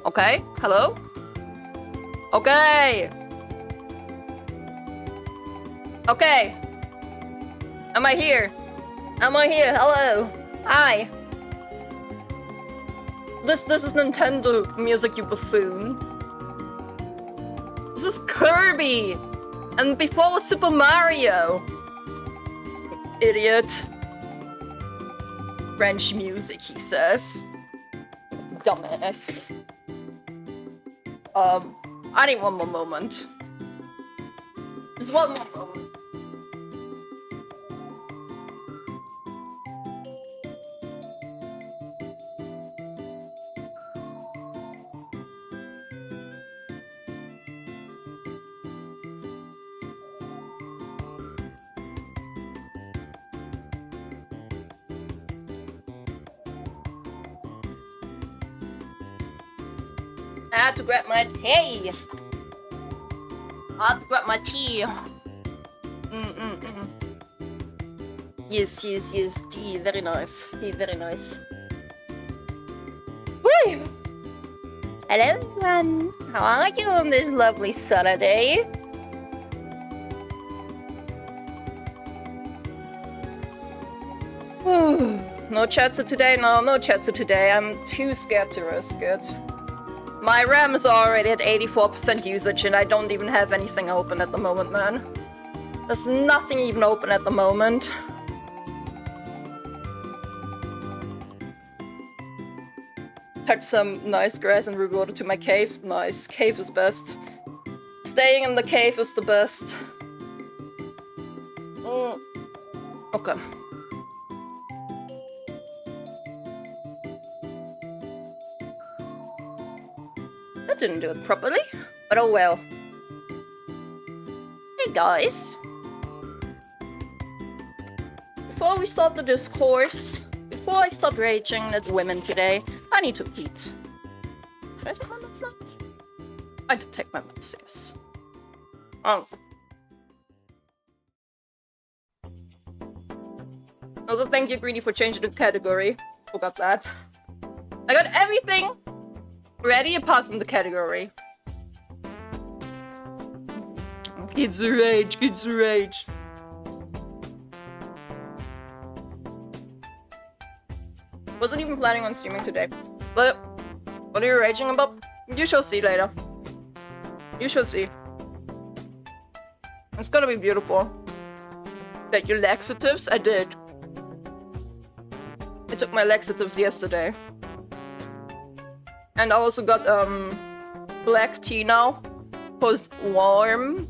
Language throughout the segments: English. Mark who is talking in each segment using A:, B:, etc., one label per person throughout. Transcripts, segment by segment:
A: Okay, hello? Okay! Okay! Am I here? Am I here? Hello! Hi! This is Nintendo music, you buffoon. This is Kirby! And before was Super Mario! Idiot. French music, he says. Dumbass. I need one more moment. Just one more moment. I had to grab my tea. I had to grab my tea. Yes, tea, very nice. Tea, very nice. Woo! Hello everyone, how are you on this lovely Saturday? No chatsu today? No chatsu today. I'm too scared to risk it. My RAM is already at 84% usage and I don't even have anything open at the moment, man. There's nothing even open at the moment. Touch some nice grass and reverted to my cave. Nice. Cave is best. Staying in the cave is the best. Okay. That didn't do it properly, but oh well. Hey guys. Before we start the discourse, before I start raging at women today, I need to eat. Should I take my meds now? I did take my meds, yes. Oh. Also, thank you, Greedy, for changing the category. Forgot that. I got everything ready apart from the category. Kitsu rage, Kitsu rage. Wasn't even planning on streaming today. But what are you raging about? You shall see later. You shall see. It's gonna be beautiful. That your laxatives? I did. I took my laxatives yesterday. And I also got black tea now. Cause warm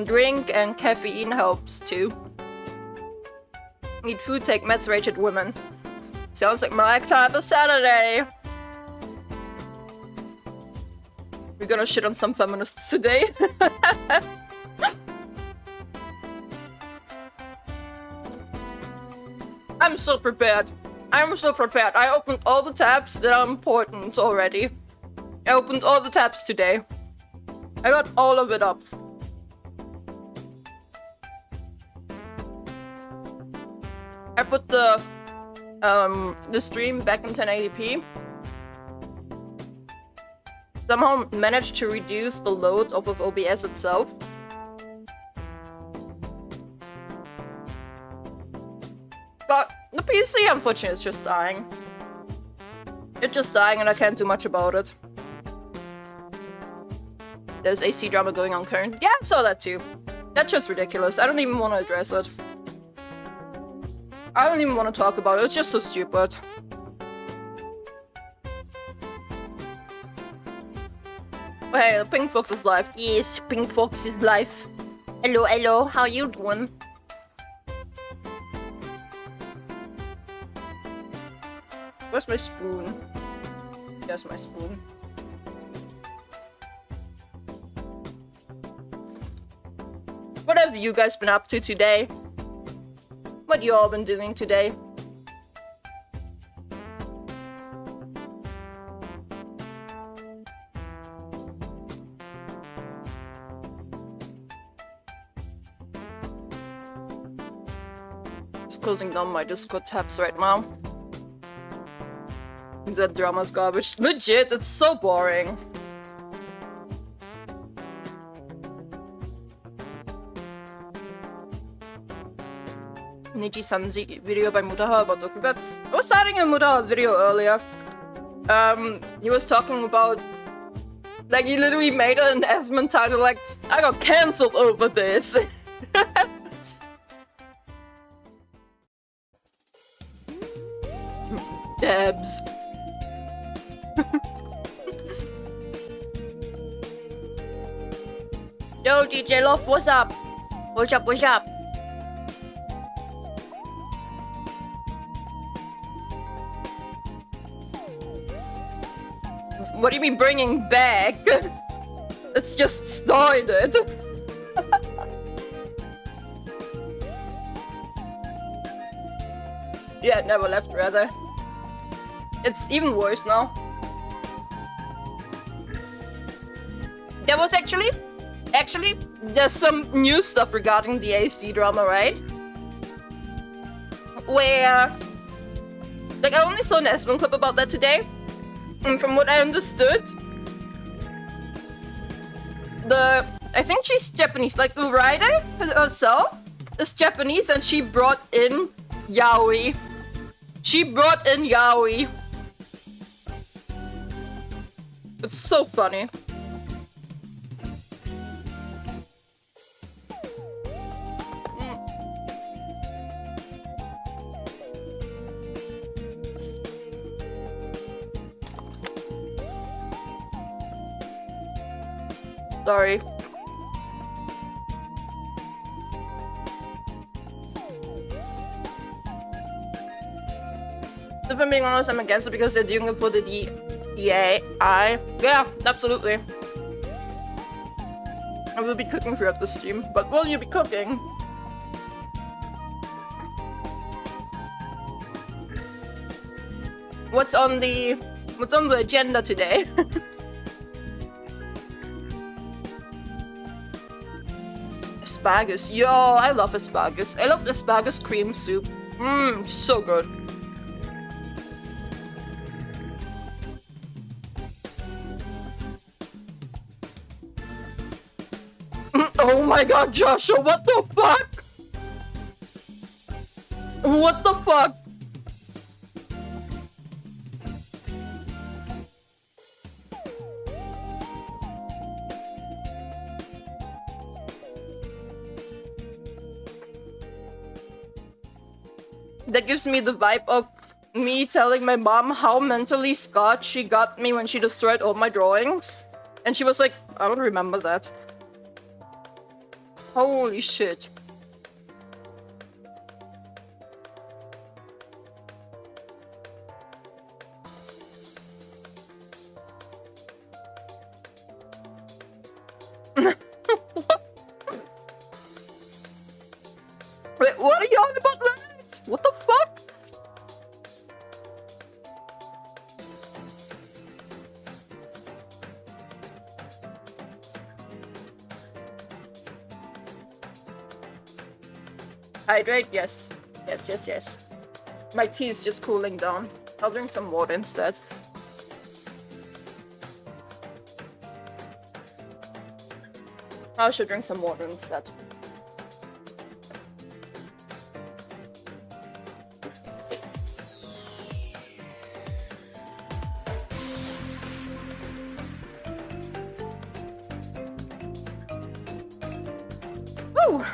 A: drink and caffeine helps too. Eat food, take meds, rage at women. Sounds like my type of Saturday. We're gonna shit on some feminists today. I'm so prepared. I'm so prepared. I opened all the tabs that are important already. I opened all the tabs today. I got all of it up. I put the stream back in 1080p. Somehow managed to reduce the load of OBS itself. But the PC, unfortunately, is just dying. It's just dying and I can't do much about it. There's AC drama going on current. Yeah, I saw that too. That shit's ridiculous. I don't even want to address it. I don't even want to talk about it. It's just so stupid. Hey, Pink Fox is live. Yes, Pink Fox is live. Hello, hello. How you doing? Where's my spoon? There's my spoon. What have you guys been up to today? What you all been doing today? Just closing down my Discord tabs right now. That drama's garbage. Legit, it's so boring. Niji-san's video by Mutaha about Dokubat. I was starting a Mutaha video earlier. He was talking about, like, he literally made an Esmond title like, I got cancelled over this. Debs. Yo, DJ Love, what's up? What's up, what's up? What do you mean bringing back? It's just started. Yeah, it never left, rather. It's even worse now. There was actually, there's some new stuff regarding the ASD drama, right? Where, like, I only saw an Esmond clip about that today. And from what I understood, I think she's Japanese, like the writer herself is Japanese and she brought in yaoi. She brought in yaoi. It's so funny. Sorry. If I'm being honest, I'm against it because they're doing it for the DEAI. Yeah, absolutely. I will be cooking throughout the stream, but will you be cooking? What's on the agenda today? Asparagus. Yo, I love asparagus. I love asparagus cream soup. Mmm, so good. Oh my god, Joshua, what the fuck? What the fuck? That gives me the vibe of me telling my mom how mentally scarred she got me when she destroyed all my drawings. And she was like, I don't remember that. Holy shit. Wait, what are you on about, Leonard? What the fuck? Hydrate? Yes. Yes. My tea is just cooling down. I'll drink some water instead. I should drink some water instead. Woo!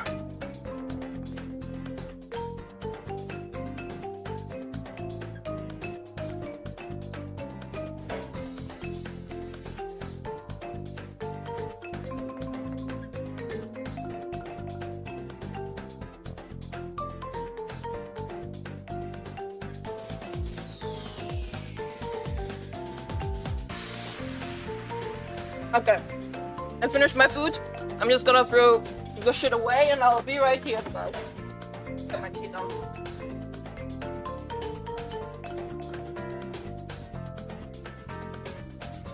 A: Okay, I finished my food. I'm just gonna throw the shit away and I'll be right here, guys. Get my tea down.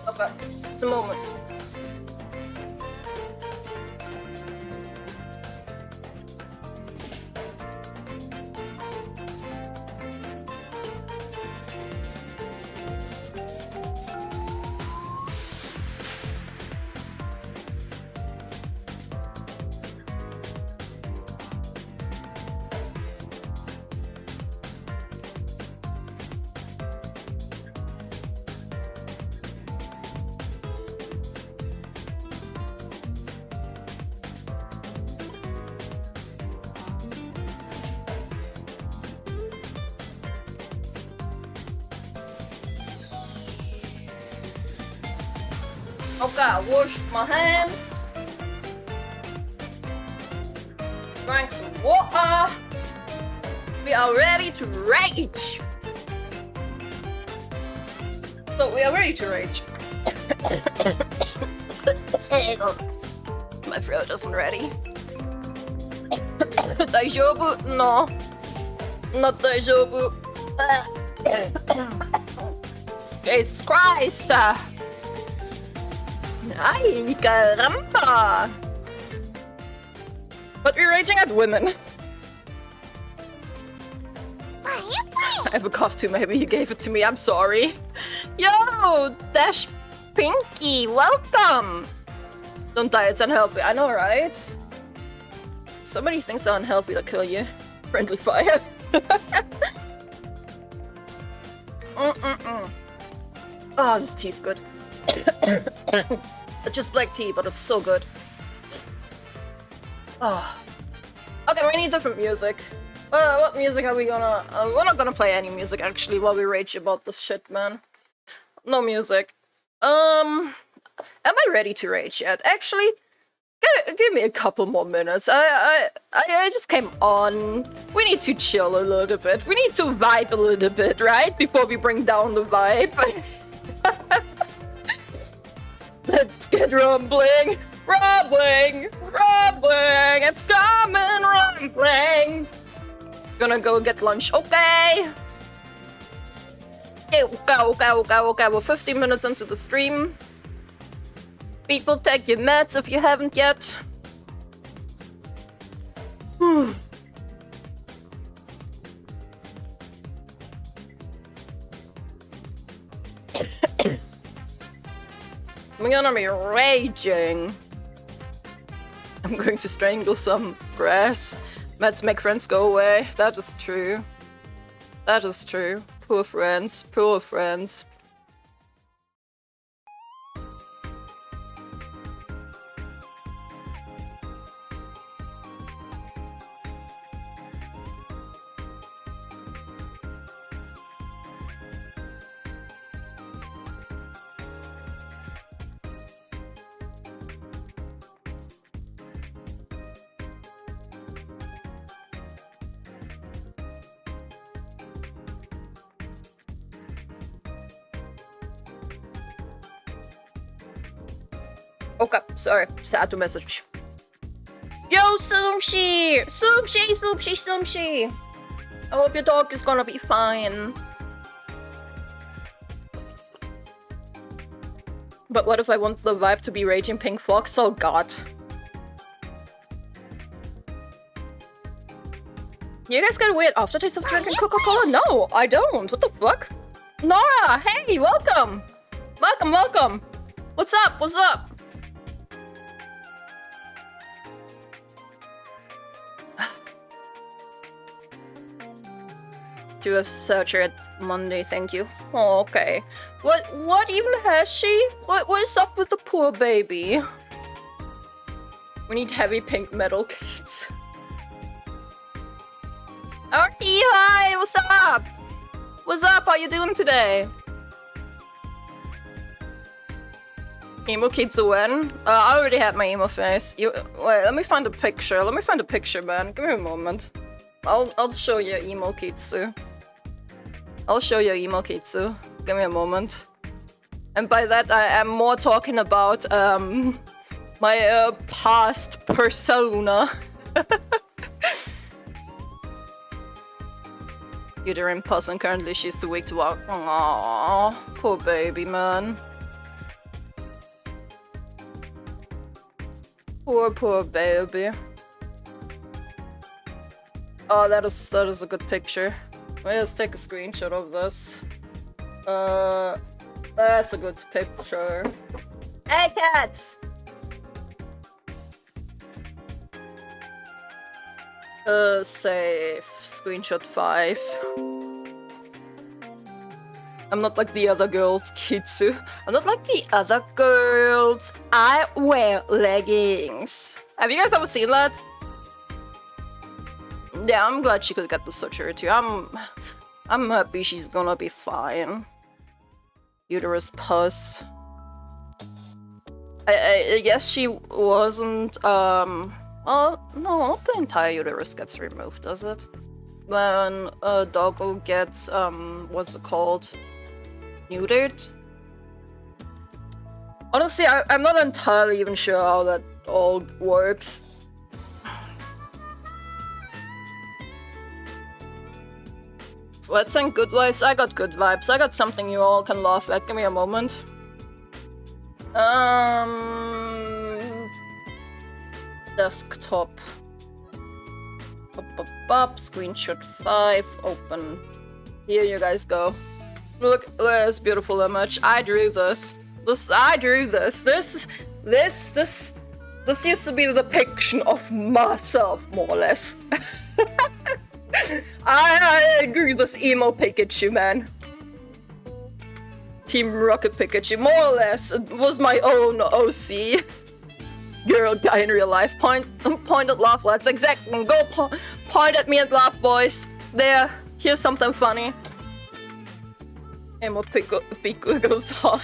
A: Okay, just a moment. Okay, I washed my hands. Drank some water. We are ready to rage. So we are ready to rage. My throat isn't ready. Daijoubu? No. Not daijoubu. Jesus Christ! Ay, caramba! But we're raging at women. I have a cough too, maybe you gave it to me, I'm sorry. Yo, Dash Pinky, welcome! Don't die, it's unhealthy, I know, right? So many things are unhealthy that kill you. Friendly fire. Oh, this tea's good. It's just black tea, but it's so good. Oh. Okay, we need different music. What music are we gonna... we're not gonna play any music, actually, while we rage about this shit, man. No music. Am I ready to rage yet? Actually, give me a couple more minutes. I just came on. We need to chill a little bit. We need to vibe a little bit, right? Before we bring down the vibe. Let's get rumbling. Rumbling. Rumbling. It's coming rumbling. Gonna go get lunch. Okay. Okay. We're 15 minutes into the stream. People, take your meds if you haven't yet. I'm gonna be raging. I'm going to strangle some grass. Meds make friends go away. That is true. That is true. Poor friends. Poor friends. Okay, sorry, sad to message. Yo, Sumshi! Sumshi! I hope your dog is gonna be fine. But what if I want the vibe to be Raging Pink Fox? Oh god. You guys get a weird aftertaste of drinking Coca-Cola? No, I don't. What the fuck? Nora, hey, welcome! Welcome! What's up? You have surgery at Monday, thank you. Oh, okay. What even has she? What is up with the poor baby? We need heavy pink metal kids. Arky, hi, what's up? What's up? How you doing today? Emo Kitsunero? I already had my emo face. Wait, let me find a picture. Man. Give me a moment. I'll show you emo Kitsu. Give me a moment. And by that I am more talking about my past persona. Uterine pus and currently she's too weak to walk. Aww, poor baby, man. Poor baby. Oh, that is a good picture. Let's take a screenshot of this. That's a good picture. Hey, cats! Save. Screenshot 5. I'm not like the other girls, Kitsu. I'm not like the other girls. I wear leggings. Have you guys ever seen that? Yeah, I'm glad she could get the surgery too. I'm happy she's gonna be fine. Uterus pus. I guess she wasn't, oh, no, not the entire uterus gets removed, does it? When a doggo gets, what's it called? Neutered? Honestly, I'm not entirely even sure how that all works. Let's send good vibes. I got good vibes. I got something you all can laugh at. Give me a moment. Desktop. Up, screenshot 5, open. Here you guys go. Look at this beautiful image. I drew this. I drew this. This used to be the depiction of myself, more or less. I drew this emo Pikachu, man. Team Rocket Pikachu, more or less. It was my own OC. Girl guy in real life. Point at laugh, lads. Exactly. Go point at me and laugh, boys. There. Here's something funny. Emo Pico goes hard.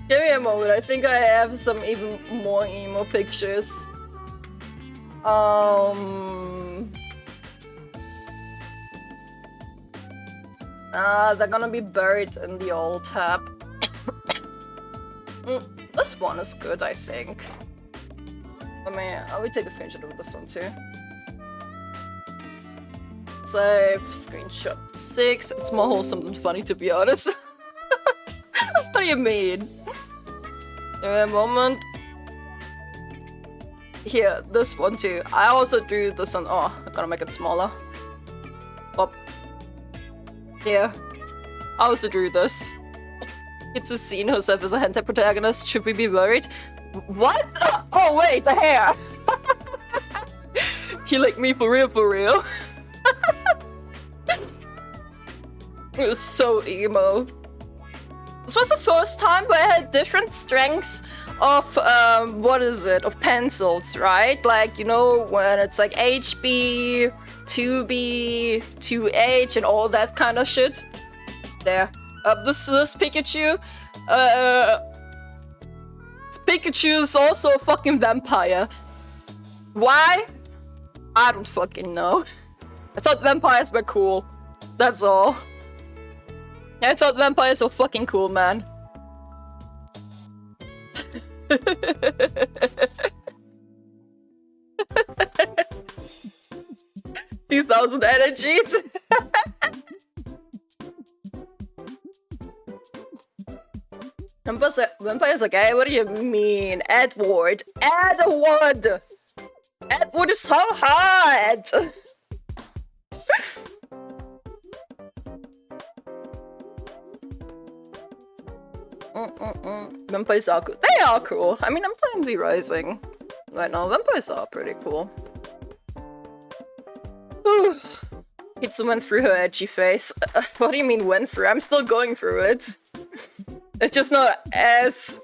A: Give me a moment. I think I have some even more emo pictures. They're gonna be buried in the old tab. This one is good, I think. I will take a screenshot of this one too. Save, screenshot 6. It's more wholesome than funny, to be honest. What do you mean? Give me a moment. Here, this one too. I also drew this one. Oh, I'm gonna make it smaller. Oh. Here. I also drew this. Kitsu seen herself as a hentai protagonist. Should we be worried? What? Oh wait, the hair! He like me for real, for real. It was so emo. This was the first time where I had different strengths of, what is it? Of pencils, right? Like, you know, when it's like HB, 2B, 2H, and all that kind of shit. There. This Pikachu. This Pikachu is also a fucking vampire. Why? I don't fucking know. I thought vampires were cool. That's all. I thought vampires were fucking cool, man. 2000 energies. Vampires are gay? What do you mean? Edward! Edward! Edward is so hot! Vampires are cool. They are cool. I mean, I'm playing V Rising right now. Vampires are pretty cool. Kitsu went through her edgy face. What do you mean went through? I'm still going through it. It's just not as...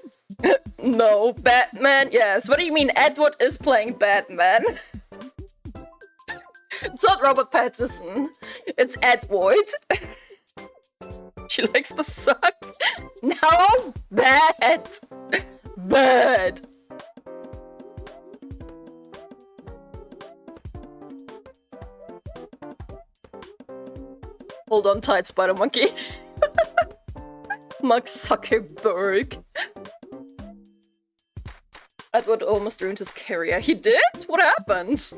A: No, Batman, yes. What do you mean Edward is playing Batman? It's not Robert Pattinson. It's Edward. She likes to suck. No, bad. Bad. Hold on tight, Spider Monkey. Mark Zuckerberg. Edward almost ruined his career. He did? What happened?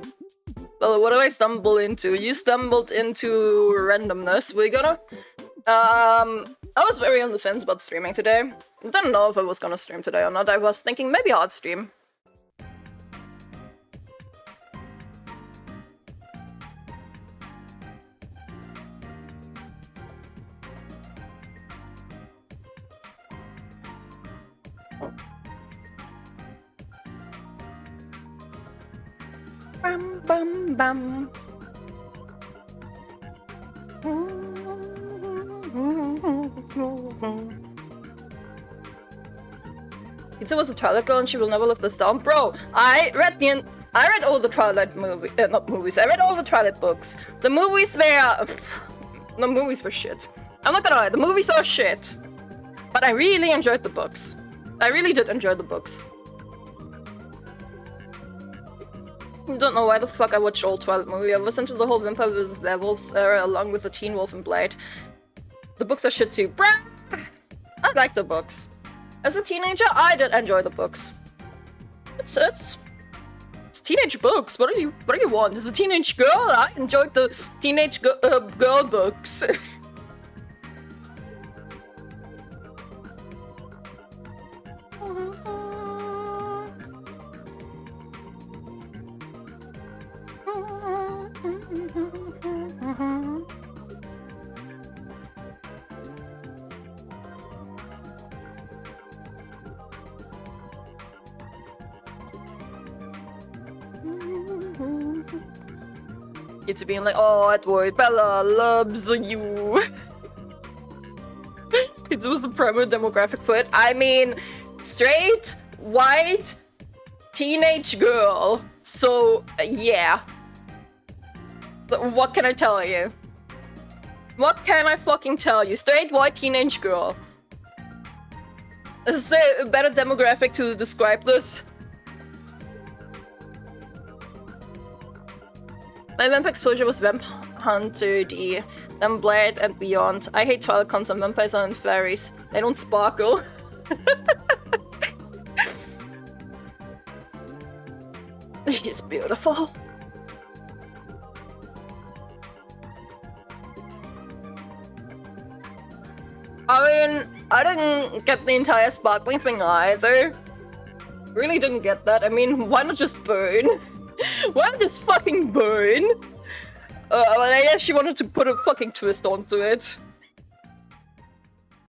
A: Well, what did I stumble into? You stumbled into randomness. We're gonna... I was very on the fence about streaming today. I didn't know if I was gonna stream today or not. I was thinking maybe I'd stream. Bum bum bum. Kitsu was a Twilight girl and she will never live this down. Bro, I read all the Twilight not movies. I read all the Twilight books. The movies were... the movies were shit. I'm not gonna lie, the movies are shit. But I really enjoyed the books. I really did enjoy the books. I don't know why the fuck I watched all Twilight movie. I listened to the whole Vampire vs. Werewolves era along with the Teen Wolf and Blade. The books are shit too. Bruh! I like the books. As a teenager, I did enjoy the books. It's teenage books. What do you want? As a teenage girl, I enjoyed the teenage girl books. It's being like, oh, Edward, Bella loves you. It was the primary demographic for it. I mean, straight, white, teenage girl. So, yeah. What can I tell you? What can I fucking tell you? Straight, white, teenage girl. Is there a better demographic to describe this? My vamp exposure was Vamp Hunter D, then Blade and beyond. I hate Twilight cons and vampires and fairies. They don't sparkle. He's beautiful. I mean, I didn't get the entire sparkling thing either. Really didn't get that. I mean, why not just burn? Why not just fucking burn? Well, I guess she wanted to put a fucking twist onto it.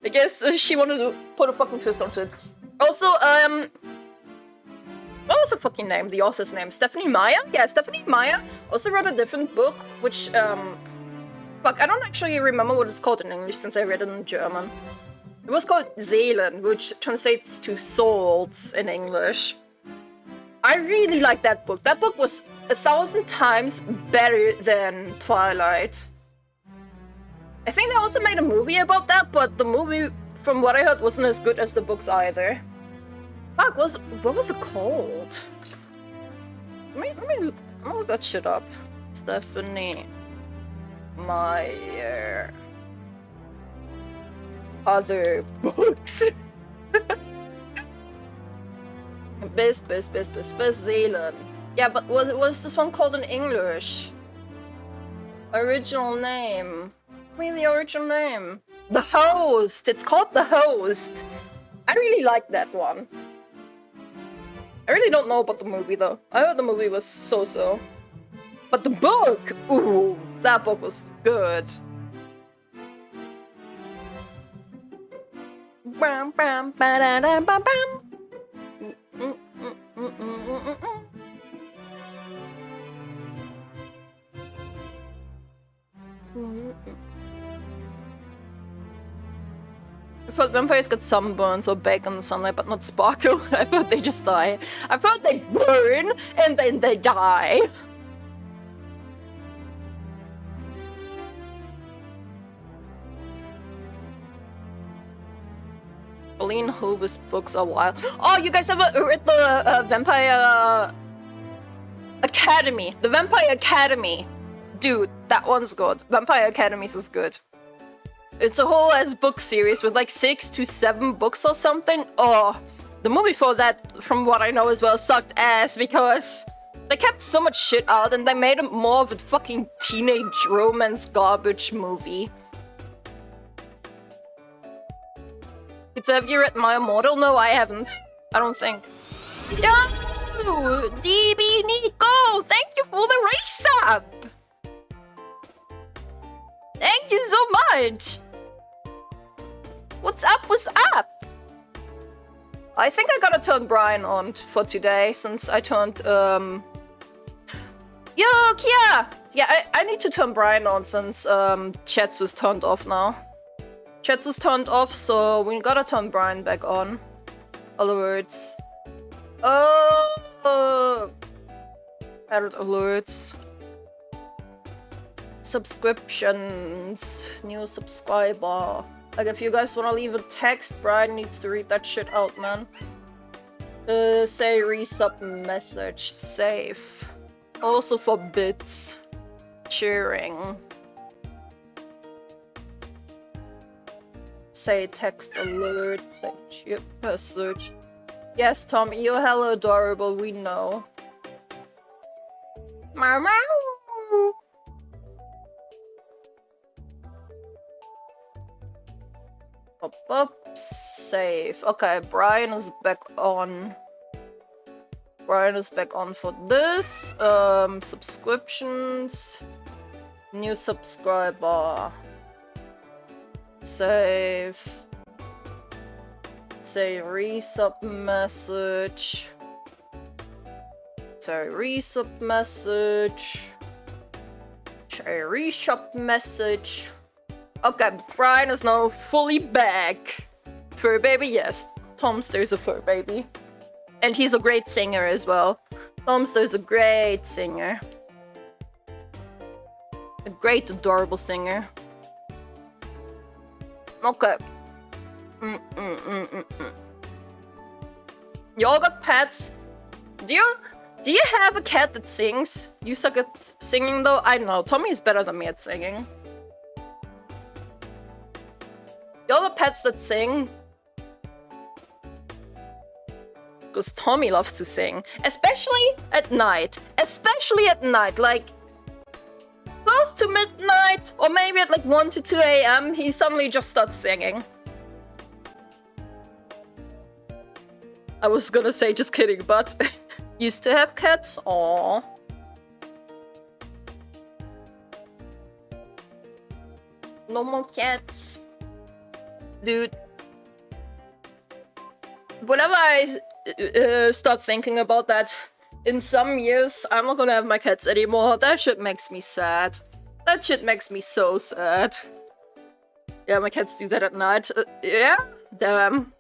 A: I guess she wanted to put a fucking twist onto it. Also, what was the fucking name? The author's name? Stephanie Meyer? Yeah, Stephanie Meyer also wrote a different book, which, fuck, I don't actually remember what it's called in English since I read it in German. It was called Seelen, which translates to souls in English. I really like that book. That book was 1,000 times better than Twilight. I think they also made a movie about that, but the movie, from what I heard, wasn't as good as the books either. Fuck, what was it called? Let me look that shit up. Stephanie Meyer. Other books. Seelen. Yeah, but what was this one called in English? Original name. I mean, the original name. The Host. It's called The Host. I really like that one. I really don't know about the movie though. I heard the movie was so-so. But the book, ooh, that book was good. Bam, bam, ba-da-da, bam, bam. I thought vampires get sunburns or bake in the sunlight, but not sparkle. I thought they just die. I thought they burn and then they die. Pauline Hoover's books are wild. Oh, you guys ever read the Vampire Academy? The Vampire Academy. Dude, that one's good. Vampire Academies is good. It's a whole ass book series with like 6 to 7 books or something. Oh, the movie for that, from what I know as well, sucked ass because they kept so much shit out and they made it more of a fucking teenage romance garbage movie. So have you read My Immortal? No, I haven't. I don't think. Yo! DB Nico! Thank you for the race up! Thank you so much! What's up? What's up? I think I gotta turn Brian on for today since I turned, Yo, Kia! Yeah, I need to turn Brian on since, Chetsu's turned off now. Chetsu's turned off, so we gotta turn Brian back on. Alerts. Added alerts. Subscriptions. New subscriber. Like, if you guys wanna leave a text, Brian needs to read that shit out, man. Say resub message. Save. Also for bits. Cheering. Say text alert. Say chip message. Yes, Tom, you're hella adorable, we know. Meow meow. Up, save. Okay, Brian is back on. Brian is back on for this. Subscriptions. New subscriber. Save. Say resub message. Say resub message. Say resub message. Okay, Brian is now fully back. Fur baby, yes. Tomster's a fur baby. And he's a great singer as well. Tomster's a great singer. A great, adorable singer. Okay. Y'all got pets? Do you have a cat that sings? You suck at singing though? I know, Tommy is better than me at singing. Y'all got pets that sing? Because Tommy loves to sing. Especially at night. Especially at night, like close to midnight, or maybe at like 1 to 2 a.m. he suddenly just starts singing. I was gonna say just kidding, but used to have cats. Aww. No more cats. Dude. Whenever I start thinking about that, in some years, I'm not gonna have my cats anymore. That shit makes me sad. That shit makes me so sad. Yeah, my cats do that at night. Yeah? Damn.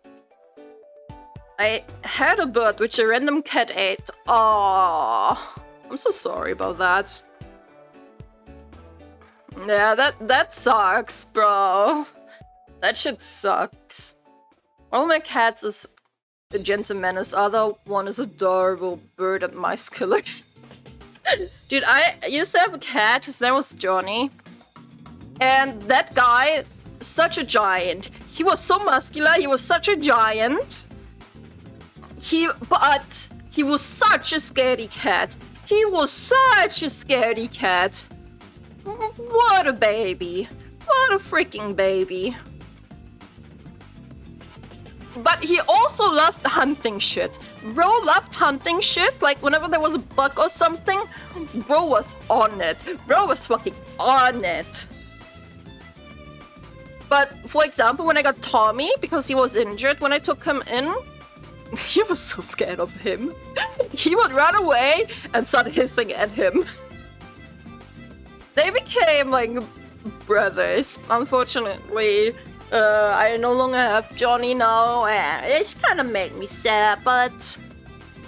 A: I had a bird which a random cat ate. Aww. I'm so sorry about that. Yeah, that sucks, bro. That shit sucks. One of my cats is a gentle menace, other one is adorable bird and mice killer. Dude, I used to have a cat, his name was Johnny. And that guy, such a giant. He was so muscular, he was such a giant. But he was such a scaredy cat. He was such a scaredy cat. What a baby. What a freaking baby. But he also loved hunting shit. Bro loved hunting shit. Like, whenever there was a bug or something, bro was on it. Bro was fucking on it. But, for example, when I got Tommy, because he was injured, when I took him in, he was so scared of him. He would run away and start hissing at him. They became, like, brothers. Unfortunately, I no longer have Johnny now. It's kind of made me sad, but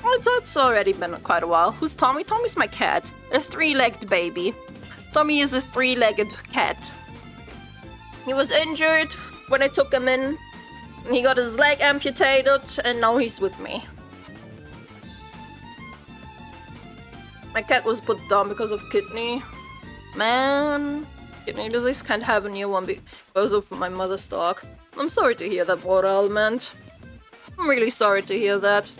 A: it's already been quite a while. Who's Tommy? Tommy's my cat. A three-legged baby. Tommy is a three-legged cat. He was injured when I took him in. He got his leg amputated, and now he's with me. My cat was put down because of kidney. Man, kidney disease, can't have a new one because of my mother's dog. I'm sorry to hear that, water element. I'm really sorry to hear that.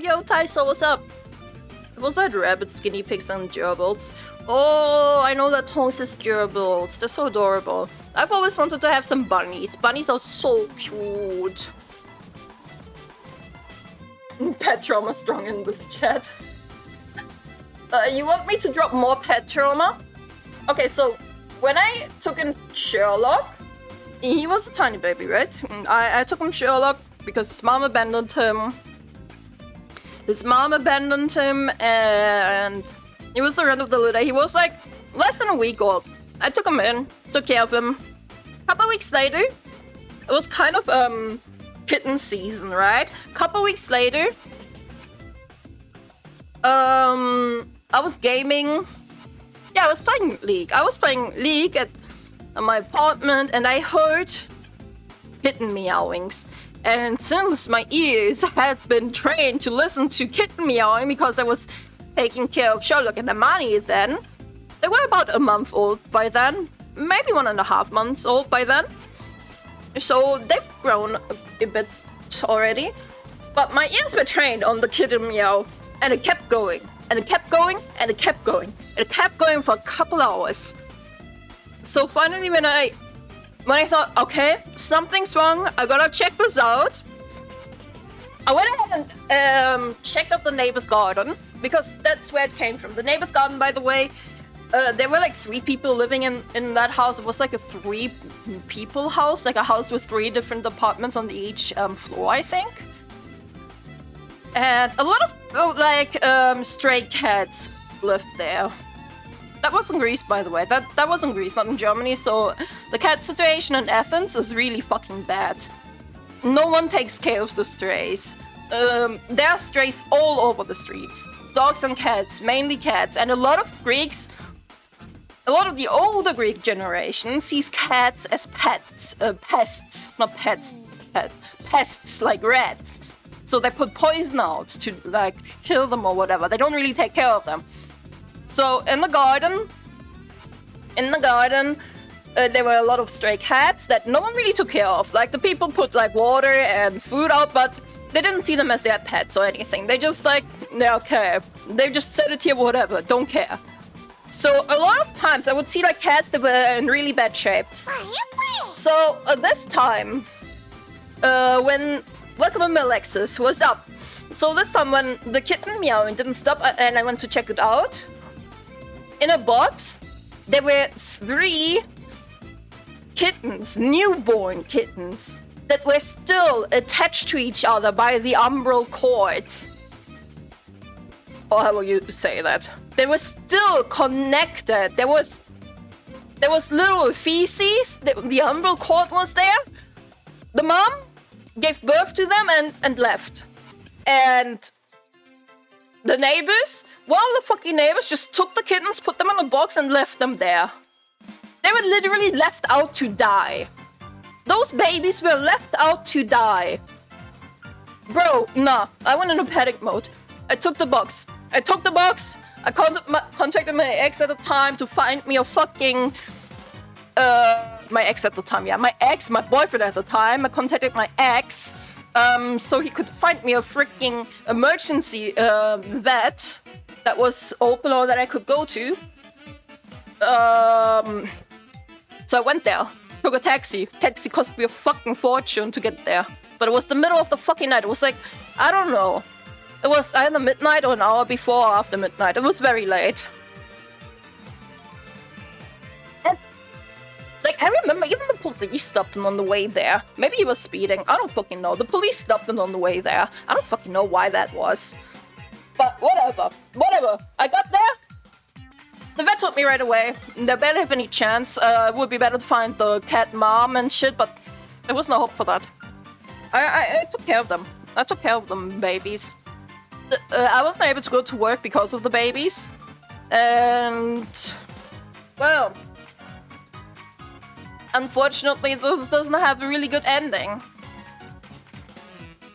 A: Yo, Tyso, what's up? Was that rabbits, guinea pigs, and gerbils? Oh, I know that horses gerbils. They're so adorable. I've always wanted to have some bunnies. Bunnies are so cute. Pet trauma strong in this chat. You want me to drop more pet trauma? Okay, so when I took in Sherlock, he was a tiny baby, right? I took him Sherlock because his mom abandoned him. And it was the end of the litter. He was like less than a week old. I took him in, took care of him. A couple weeks later, it was kind of kitten season, right? Couple weeks later, I was gaming. Yeah, I was playing League. I was playing League at my apartment, and I heard kitten meowings. And since my ears had been trained to listen to kitten meowing because I was taking care of Sherlock and Hermione then, they were about a month old by then, maybe 1.5 months old by then. So they've grown a bit already. But my ears were trained on the kitten meow, and it kept going, and it kept going, and it kept going. And it kept going for a couple hours. So finally when I thought, okay, something's wrong, I gotta check this out, I went ahead and checked out the neighbor's garden, because that's where it came from. The neighbor's garden, by the way, there were like 3 people living in that house. It was like a 3-people house, like a house with 3 different apartments on each floor, I think. And a lot of stray cats lived there. That was in Greece, by the way. That was in Greece, not in Germany. So the cat situation in Athens is really fucking bad. No one takes care of the strays. There are strays all over the streets. Dogs and cats, mainly cats. And a lot of Greeks, a lot of the older Greek generation sees cats as pets, pests, not pets, pests like rats. So they put poison out to like kill them or whatever. They don't really take care of them. So in the garden, there were a lot of stray cats that no one really took care of. Like the people put like water and food out, but they didn't see them as their pets or anything. They just like, they're okay. They just set it here, whatever, don't care. So a lot of times I would see like cats that were in really bad shape. So this time, when Welcome Alexis was up. So this time when the kitten meowing didn't stop and I went to check it out, in a box, there were 3 kittens, newborn kittens, that were still attached to each other by the umbilical cord. Or how will you say that? They were still connected. There was little feces, the umbilical cord was there. The mom gave birth to them and left. And the neighbors, one of the fucking neighbors just took the kittens, put them in a box and left them there. They were literally left out to die. Those babies were left out to die. Bro, nah, I went into panic mode. I took the box. I contacted my ex at the time to find me a fucking... my ex at the time, yeah. My boyfriend at the time. I contacted my ex. So he could find me a freaking emergency vet that was open or that I could go to. So I went there, took a taxi. Taxi cost me a fucking fortune to get there. But it was the middle of the fucking night. It was like, I don't know. It was either midnight or an hour before or after midnight. It was very late. Like, I remember even the police stopped him on the way there. Maybe he was speeding. I don't fucking know. The police stopped him on the way there. I don't fucking know why that was. But whatever. Whatever. I got there. The vet told me right away. They barely have any chance. It would be better to find the cat mom and shit, but there was no hope for that. I took care of them. I took care of them babies. I wasn't able to go to work because of the babies. And... well... unfortunately, this doesn't have a really good ending.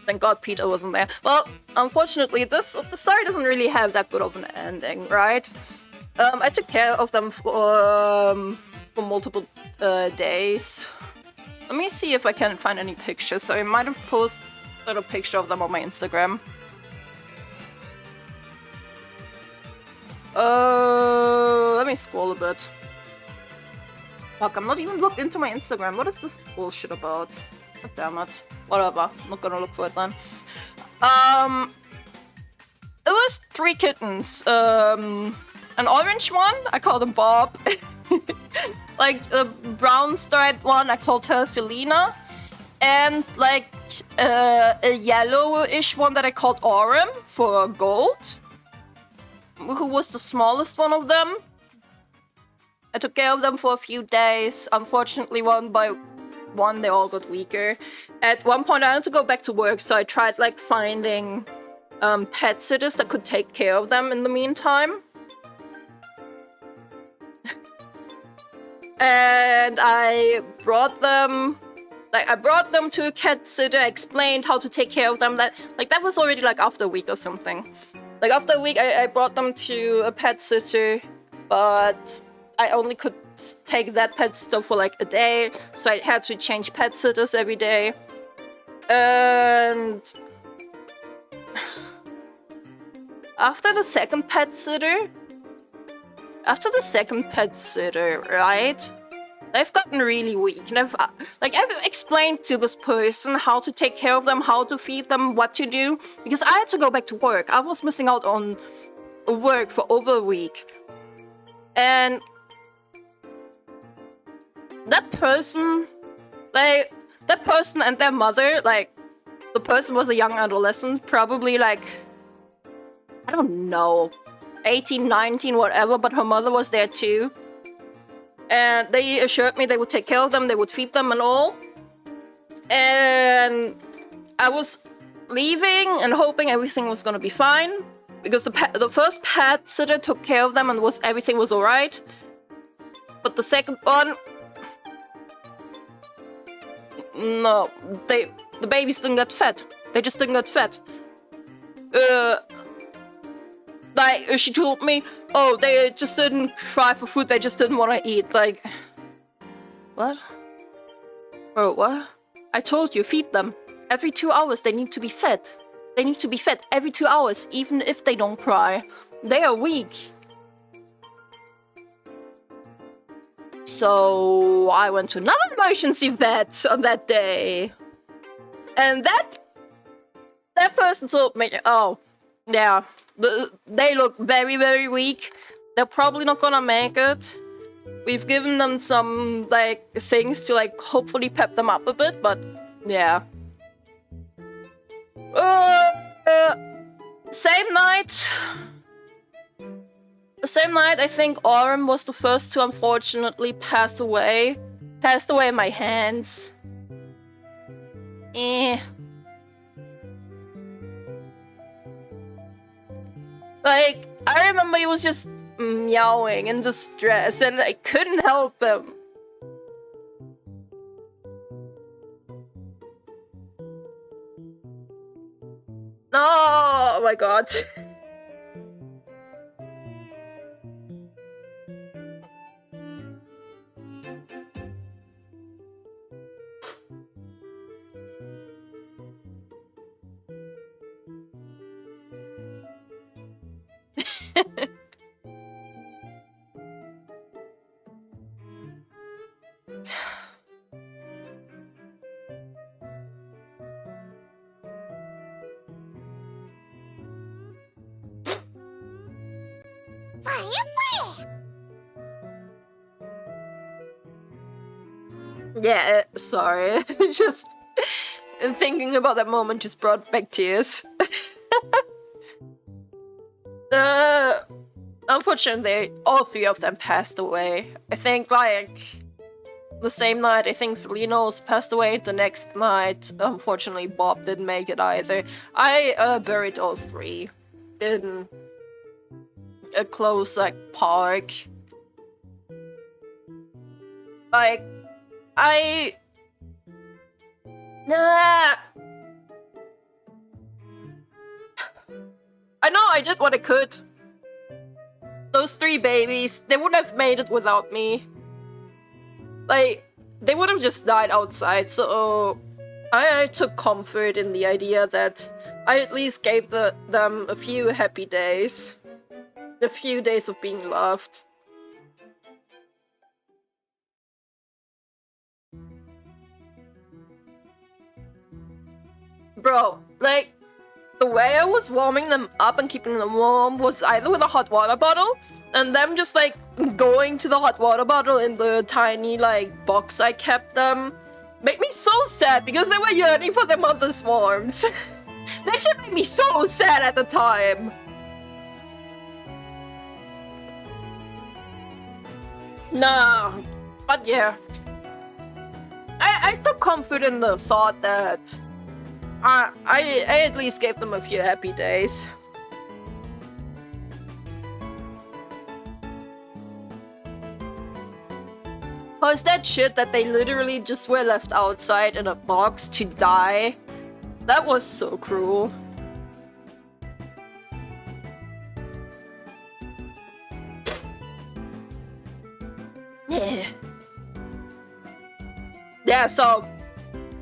A: Thank God Peter wasn't there. Well, unfortunately, the story doesn't really have that good of an ending, right? I took care of them for multiple days. Let me see if I can find any pictures. I might have posted a picture of them on my Instagram. Let me scroll a bit. Fuck, I'm not even looked into my Instagram. What is this bullshit about? God damn it. Whatever. I'm not gonna look for it then. It was 3 kittens. An orange one, I called him Bob. Like a brown striped one, I called her Felina. And like a yellowish one that I called Aurum for gold. Who was the smallest one of them. I took care of them for a few days. Unfortunately, one by 1, they all got weaker. At one point, I had to go back to work, so I tried like finding pet sitters that could take care of them in the meantime. And I brought them to a cat sitter, explained how to take care of them. That was already like after a week or something. Like after a week, I brought them to a pet sitter, but I only could take that pet sitter for like a day, so I had to change pet sitters every day. And after the second pet sitter, right? They've gotten really weak, and I've explained to this person how to take care of them, how to feed them, what to do, because I had to go back to work. I was missing out on work for over a week. And that person and their mother, like, the person was a young adolescent, probably like, I don't know, 18, 19, whatever, but her mother was there too. And they assured me they would take care of them, they would feed them and all. And I was leaving and hoping everything was gonna be fine, because the first pet sitter took care of them and everything was alright. But the second one, no, the babies didn't get fed. They just didn't get fed. Like, she told me, oh, they just didn't cry for food, they just didn't want to eat. Like, what? Oh, what? I told you, feed them. Every 2 hours they need to be fed. They need to be fed every 2 hours, even if they don't cry. They are weak. So I went to another emergency vet on that day. And that person told me, oh, yeah, they look very, very weak. They're probably not gonna make it. We've given them some, like, things to, like, hopefully pep them up a bit, but, yeah. Same night, I think Aurum was the first to unfortunately pass away. Passed away in my hands. Like, I remember he was just meowing in distress, and I couldn't help him. Oh my god. Yeah, sorry. Just thinking about that moment just brought back tears. Unfortunately, all three of them passed away. I think, like, the same night, I think Felino's passed away. The next night, unfortunately, Bob didn't make it either. I buried all three in a close, like, park. Like, I know I did what I could. Those three babies, they wouldn't have made it without me. Like, they would have just died outside, so I took comfort in the idea that I at least gave them a few happy days. A few days of being loved. Bro, like, the way I was warming them up and keeping them warm was either with a hot water bottle, and them just, like, going to the hot water bottle in the tiny, like, box I kept them made me so sad because they were yearning for their mother's warmth. That shit made me so sad at the time. No, but yeah. I took comfort in the thought that I at least gave them a few happy days. Cause that shit that they literally just were left outside in a box to die, that was so cruel. Yeah. Yeah, so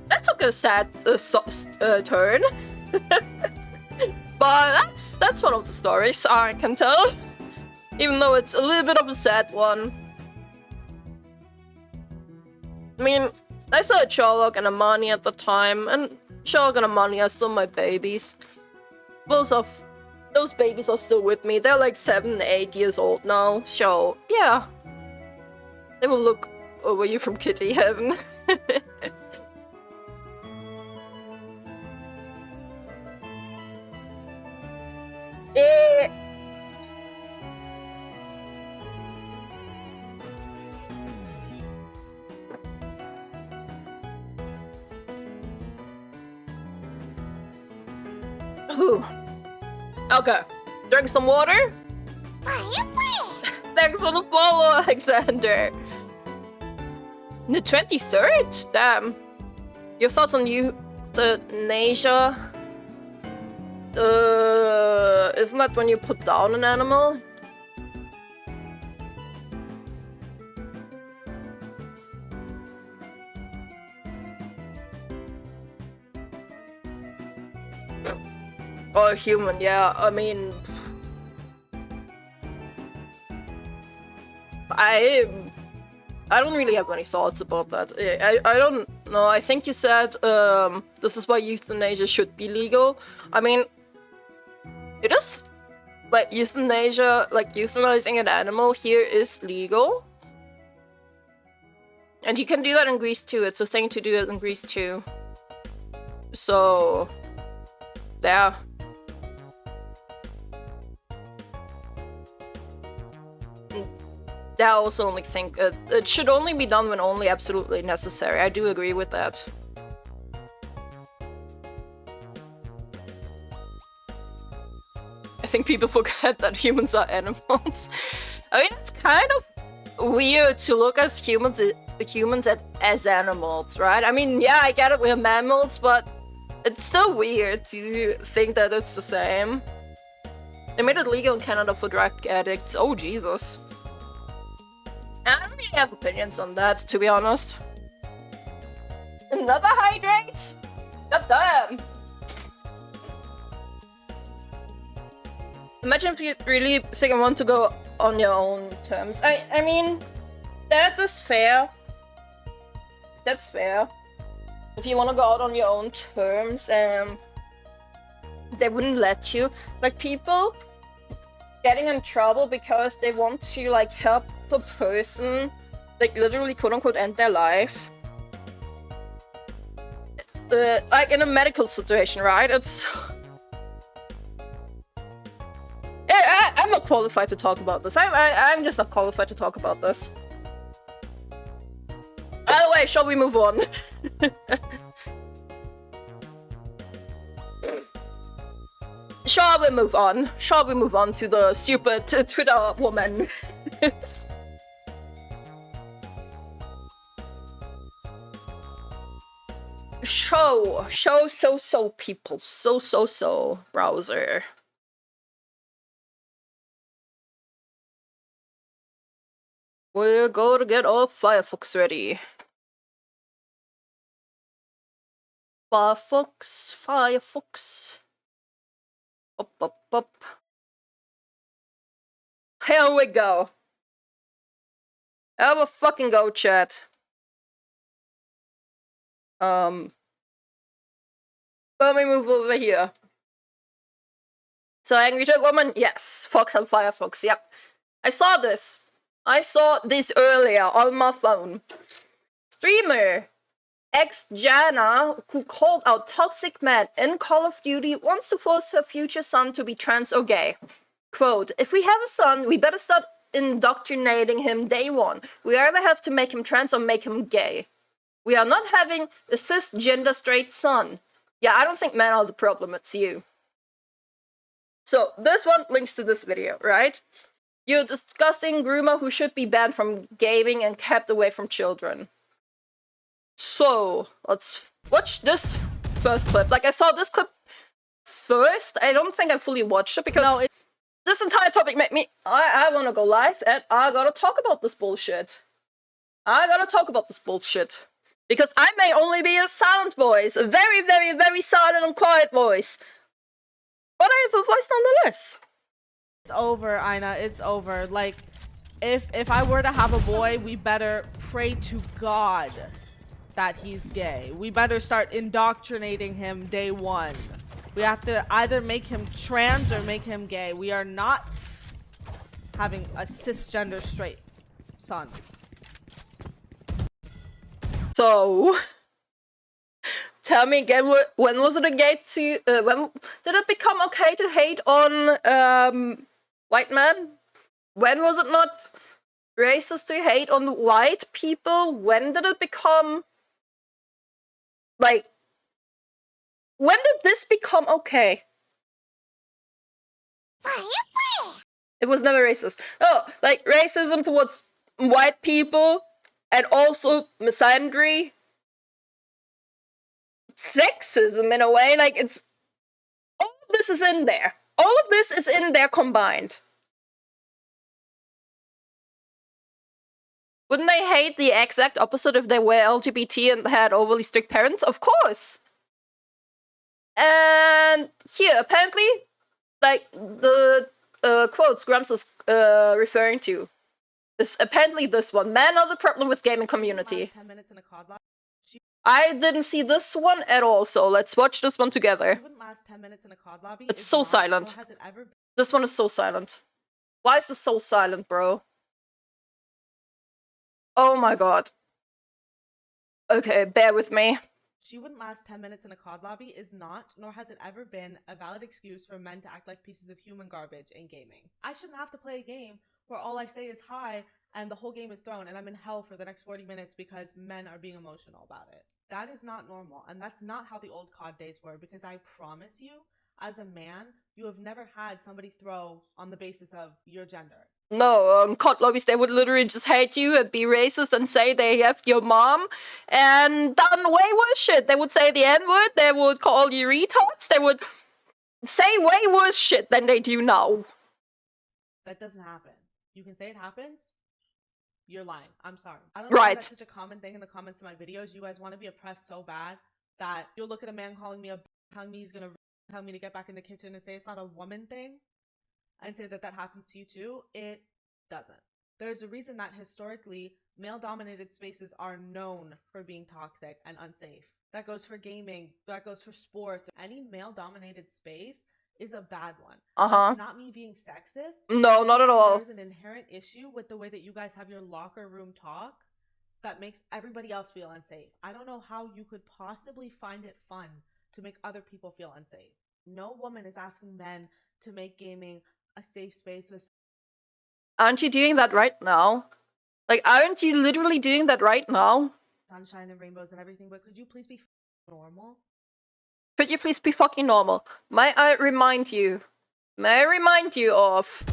A: that took a sad turn. But that's one of the stories I can tell. Even though it's a little bit of a sad one. I mean, I still had Sherlock and Amani at the time, and Sherlock and Amani are still my babies. Those babies are still with me. They're like 7, 8 years old now, so yeah. They will look over you from kitty heaven. Ooh. Okay, drink some water. Thanks for the follow, Alexander. The 23rd? Damn. Your thoughts on euthanasia? Isn't that when you put down an animal? Or human, yeah. I mean, I don't really have any thoughts about that. I don't know. I think you said this is why euthanasia should be legal. I mean, it is, like, euthanasia, like euthanizing an animal here is legal. And you can do that in Greece too. It's a thing to do it in Greece too. So, yeah. I also only think it should only be done when only absolutely necessary. I do agree with that. I think people forget that humans are animals. I mean, it's kind of weird to look as humans as animals, right? I mean, yeah, I get it, we're mammals, but it's still weird to think that it's the same. They made it legal in Canada for drug addicts. Oh, Jesus. I don't really have opinions on that, to be honest. Another hydrate? God damn! Imagine if you're really sick and want to go on your own terms. I mean, that is fair. That's fair. If you want to go out on your own terms, they wouldn't let you. Like, people getting in trouble because they want to, like, help a person, like, literally quote-unquote end their life. Like, in a medical situation, right? It's... I'm not qualified to talk about this. I'm just not qualified to talk about this. By the way, shall we move on? Shall we move on? Shall we move on to the stupid Twitter woman? So, people. So, browser. We're going to get our Firefox ready. Firefox. Up. Here we go. Have a fucking go, chat. Let me move over here. So, Angry Turk Woman, yes. Fox and Firefox, yep. I saw this earlier on my phone. Streamer ex-Jana, who called out toxic men in Call of Duty, wants to force her future son to be trans or gay. Quote, if we have a son, we better start indoctrinating him day one. We either have to make him trans or make him gay. We are not having a cisgender straight son. Yeah, I don't think men are the problem, it's you. So, this one links to this video, right? You're discussing groomer who should be banned from gaming and kept away from children. So, let's watch this first clip. Like, I saw this clip first. I don't think I fully watched it because this entire topic made me... I want to go live and I gotta talk about this bullshit. Because I may only be a silent voice. A very, very, very silent and quiet voice. But I have a voice nonetheless.
B: It's over, Ina. It's over. Like, if I were to have a boy, we better pray to God that he's gay. We better start indoctrinating him day one. We have to either make him trans or make him gay. We are not having a cisgender straight son.
A: So, tell me again, when was it okay to, when did it become okay to hate on, white men? When was it not racist to hate on white people? When did it become, like, when did this become okay? It was never racist. Oh, like, racism towards white people, and also misandry, sexism in a way, like, it's, all of this is in there. All of this is in there combined. Wouldn't they hate the exact opposite if they were LGBT and had overly strict parents? Of course! And here, apparently, like, the quotes Grumps is referring to is apparently this one. Men are the problem with gaming community.
B: 10 minutes in a COD lobby.
A: I didn't see this one at all, so let's watch this one together.
B: Wouldn't last 10 minutes in a COD lobby.
A: It's so silent. This one is so silent. Why is this so silent, bro? Oh my god. Okay, bear with me.
B: She wouldn't last 10 minutes in a COD lobby is not, nor has it ever been, a valid excuse for men to act like pieces of human garbage in gaming. I shouldn't have to play a game where all I say is hi and the whole game is thrown and I'm in hell for the next 40 minutes because men are being emotional about it. That is not normal, and that's not how the old COD days were, because I promise you, as a man, you have never had somebody throw on the basis of your gender.
A: No, COD lobbies, they would literally just hate you and be racist and say they have your mom and done way worse shit. They would say the N-word, they would call you retards, they would say way worse shit than they do now.
B: That doesn't happen. You can say it happens. You're lying. I'm sorry. I don't know why that's such a common thing in the comments of my videos. You guys want to be oppressed so bad that you'll look at a man calling me telling me he's gonna tell me to get back in the kitchen and say it's not a woman thing and say that that happens to you too. It doesn't. There's a reason that historically male-dominated spaces are known for being toxic and unsafe. That goes for gaming. That goes for sports. Any male-dominated space is a bad one. It's not me being sexist.
A: No, not at all.
B: There's an inherent issue with the way that you guys have your locker room talk that makes everybody else feel unsafe. I don't know how you could possibly find it fun to make other people feel unsafe. No woman is asking men to make gaming a safe space with...
A: Aren't you doing that right now? Like, aren't you literally doing that right now?
B: Sunshine and rainbows and everything, but could you please be normal?
A: Could you please be fucking normal? May I remind you of...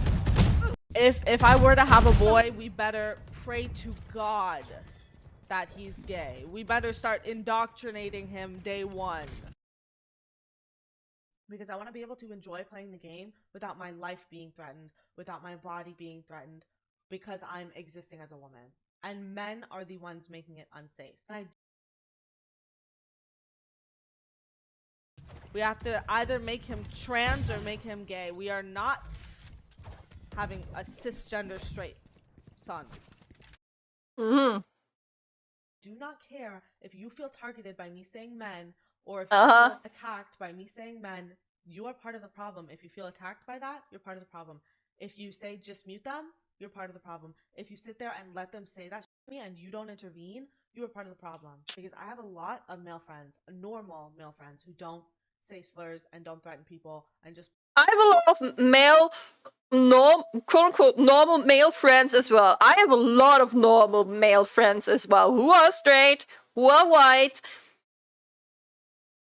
B: If I were to have a boy, we better pray to God that he's gay. We better start indoctrinating him day one. Because I want to be able to enjoy playing the game without my life being threatened, without my body being threatened, because I'm existing as a woman. And men are the ones making it unsafe. We have to either make him trans or make him gay. We are not having a cisgender straight son.
A: Mm-hmm.
B: Do not care if you feel targeted by me saying men, or if you feel attacked by me saying men. You are part of the problem. If you feel attacked by that, you're part of the problem. If you say just mute them, you're part of the problem. If you sit there and let them say that to me and you don't intervene, you are part of the problem. Because I have a lot of male friends, normal male friends, who don't say slurs and don't threaten people and just...
A: I have a lot of male, quote-unquote, normal male friends as well. I have a lot of normal male friends as well who are straight, who are white,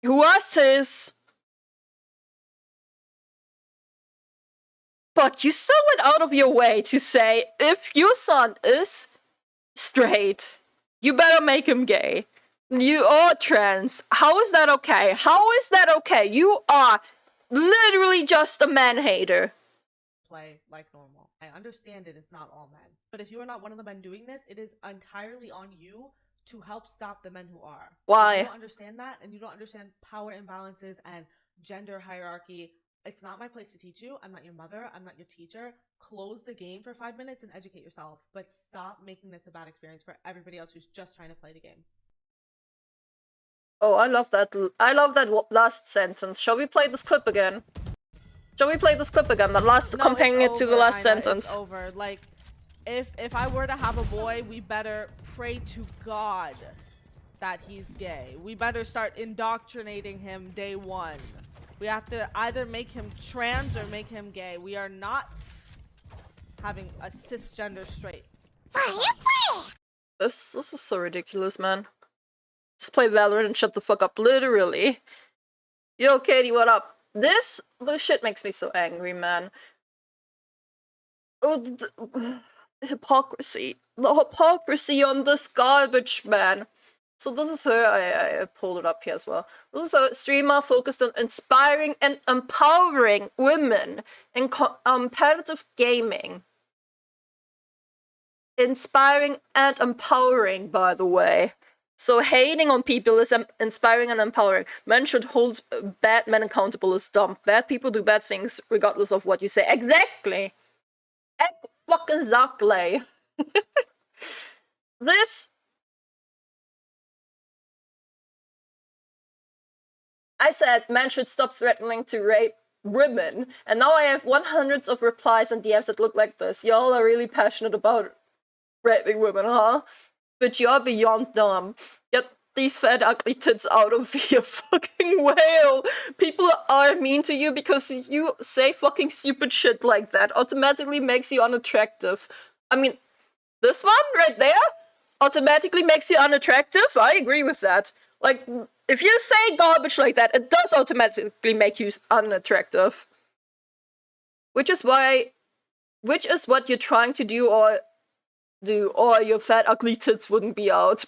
A: who are cis, but you still went out of your way to say, if your son is straight, you better make him gay. You are trans. How is that okay? How is that okay? You are literally just a man-hater.
B: Play like normal. I understand it is not all men. But if you are not one of the men doing this, it is entirely on you to help stop the men who are.
A: Why?
B: If you don't understand that, and you don't understand power imbalances and gender hierarchy, it's not my place to teach you. I'm not your mother. I'm not your teacher. Close the game for 5 minutes and educate yourself. But stop making this a bad experience for everybody else who's just trying to play the game.
A: Oh, I love that. I love that last sentence. Shall we play this clip again? Shall we play this clip again? The last, no, comparing it to the last sentence.
B: It's over. Like, if I were to have a boy, we better pray to God that he's gay. We better start indoctrinating him day one. We have to either make him trans or make him gay. We are not having a cisgender straight.
A: This is so ridiculous, man. Just play Valorant and shut the fuck up, literally. Yo, Katie, what up? This shit makes me so angry, man. Oh, the hypocrisy. The hypocrisy on this garbage, man. So this is her, I pulled it up here as well. This is a streamer focused on inspiring and empowering women in competitive gaming. Inspiring and empowering, by the way. So hating on people is inspiring and empowering. Men should hold bad men accountable is dumb. Bad people do bad things regardless of what you say. Exactly! Fucking exactly! This... I said men should stop threatening to rape women, and now I have 100s of replies and DMs that look like this. Y'all are really passionate about raping women, huh? But you're beyond dumb. Get these fat ugly tits out of your fucking whale. People are mean to you because you say fucking stupid shit like that. Automatically makes you unattractive. I mean, this one right there automatically makes you unattractive. I agree with that. Like, if you say garbage like that, it does automatically make you unattractive. Which is what you're trying to do, or your fat ugly tits wouldn't be out.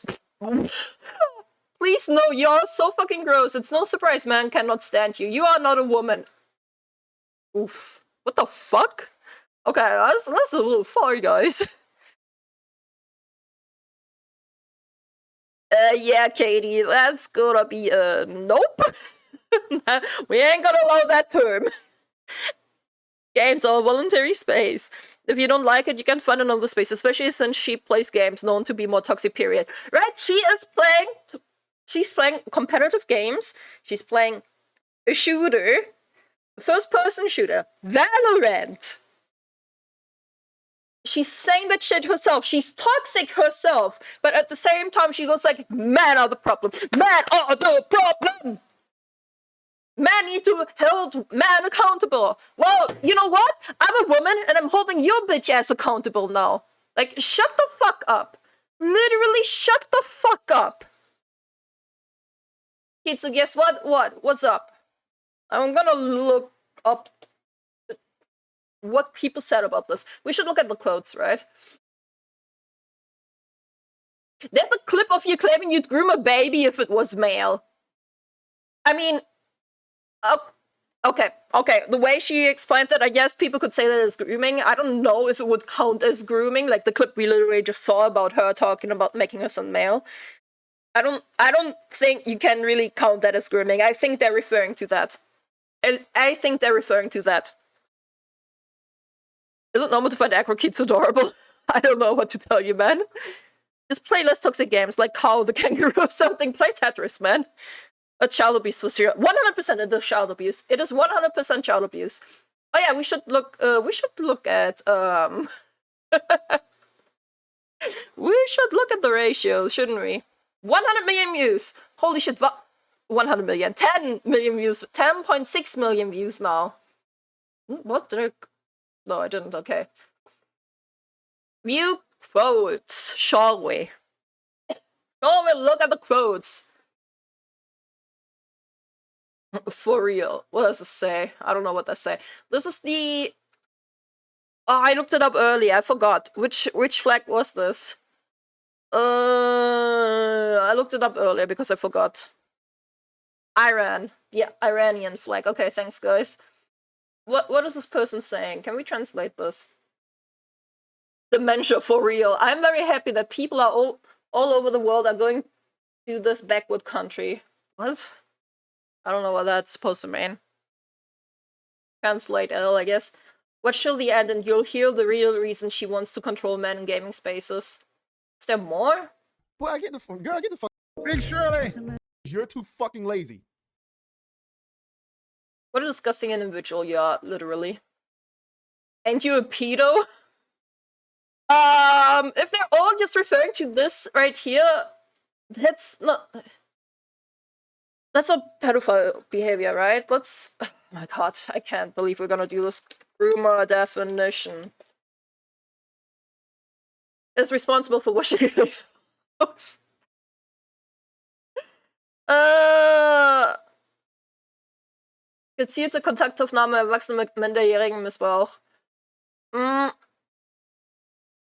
A: Please no, you're so fucking gross. It's no surprise man cannot stand you. You are not a woman. Oof. What the fuck? Okay, that's a little far, guys. Yeah, Katie, that's gonna be nope. We ain't gonna allow that term. Games are a voluntary space. If you don't like it, you can find another space, especially since she plays games known to be more toxic, period. Right? She's playing competitive games. She's playing a shooter. A first-person shooter. Valorant. She's saying that shit herself. She's toxic herself. But at the same time, she goes like, men are the problem. Men are the problem! Men need to hold men accountable. Well, you know what? I'm a woman and I'm holding your bitch ass accountable now. Like, shut the fuck up. Literally shut the fuck up. Kitsu, guess what? What's up? I'm gonna look up what people said about this. We should look at the quotes, right? There's a clip of you claiming you'd groom a baby if it was male. I mean... Okay. The way she explained it, I guess people could say that it's grooming. I don't know if it would count as grooming, like the clip we literally just saw about her talking about making her son male. I don't think you can really count that as grooming. I think they're referring to that. I think they're referring to that. Is it normal to find Acro Kids adorable? I don't know what to tell you, man. Just play less toxic games, like Cow the Kangaroo or something. Play Tetris, man. A child abuse for sure. 100% it is child abuse. It is 100% child abuse. Oh yeah, we should look at, we should look at the ratio, shouldn't we? 100 million views! Holy shit, 100 million. 10 million views. 10.6 million views now. What did I... No, I didn't, okay. View quotes, shall we? Oh, well, look at the quotes. For real. What does it say? I don't know what that say. This is the... Oh, I looked it up earlier. I forgot. Which flag was this? I looked it up earlier because I forgot. Iran. Yeah, Iranian flag. Okay, thanks, guys. What is this person saying? Can we translate this? Dementia for real. I'm very happy that people are all over the world are going to this backward country. What? I don't know what that's supposed to mean. Translate L, I guess. Watch till the end and you'll hear the real reason she wants to control men in gaming spaces. Is there more?
C: Boy, get the fuck, girl, get the fuck. Big Shirley, you're too fucking lazy.
A: What a disgusting individual you are, literally. Ain't you a pedo? If they're all just referring to this right here, that's not pedophile behavior, right? Let's... Oh my god, I can't believe we're gonna do this groomer definition. Is responsible for washing clothes. Gezielte Kontaktaufnahme Erwachsene mit minderjährigem Missbrauch.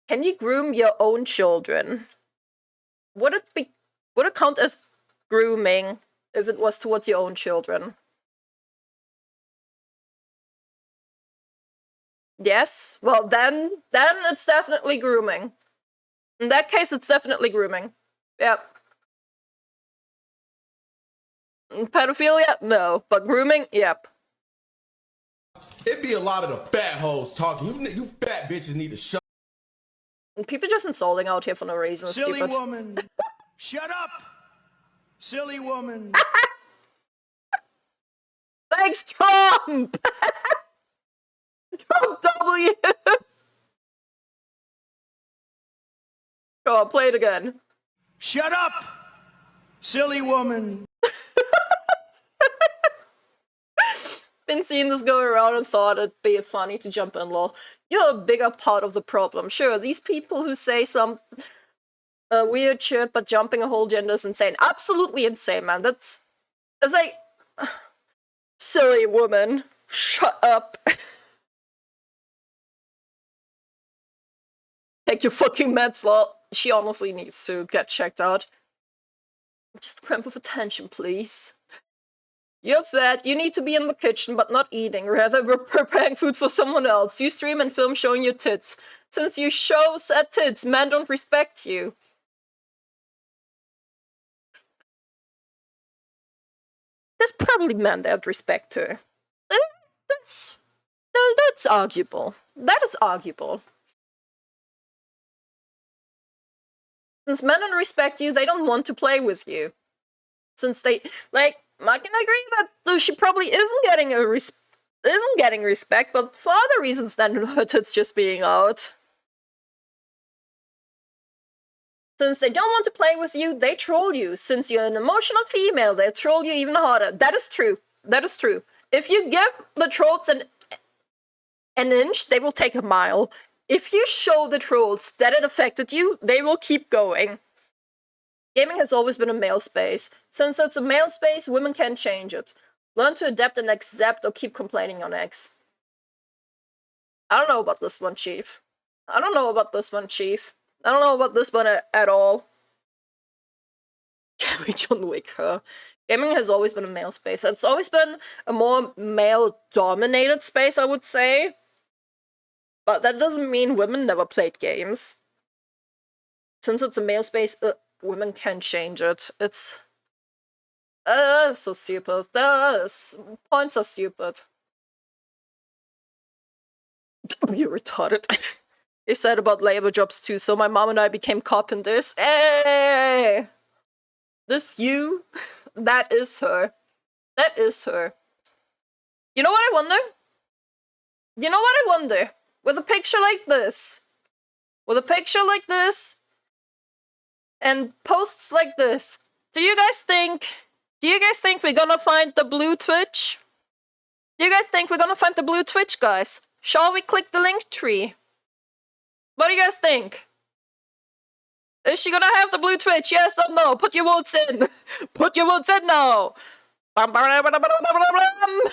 A: Can you groom your own children? Would it count as grooming if it was towards your own children? Yes? Well, then it's definitely grooming. In that case, it's definitely grooming. Yep. Pedophilia? No. But grooming? Yep.
C: It be a lot of the fat hoes talking. You fat bitches need to shut.
A: People just insulting out here for no reason.
D: Silly
A: Stupid.
D: woman. Shut up. Silly woman.
A: Thanks, Trump! Trump W! Go on, play it again.
D: Shut up. Silly woman.
A: Been seeing this go around and thought it'd be funny to jump in, lol. You're a bigger part of the problem. Sure, these people who say some weird shit but jumping a whole gender is insane. Absolutely insane, man. It's like... Silly woman. Shut up. Take your fucking meds, lol. She honestly needs to get checked out. Just a cramp of attention, please. You're fat, you need to be in the kitchen but not eating, rather we're preparing food for someone else. You stream and film showing your tits. Since you show sad tits, men don't respect you. There's probably men that respect her. That's arguable. That is arguable. Since men don't respect you, they don't want to play with you. Since they, like, I can agree that she probably isn't getting respect, but for other reasons than her tits just being out. Since they don't want to play with you, they troll you. Since you're an emotional female, they troll you even harder. That is true. That is true. If you give the trolls an inch, they will take a mile. If you show the trolls that it affected you, they will keep going. Gaming has always been a male space. Since it's a male space, women can't change it. Learn to adapt and accept or keep complaining on X. I don't know about this one, Chief. I don't know about this one, Chief. I don't know about this one at all. Can we John Wick her? Gaming has always been a male space. It's always been a more male-dominated space, I would say. But that doesn't mean women never played games. Since it's a male space, women can change it. It's... so stupid. Points are stupid. You're retarded. They said about labor jobs too, so my mom and I became carpenters. Hey! This you? That is her. That is her. You know what I wonder? You know what I wonder? With a picture like this. With a picture like this. And posts like this. Do you guys think we're gonna find the blue Twitch? Do you guys think we're gonna find the blue Twitch, guys? Shall we click the link tree? What do you guys think? Is she gonna have the blue Twitch? Yes or no? Put your votes in. Put your votes in now. Bam, bam, bam, bam, bam, bam, bam.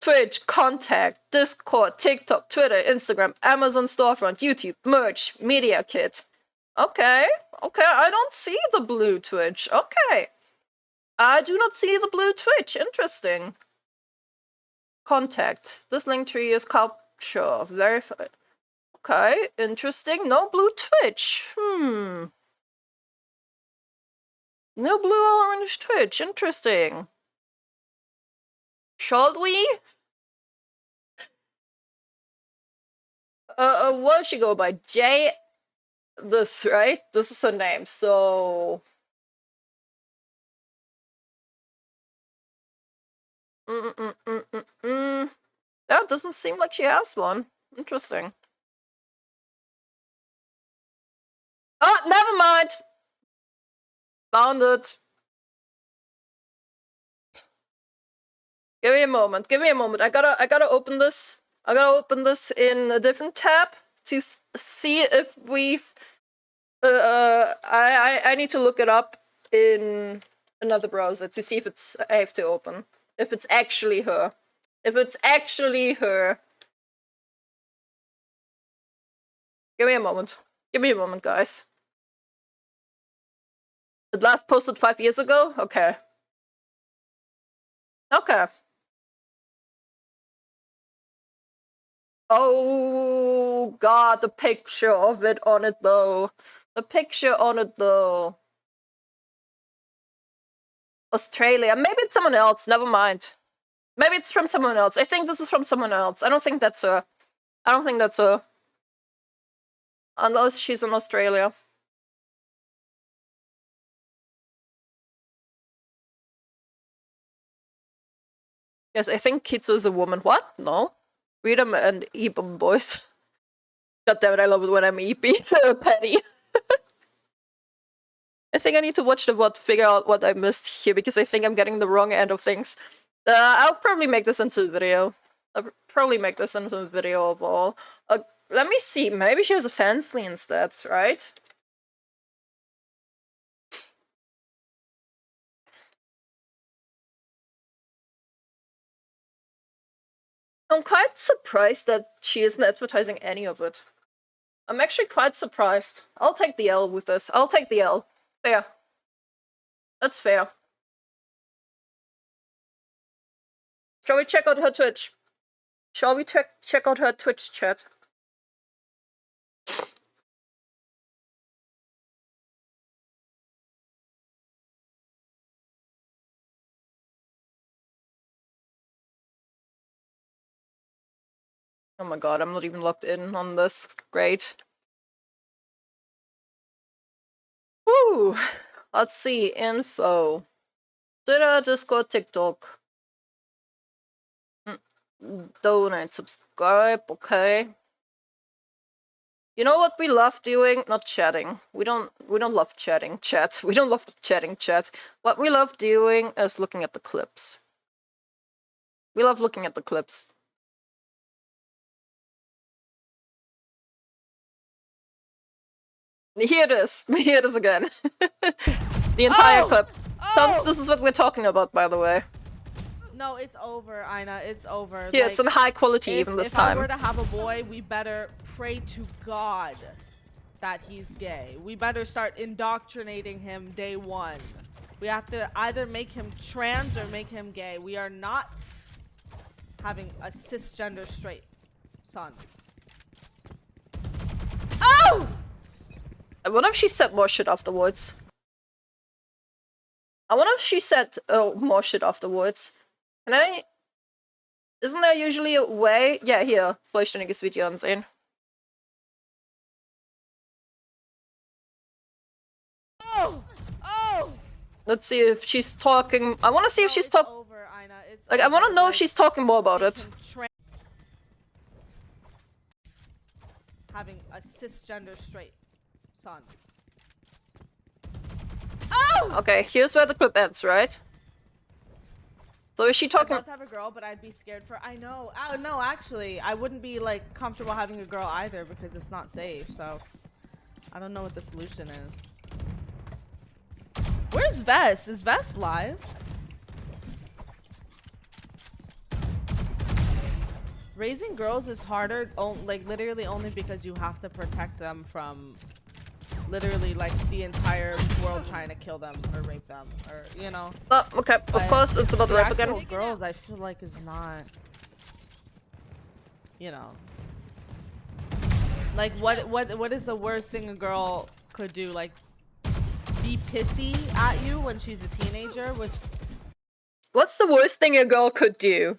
A: Twitch, contact, Discord, TikTok, Twitter, Instagram, Amazon storefront, YouTube, merch, media kit. Okay, okay, I don't see the blue Twitch. Okay. I do not see the blue Twitch. Interesting. Contact. This link tree is capture. Verified. Okay, interesting. No blue Twitch. No blue orange Twitch. Interesting. Shall we? What does she go by? J. This, right? This is her name, so. That doesn't seem like she has one. Interesting. Oh, never mind. Found it. Give me a moment. Give me a moment. I gotta open this. I gotta open this in a different tab to see if we've. I need to look it up in another browser to see if it's. I have to open. If it's actually her. If it's actually her. Give me a moment. Give me a moment, guys. It last posted 5 years ago? Okay. Okay. Oh god, the picture of it on it though. The picture on it though. Australia. Maybe it's someone else. Never mind. Maybe it's from someone else. I think this is from someone else. I don't think that's her. I don't think that's her. Unless she's in Australia. Yes, I think Kitsu is a woman. What? No. Read them and eat them, boys. God damn it, I love it when I'm eepy. Petty. I think I need to watch the VOD, figure out what I missed here, because I think I'm getting the wrong end of things. I'll probably make this into a video. I'll probably make this into a video of all. Let me see, maybe she has a Fansly instead, right? I'm quite surprised that she isn't advertising any of it. I'm actually quite surprised. I'll take the L with this. I'll take the L. Fair. That's fair. Shall we check out her Twitch? Shall we check out her Twitch chat? Oh my god, I'm not even logged in on this. Great. Woo! Let's see. Info. Twitter, Discord, TikTok. Donate, subscribe, okay. You know what we love doing? Not chatting. We don't love chatting, chat. We don't love chatting, chat. What we love doing is looking at the clips. We love looking at the clips. Here it is. Here it is again. The entire clip. Thumbs, this is what we're talking about, by the way.
B: No, it's over, Aina. It's over.
A: Yeah, it's in high quality even this time.
B: If I were to have a boy, we better pray to God that he's gay. We better start indoctrinating him day one. We have to either make him trans or make him gay. We are not having a cisgender straight son. Oh!
A: I wonder if she said more shit afterwards. I wonder if she said more shit afterwards. Can I... Isn't there usually a way? Yeah, hier. Vollständiges Video ansehen.
B: Oh! Oh!
A: Let's see if she's talking... I want to see if she's talking... Like, I want to know if she's talking more about it.
B: Having a cisgender straight son. Oh!
A: Okay, here's where the clip ends, right? So is she
B: I'd
A: talking?
B: love to have a girl, but I'd be scared for. I know. No, actually, I wouldn't be like comfortable having a girl either because it's not safe. So I don't know what the solution is. Where's Vess? Is Vess live? Raising girls is harder, like literally only because you have to protect them from literally like the entire world trying to kill them or rape them, or you know.
A: Oh, okay. Of course, it's about rape again.
B: Girls, I feel like is not, you know, like what is the worst thing a girl could do? Like be pissy at you when she's a teenager, which.
A: What's the worst thing a girl could do?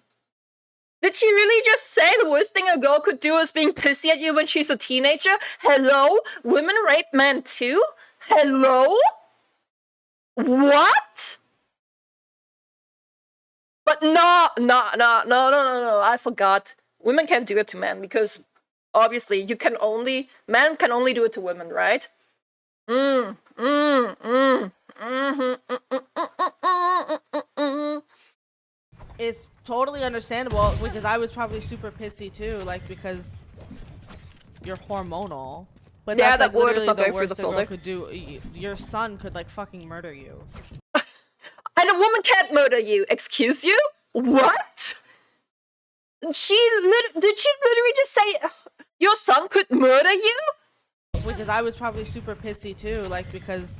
A: Did she really just say the worst thing a girl could do is being pissy at you when she's a teenager? Hello? Women rape men too? Hello? What? But no, I forgot. Women can't do it to men because obviously men can only do it to women, right?
B: It's totally understandable because I was probably super pissy too, like because you're hormonal. But
A: yeah,
B: that's,
A: that
B: like,
A: word is not going through the filter.
B: Could do. Your son could like fucking murder you.
A: And a woman can't murder you. Excuse you? What? Did she literally just say your son could murder you?
B: Because I was probably super pissy too, like because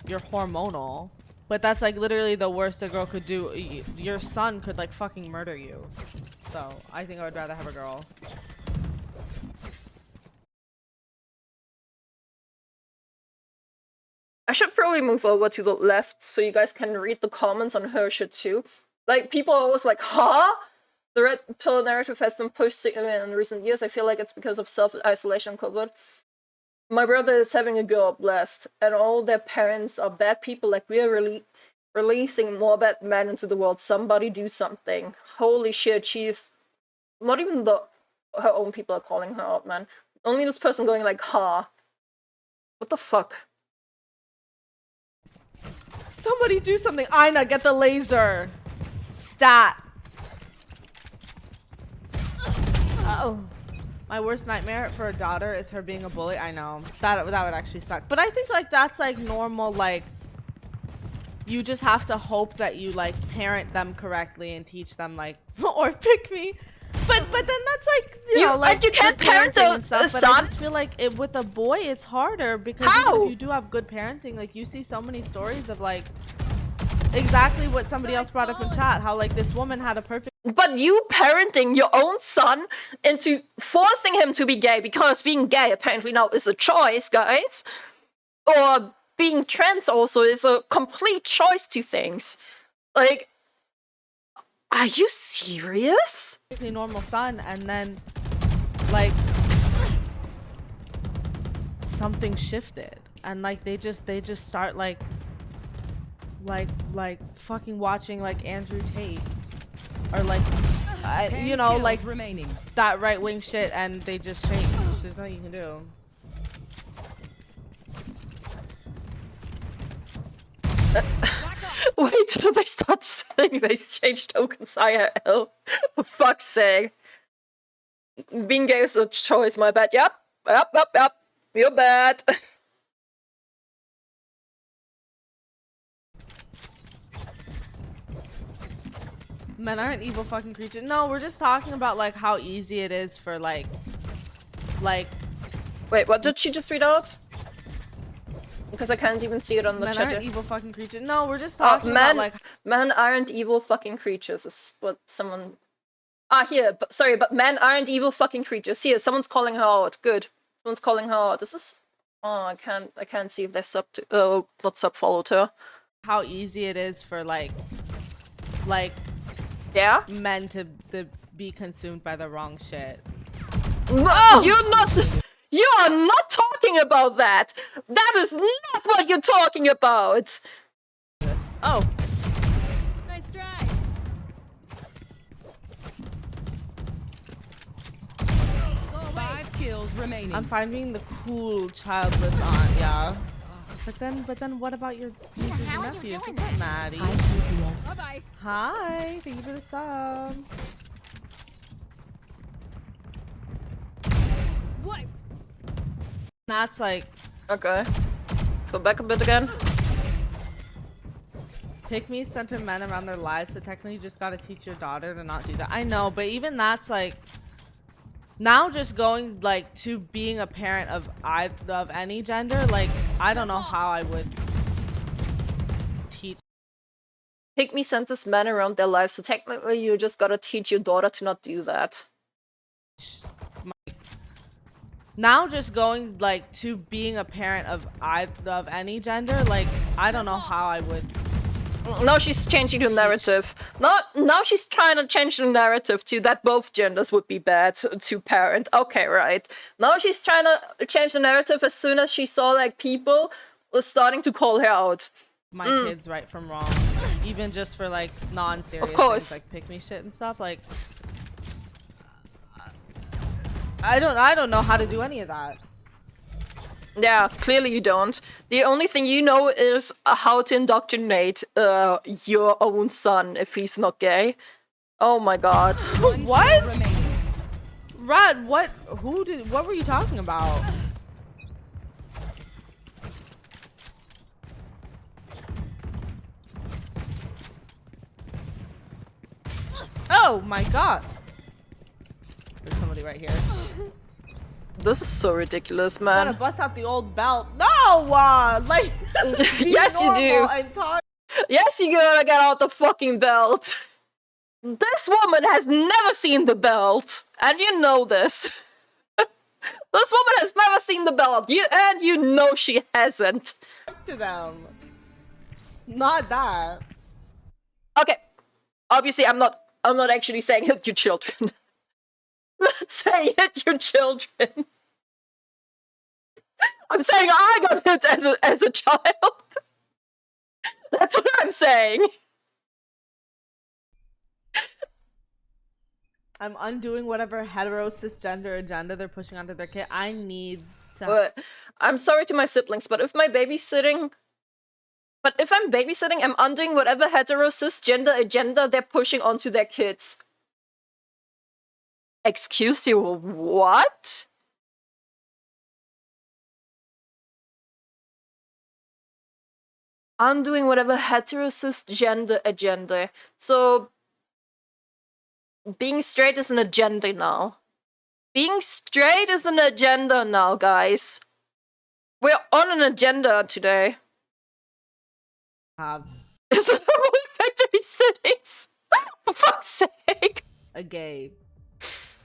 B: you're hormonal. But that's like literally the worst a girl could do. Your son could like fucking murder you. So I think I would rather have a girl.
A: I should probably move over to the left so you guys can read the comments on her shit too. Like, people are always like, huh? The red pill narrative has been pushed in recent years. I feel like it's because of self-isolation COVID. My brother is having a girl blessed, and all their parents are bad people. Like, we are really releasing more bad men into the world. Somebody do something. Holy shit, she's... Not even her own people are calling her out, man. Only this person going like, huh? What the fuck?
B: Somebody do something. Aina, get the laser. Stats. Oh. My worst nightmare for a daughter is her being a bully. I know. That would actually suck. But I think like that's like normal, like you just have to hope that you like parent them correctly and teach them like or pick me. But then that's like you know like
A: you can't parent a son.
B: I just feel like with a boy it's harder because even if you do have good parenting, like you see so many stories of like exactly what somebody else brought up in chat, how like this woman had a perfect.
A: But you parenting your own son into forcing him to be gay because being gay apparently now is a choice, guys, or being trans also is a complete choice to things. Like, are you serious?
B: Normal son, and then like something shifted, and like they just start like fucking watching like Andrew Tate or like you know like remaining that right wing shit, and they just change. There's nothing you can do.
A: Wait till they start saying they changed tokens IRL. For fuck's sake. Being gay is a choice, my bad. Yep. You're bad.
B: Men aren't evil fucking creatures. No, we're just talking about like how easy it is for like
A: Wait, what did she just read out? Because I can't even see it on the
B: men
A: chat.
B: aren't evil fucking creatures. No, we're just talking about like
A: men aren't evil fucking creatures is what someone here, but men aren't evil fucking creatures. Here, someone's calling her out. Good. Someone's calling her out. Is this I can't see if they're not sub-followed her.
B: How easy it is for like
A: yeah?
B: Men to be consumed by the wrong shit.
A: No, you are not talking about that. That is not what you're talking about.
B: Oh.
E: Nice try. 5 kills remaining.
B: I'm finding the cool childless aunt, yeah. But then what about your nieces and nephew. This is Maddie.
E: Bye-bye.
B: Hi, thank you for the sub.
E: What?
B: That's like,
A: Okay. Let's go back a bit again.
B: pick me center men around their lives, so technically you just gotta teach your daughter to not do that. I know, but even that's like, now just going like to being a parent of any gender, like I don't know how I would teach.
A: Pick me centers men around their lives, so technically you just gotta teach your daughter to not do that.
B: Now just going like to being a parent of any gender, like I don't know how I would.
A: Now she's changing the narrative. Now she's trying to change the narrative to that both genders would be bad to parent. Okay, right. Now she's trying to change the narrative as soon as she saw like people was starting to call her out.
B: My kids right from wrong, even just for like non-serious
A: Of course.
B: things, like pick me shit and stuff. Like I don't know how to do any of that.
A: Yeah, clearly you don't. The only thing you know is how to indoctrinate your own son if he's not gay. Oh my god.
B: What? Rad, what? What were you talking about? Oh my god. There's somebody right here.
A: This is so ridiculous,
B: Gotta
A: man.
B: bust out the old belt. No! Like, be
A: Yes, you do.
B: normal and talk.
A: Yes, you gotta get out the fucking belt. This woman has never seen the belt, and you know this. This woman has never seen the belt, and you know she hasn't.
B: To them. Not that.
A: Okay, obviously I'm not actually saying hit your children. Not saying hit your children. I'm saying I got hit as a child. That's what I'm saying.
B: I'm undoing whatever hetero cisgender agenda they're pushing onto their kid. I need to.
A: But I'm sorry to my siblings, but if I'm babysitting, I'm undoing whatever hetero cisgender agenda they're pushing onto their kids. Excuse you, what? Undoing whatever hetero cisgender agenda. So, being straight is an agenda now. Being straight is an agenda now, guys. We're on an agenda today.
B: have
A: Is it a factory settings? For fuck's sake.
B: a gay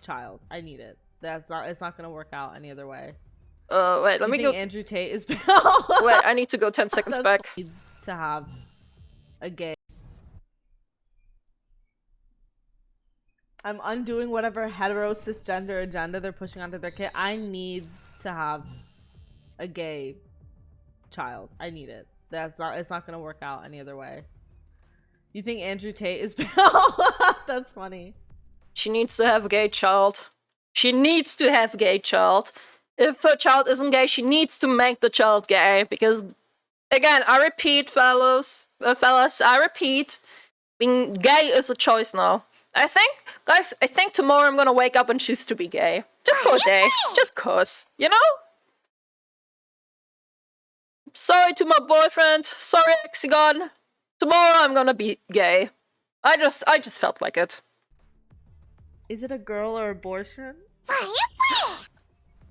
B: child. I need it. It's not gonna work out any other way.
A: Wait, let me go.
B: Andrew Tate is
A: Wait, I need to go 10 seconds back.
B: Need to have a gay. I'm undoing whatever hetero cisgender agenda they're pushing onto their kid. I need to have a gay child. I need it. It's not gonna work out any other way. You think Andrew Tate is That's funny.
A: She needs to have a gay child. She needs to have a gay child. If her child isn't gay, she needs to make the child gay. Because, again, I repeat, fellas, I repeat, being gay is a choice now. I think tomorrow I'm gonna wake up and choose to be gay. Just for a day. Just cause. You know? Sorry to my boyfriend. Sorry, Hexagon. Tomorrow I'm gonna be gay. I just felt like it.
B: Is it a girl or abortion?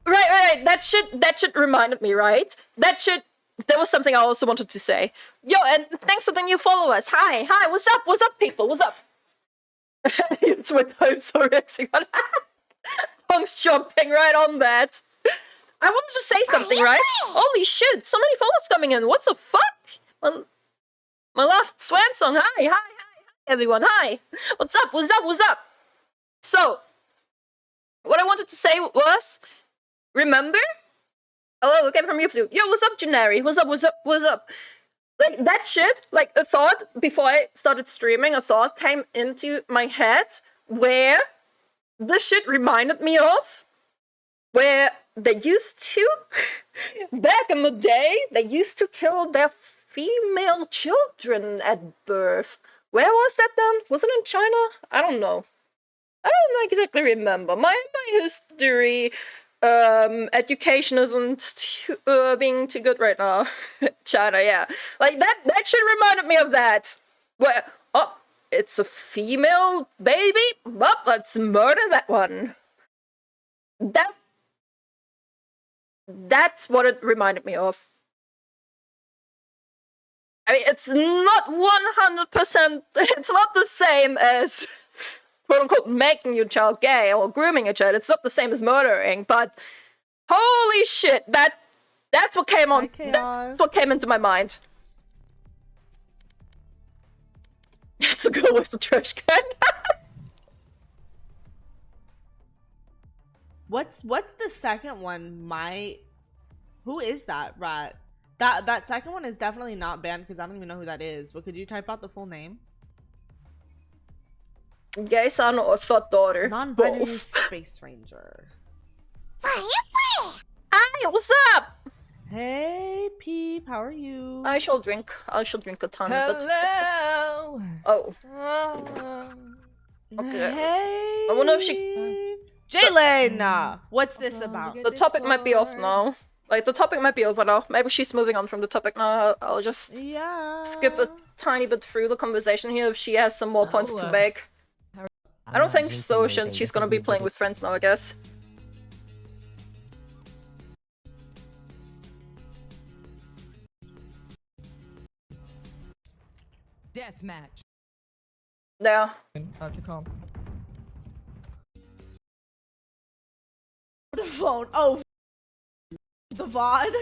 A: Right. That shit reminded me, right? There was something I also wanted to say. Yo, and thanks for the new followers. Hi, what's up, people? What's up? It's my time, sorry, Hexagon. Tongue's jumping right on that. I wanted to say something, right? Holy shit, so many followers coming in. What the fuck? My last swan song. Hi, everyone. Hi. What's up? So, what I wanted to say was, remember? Oh, okay, from YouTube. Yo, what's up, Janari? What's up? Like, that shit, like, a thought, before I started streaming, a thought came into my head where this shit reminded me of where they used to, back in the day, they used to kill their female children at birth. Where was that done? Was it in China? I don't know. I don't exactly remember. My history, education isn't being too good right now. China, yeah. Like, that shit reminded me of that. Where, oh, it's a female baby? Well, let's murder that one. That's what it reminded me of. I mean, it's not 100%, it's not the same as, quote-unquote, making your child gay or grooming a child. It's not the same as murdering, but holy shit, that's what came on, that's what came into my mind. It's a girl with the trash can.
B: What's the second one? Who is that, Rat? That second one is definitely not banned because I don't even know who that is. But could you type out the full name?
A: Gay son or thought daughter.
B: Non-binary space ranger.
A: Hi, what's up?
B: Hey, Peep, how are you?
A: I shall drink a ton of it.
F: Hello.
A: Oh. Okay.
B: Hey.
A: I wonder if she...
B: Jalen! What's this about?
A: The topic might be off now. Like, the topic might be over now. Maybe she's moving on from the topic now. I'll just skip a tiny bit through the conversation here if she has some more points to make. I don't think so. She's gonna be playing with friends now, I guess.
E: Deathmatch.
A: Yeah.
F: How'd you come?
B: The phone. Oh, the VOD.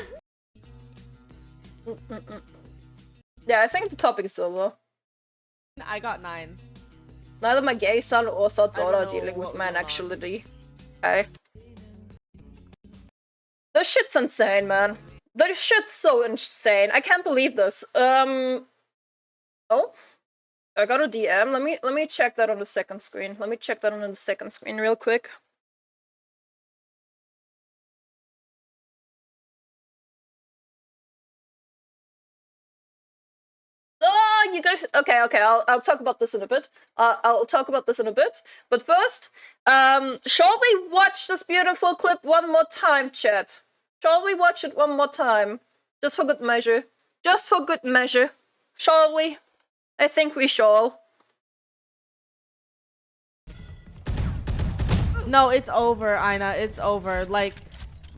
A: Yeah, I think the topic is over.
B: I got 9.
A: Neither my gay son or thought daughter are dealing with
B: what
A: man
B: was
A: actuality. Okay. This shit's insane, man. This shit's so insane. I can't believe this. Oh, I got a DM. Let me check that on the second screen. Let me check that on the second screen real quick. Oh, you guys. Okay. I'll talk about this in a bit. I'll talk about this in a bit. But first, shall we watch this beautiful clip one more time, chat? Shall we watch it one more time? Just for good measure. Just for good measure. Shall we? I think we shall.
B: No, it's over, Ina. It's over. Like,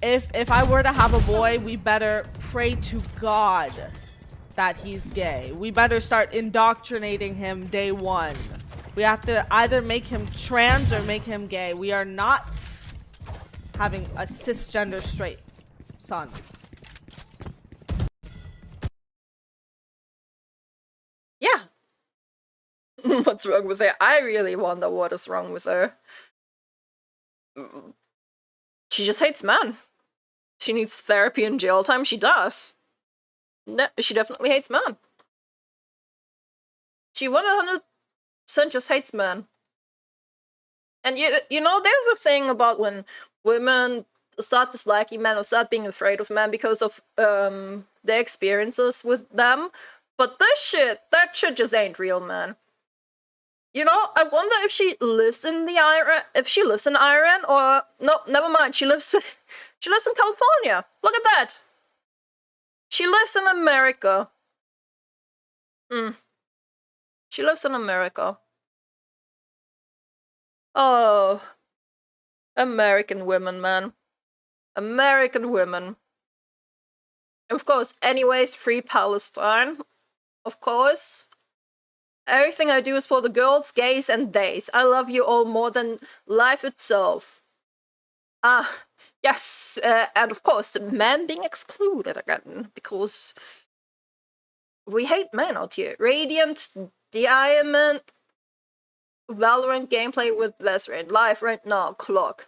B: if I were to have a boy, we better pray to God that he's gay. We better start indoctrinating him day 1. We have to either make him trans or make him gay. We are not having a cisgender straight son.
A: Yeah. What's wrong with her? I really wonder what is wrong with her. She just hates men. She needs therapy and jail time. She does. No, she definitely hates men. She 100% just hates men. And you know, there's a thing about when women start disliking men or start being afraid of men because of their experiences with them. But that shit just ain't real, man. You know, I wonder if she lives in Iran, or no, never mind. She lives in California. Look at that. She lives in America. She lives in America. Oh, American women, man. American women. Of course, anyways, free Palestine. Of course. Everything I do is for the girls, gays, and theys. I love you all more than life itself. Yes, and of course, the men being excluded again, because we hate men out here. Radiant, Diamond, Valorant gameplay with Vesrin. Live right now, clock.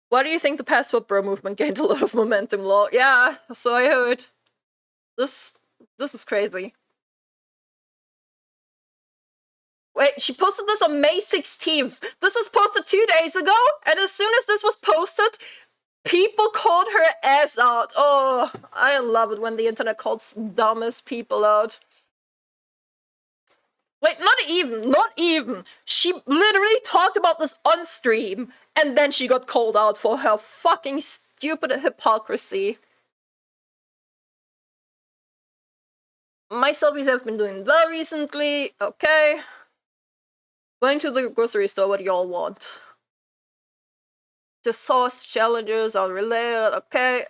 A: Why do you think the passport bro movement gained a lot of momentum, lol? Yeah, so I heard. This is crazy. Wait, she posted this on May 16th. This was posted 2 days ago, and as soon as this was posted, People called her ass out. Oh, I love it when the internet calls dumbest people out. Wait, not even. She literally talked about this on stream, and then she got called out for her fucking stupid hypocrisy. My selfies have been doing well recently. Okay. Going to the grocery store, what do y'all want? The sauce challenges are related. Okay.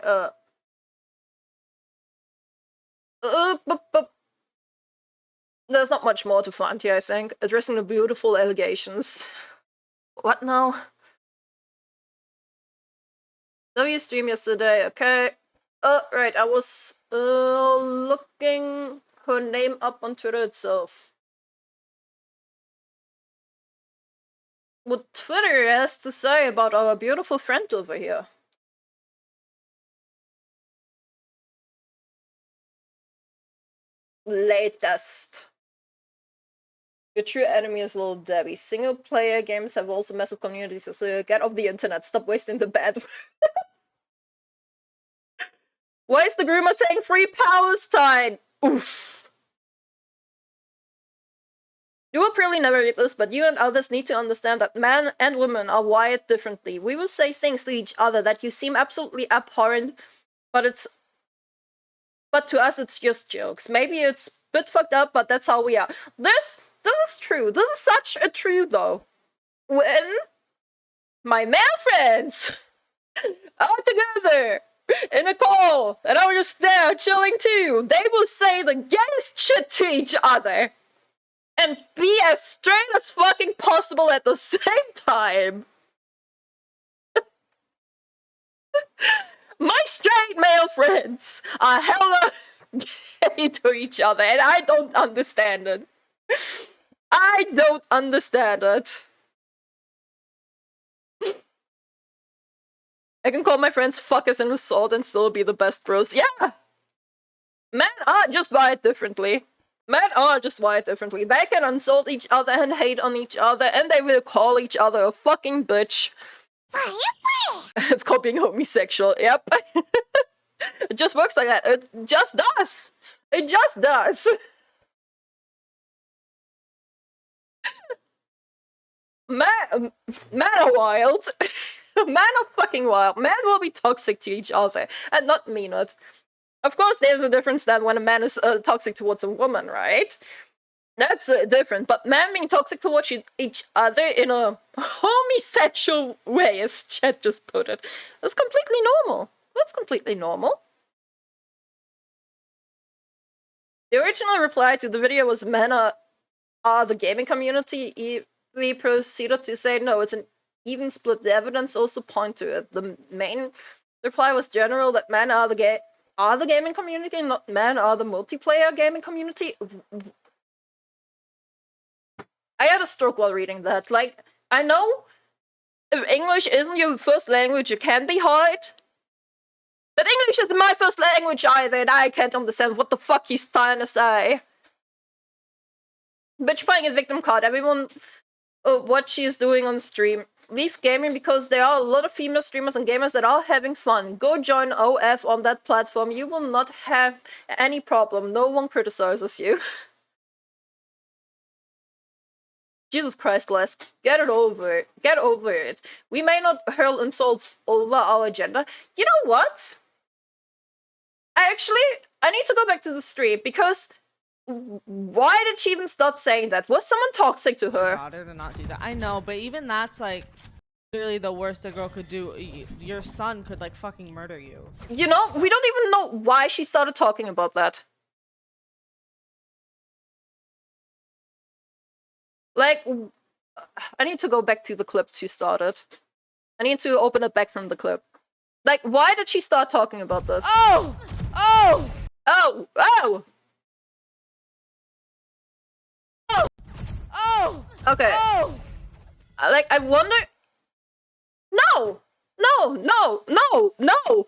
A: There's not much more to find here, I think. Addressing the beautiful allegations. What now? W stream yesterday, okay. Right, I was looking her name up on Twitter itself. What Twitter has to say about our beautiful friend over here. Latest. Your true enemy is Little Debbie. Single player games have also massive communities, so get off the internet. Stop wasting the bad. Why is the groomer saying free Palestine? Oof. You will probably never read this, but you and others need to understand that men and women are wired differently. We will say things to each other that you seem absolutely abhorrent, but to us it's just jokes. Maybe it's a bit fucked up, but that's how we are. This is true. This is such a true though. When my male friends are together in a call, and I'm just there chilling too, they will say the gayest shit to each other. And be as straight as fucking possible at the same time. My straight male friends are hella gay to each other, and I don't understand it. I don't understand it. I can call my friends fuckers and assault and still be the best bros. Yeah! Men are just wired differently. Men are just wired differently. They can insult each other and hate on each other, and they will call each other a fucking bitch. It's called being homosexual, yep. It just works like that. It just does. It just does. Men are wild. Men are fucking wild. Men will be toxic to each other and not mean it. Of course, there's a difference then when a man is toxic towards a woman, right? That's different. But men being toxic towards each other in a homosexual way, as Chet just put it, is completely normal. That's completely normal. The original reply to the video was men are the gaming community. We proceeded to say no, it's an even split. The evidence also point to it. The main reply was general that men are the gaming community, not men are the multiplayer gaming community. I had a stroke while reading that. Like, I know if English isn't your first language, it can be hard. But English isn't my first language either, and I can't understand what the fuck he's trying to say. Bitch playing a victim card. Everyone, what she is doing on stream. Leave gaming because there are a lot of female streamers and gamers that are having fun. Go join OF on that platform. You will not have any problem. No one criticizes you. Jesus Christ, Les. Get it over. Get over it. We may not hurl insults over our gender. You know what? I need to go back to the stream because why did she even start saying that? Was someone toxic to her?
B: Daughter to not do that. I know, but even that's like literally the worst a girl could do. Your son could like fucking murder you.
A: You know, we don't even know why she started talking about that. Like, I need to go back to the clip to start it. I need to open it back from the clip. Like, why did she start talking about this?
B: Oh! Oh!
A: Oh! Oh!
B: Oh!
A: Okay.
B: Oh!
A: Like, I wonder... No! No! No! No! No!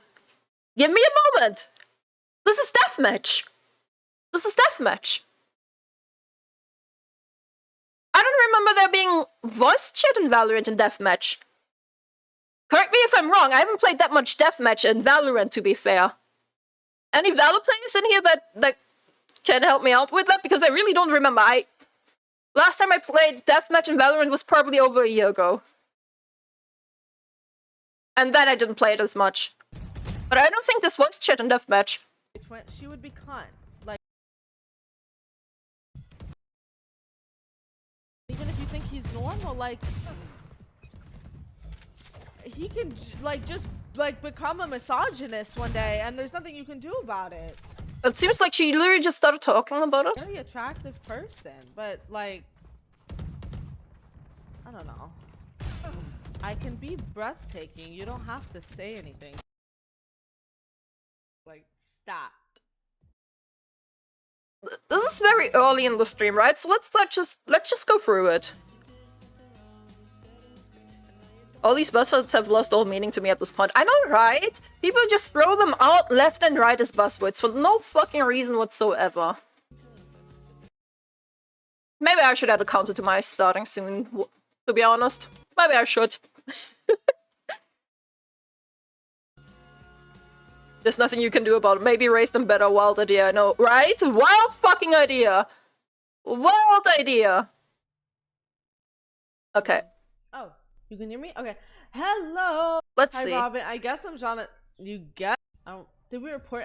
A: Give me a moment! This is deathmatch! This is deathmatch! I don't remember there being voice chat in Valorant in deathmatch. Correct me if I'm wrong, I haven't played that much deathmatch in Valorant, to be fair. Any Valor players in here that can help me out with that? Because I really don't remember. Last time I played deathmatch in Valorant was probably over a year ago. And then I didn't play it as much. But I don't think this was chat in deathmatch.
B: She would be cunt. Like, even if you think he's normal, like, he can like just like become a misogynist one day, and there's nothing you can do about it.
A: It seems like she literally just started talking about it.
B: Very attractive person, but like, I don't know. I can be breathtaking. You don't have to say anything. Like, stop.
A: This is very early in the stream, right? So let's just go through it. All these buzzwords have lost all meaning to me at this point. I know, right? People just throw them out left and right as buzzwords for no fucking reason whatsoever. Maybe I should add a counter to my starting soon, to be honest. Maybe I should. There's nothing you can do about it. Maybe raise them better. Wild idea, I know, right? Wild fucking idea! Wild idea! Okay.
B: Oh, you can hear me? Okay. Hello!
A: Let's
B: Hi,
A: see.
B: Robin. I guess I'm Jonna. You get? Did we report?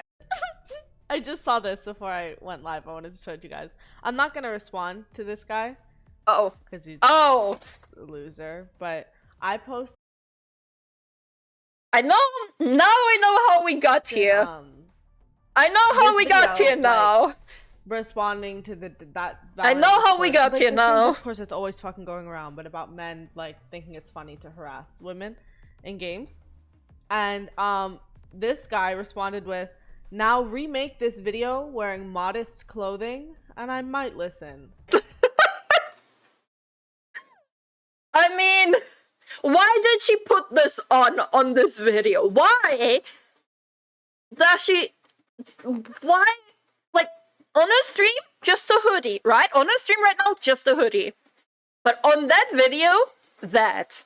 B: I just saw this before I went live. I wanted to show it to you guys. I'm not gonna respond to this guy.
A: Uh-oh.
B: Because he's
A: a
B: loser. But I posted.
A: I know. Now I know how we got here. I know how we got here now.
B: Like, responding to that.
A: I know how we got here now.
B: Of course, it's always fucking going around, but about men like thinking it's funny to harass women in games. And this guy responded with, "Now remake this video wearing modest clothing, and I might listen."
A: I mean, why did she put this on this video? Why does she? Why? Like, on her stream, just a hoodie, right? On her stream right now, just a hoodie. But on that video, that.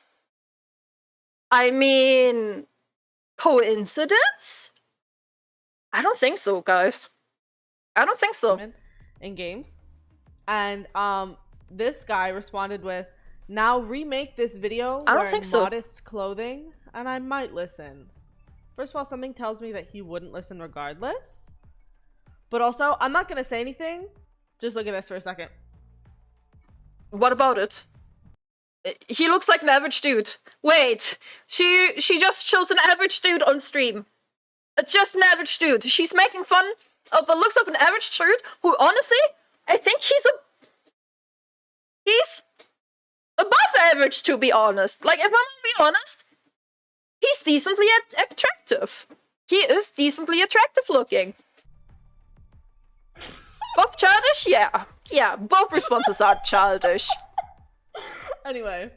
A: I mean, coincidence? I don't think so, guys. I don't think so.
B: In games. And this guy responded with, "Now remake this video wearing modest clothing, and I might listen." First of all, something tells me that he wouldn't listen regardless. But also, I'm not gonna say anything. Just look at this for a second.
A: What about it? He looks like an average dude. Wait, she just chose an average dude on stream. Just an average dude. She's making fun of the looks of an average dude who, honestly, I think he's above average, to be honest. Like, if I'm gonna be honest, he's decently attractive. He is decently attractive looking. Both childish? Yeah. Yeah, both responses are childish.
B: Anyway.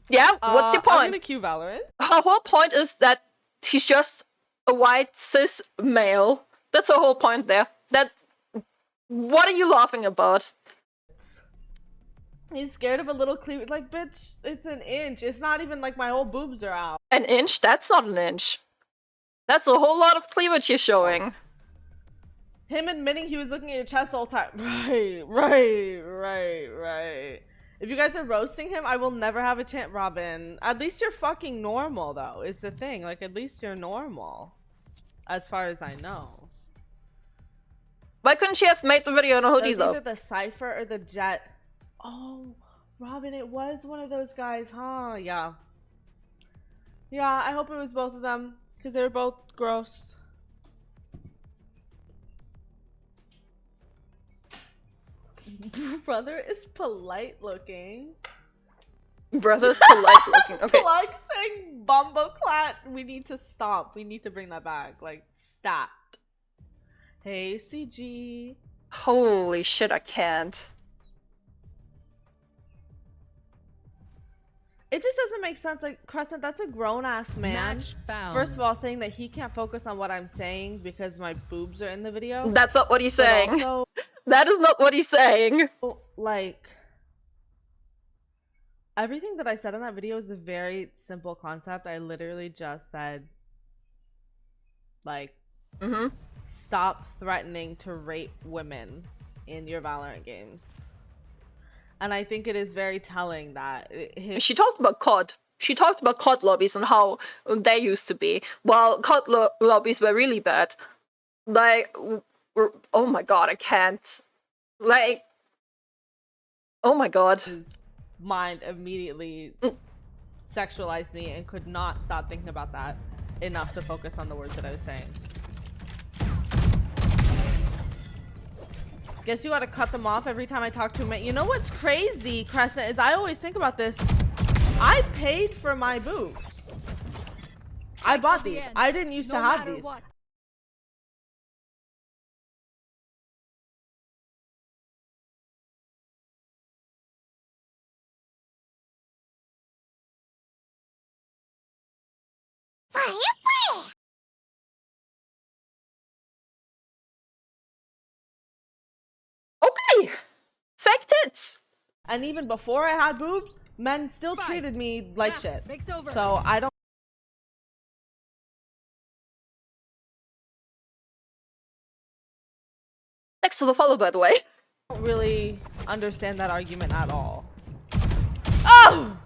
A: Yeah, what's your point?
B: I'm gonna queue Valorant.
A: Her whole point is that he's just a white cis male. That's her whole point there. What are you laughing about?
B: He's scared of a little cleavage. Like, bitch, it's an inch. It's not even like my whole boobs are out.
A: An inch? That's not an inch. That's a whole lot of cleavage you're showing.
B: Him admitting he was looking at your chest the whole time. Right. If you guys are roasting him, I will never have a chance. Robin, at least you're fucking normal, though, is the thing. Like, at least you're normal. As far as I know.
A: Why couldn't she have made the video in a hoodie, though?
B: Either the Cypher or the Jet. Oh, Robin, it was one of those guys, huh? Yeah. Yeah, I hope it was both of them. Because they were both gross. Brother is polite looking.
A: Brother's polite looking. Okay.
B: Like saying bumbleclat. We need to stop. We need to bring that back. Like, stop. Hey, CG.
A: Holy shit, I can't.
B: It just doesn't make sense. Like, Crescent, that's a grown-ass man. First of all, saying that he can't focus on what I'm saying because my boobs are in the video.
A: That's not what he's saying.
B: Also,
A: that is not what he's saying.
B: like, Everything that I said in that video is a very simple concept. I literally just said, like, stop threatening to rape women in your Valorant games. And I think it is very telling that
A: she talked about COD. She talked about COD lobbies and how they used to be. Well, COD lobbies were really bad. Like, oh my god, I can't. Like, oh my god.
B: his mind immediately sexualized me and could not stop thinking about that enough to focus on the words that I was saying. Guess you gotta cut them off every time I talk to him. You know what's crazy, Crescent, is I always think about this. I paid for my boobs. I bought these. I didn't used to have these.
A: Okay! Fake tits!
B: And even before I had boobs, men still treated me like shit. So I don't
A: Thanks for the follow, by the way.
B: really understand that argument at all. Oh!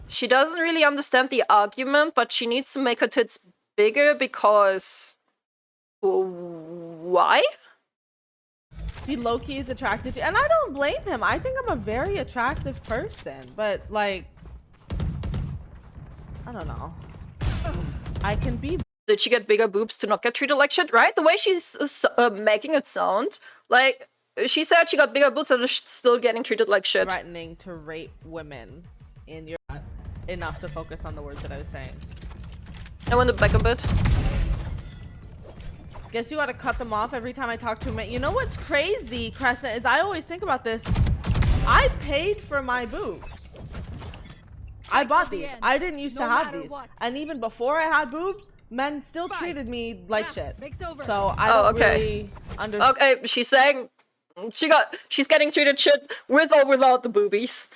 A: She doesn't really understand the argument, but she needs to make her tits bigger because... Why?
B: He low-key is attracted to, and I don't blame him. I think I'm a very attractive person, but like, I don't know. I can be.
A: Did she get bigger boobs to not get treated like shit, right? The way she's making it sound, like, she said she got bigger boobs and is still getting treated like shit.
B: Threatening to rape women in your enough to focus on the words that I was saying.
A: I went back a bit.
B: Guess you gotta cut them off every time I talk to him. You know what's crazy, Crescent, is I always think about this. I paid for my boobs. I bought these. I didn't used to have these. And even before I had boobs, men still treated me like shit. So I don't really understand.
A: Okay, she's saying she's getting treated shit with or without the boobies.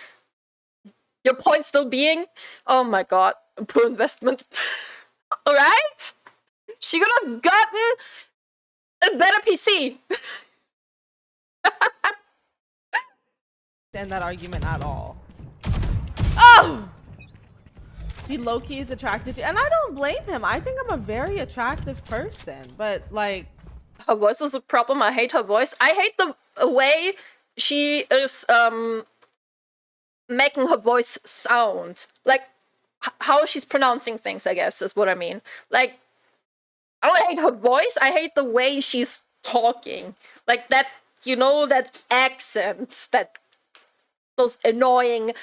A: Your point still being, oh my god, poor investment. Alright? She could have gotten a better PC.
B: Understand that argument at all. Oh! He low-key is attracted to, and I don't blame him. I think I'm a very attractive person, but like,
A: her voice is a problem. I hate her voice. I hate the way she is making her voice sound. Like, how she's pronouncing things, I guess, is what I mean. Like, I don't hate her voice, I hate the way she's talking. Like that, you know, that accent that those annoying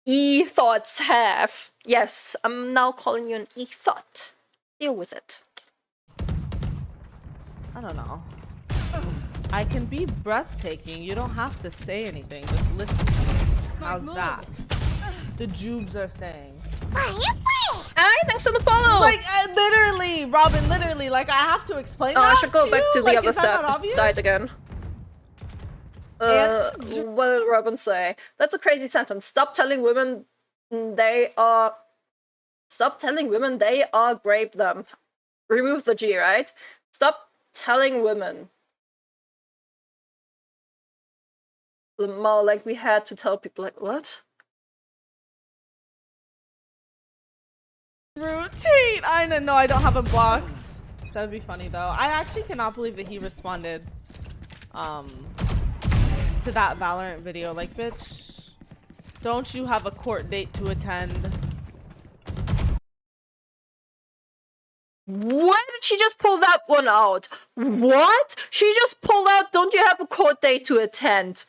A: e-thoughts have. Yes, I'm now calling you an e-thought. Deal with it.
B: I don't know. I can be breathtaking. You don't have to say anything. Just listen. How's that? The Jubes are saying.
A: Alright, thanks for the follow!
B: Like, literally, Robin, literally. Like, I have to explain that
A: I should go
B: to
A: back
B: you?
A: to the
B: Like,
A: other
B: is that not obvious?
A: side again. What did Robin say? That's a crazy sentence. Stop telling women they are... Stop telling women they are grape them. Remove the G, right? Stop telling women. More like we had to tell people, like, what?
B: Routine. I don't know. I don't have it blocked. That would be funny though. I actually cannot believe that he responded to that Valorant video. Like, bitch, don't you have a court date to attend?
A: Where did she just pull that one out? What? She just pulled out, don't you have a court date to attend?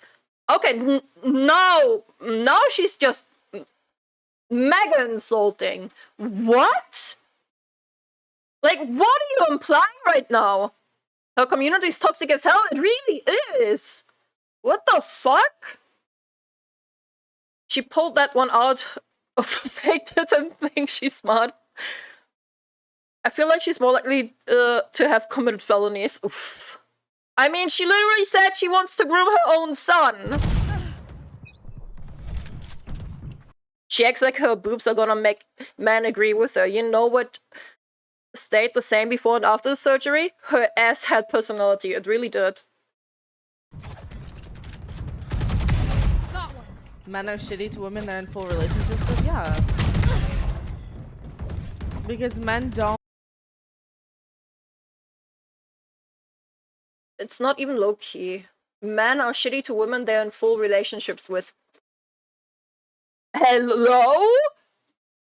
A: Okay, now she's just mega insulting. What? Like, what are you implying right now? Her community is toxic as hell? It really is. What the fuck? She pulled that one out of fake tits and thinks she's smart. I feel like she's more likely to have committed felonies. Oof. I mean, she literally said she wants to groom her own son. She acts like her boobs are gonna make men agree with her. You know what stayed the same before and after the surgery? Her ass had personality. It really did.
B: Men are shitty to women they're in full relationships with? Yeah. Because men don't.
A: It's not even low-key. Men are shitty to women they're in full relationships with. Hello?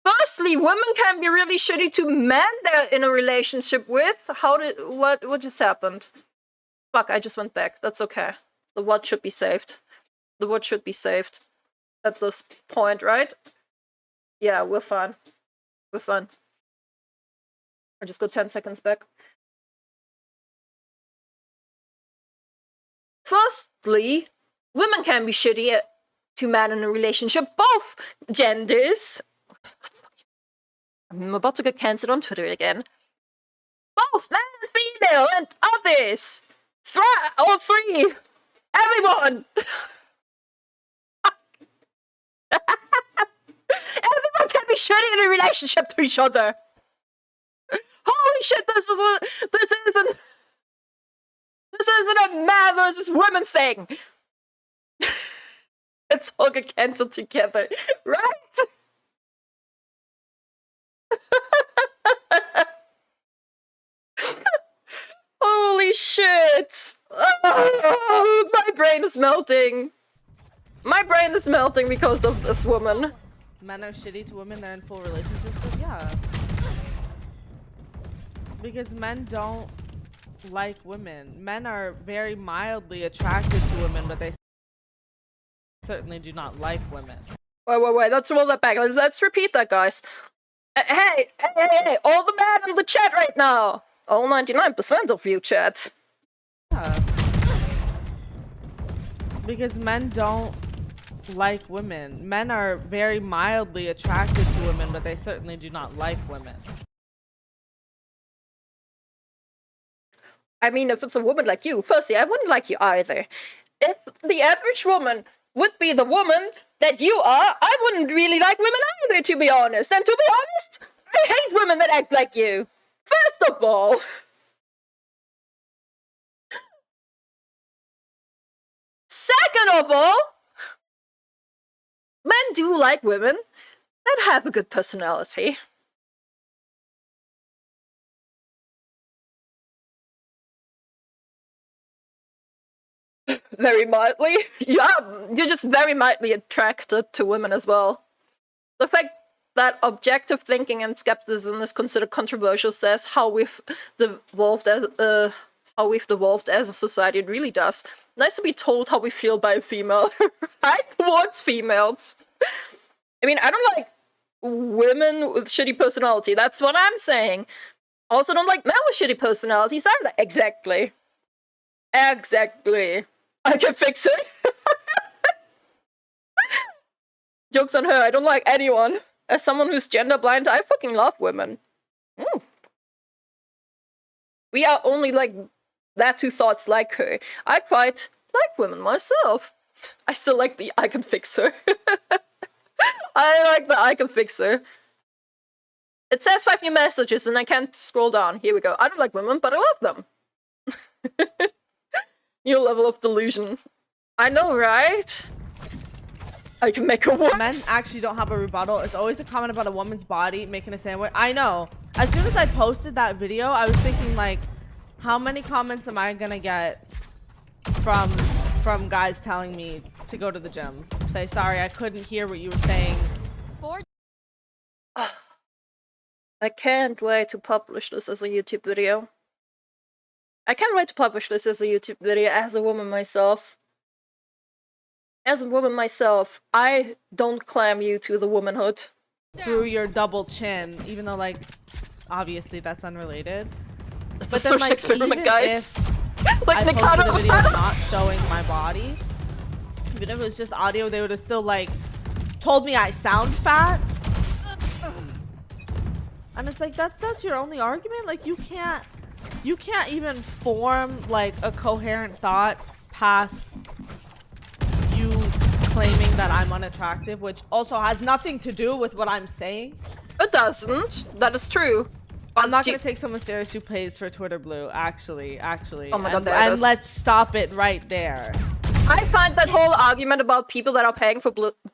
A: Firstly, women can be really shitty to men they're in a relationship with. What just happened? Fuck, I just went back. That's okay. The what should be saved. The what should be saved. At this point, right? Yeah, we're fine. We're fine. I just go 10 seconds back. Firstly, women can be shitty to men in a relationship. Both genders. I'm about to get cancelled on Twitter again. Both men and female and others. All three. Everyone. Everyone can be shitty in a relationship to each other. Holy shit, this isn't a man versus woman thing. Let's all get cancelled together, right? Holy shit! Oh, my brain is melting. My brain is melting because of this woman.
B: Men are shitty to women they're in full relationships with? Yeah. Because men don't like women. Men are very mildly attracted to women, but they certainly do not like women.
A: Wait, let's roll that back. Let's repeat that, guys. Hey, all the men in the chat right now. All 99% of you, chat.
B: Yeah. Because men don't like women. Men are very mildly attracted to women, but they certainly do not like women.
A: I mean, if it's a woman like you, firstly, I wouldn't like you either. If the average woman would be the woman that you are, I wouldn't really like women either, to be honest. And to be honest, I hate women that act like you. First of all. Second of all, men do like women that have a good personality. Very mildly. Yeah, you're just very mildly attracted to women as well. The fact that objective thinking and skepticism is considered controversial says how we've devolved as a society. It really does. Nice to be told how we feel by a female, right? Towards females. I mean, I don't like women with shitty personality. That's what I'm saying. Also, don't like men with shitty personalities either. Exactly. I can fix it. Joke's on her. I don't like anyone. As someone who's gender blind, I fucking love women. We are only like that two thoughts like her. I quite like women myself. I still like the I can fix her. I like the I can fix her. It says 5 new messages and I can't scroll down. Here we go. I don't like women, but I love them. New level of delusion. I know, right? I can make a what?
B: Men actually don't have a rebuttal. It's always a comment about a woman's body making a sandwich. I know. As soon as I posted that video, I was thinking like, how many comments am I gonna get from guys telling me to go to the gym? Say, sorry, I couldn't hear what you were saying.
A: I can't wait to publish this as a YouTube video. I can't wait to publish this as a YouTube video as a woman myself. As a woman myself, I don't clam you to the womanhood.
B: Through your double chin, even though, like, obviously that's unrelated.
A: It's a social experiment, guys.
B: Like, I posted a video not showing my body. Even if it was just audio, they would have still, like, told me I sound fat. And it's like, that's your only argument? Like, you can't even form like a coherent thought past you claiming that I'm unattractive, which also has nothing to do with what I'm saying.
A: It doesn't. That is true.
B: I'm not gonna take someone serious who pays for Twitter Blue. Actually.
A: Oh my God, there it
B: and
A: is.
B: let's stop it right there.
A: I find that whole argument about people that are paying for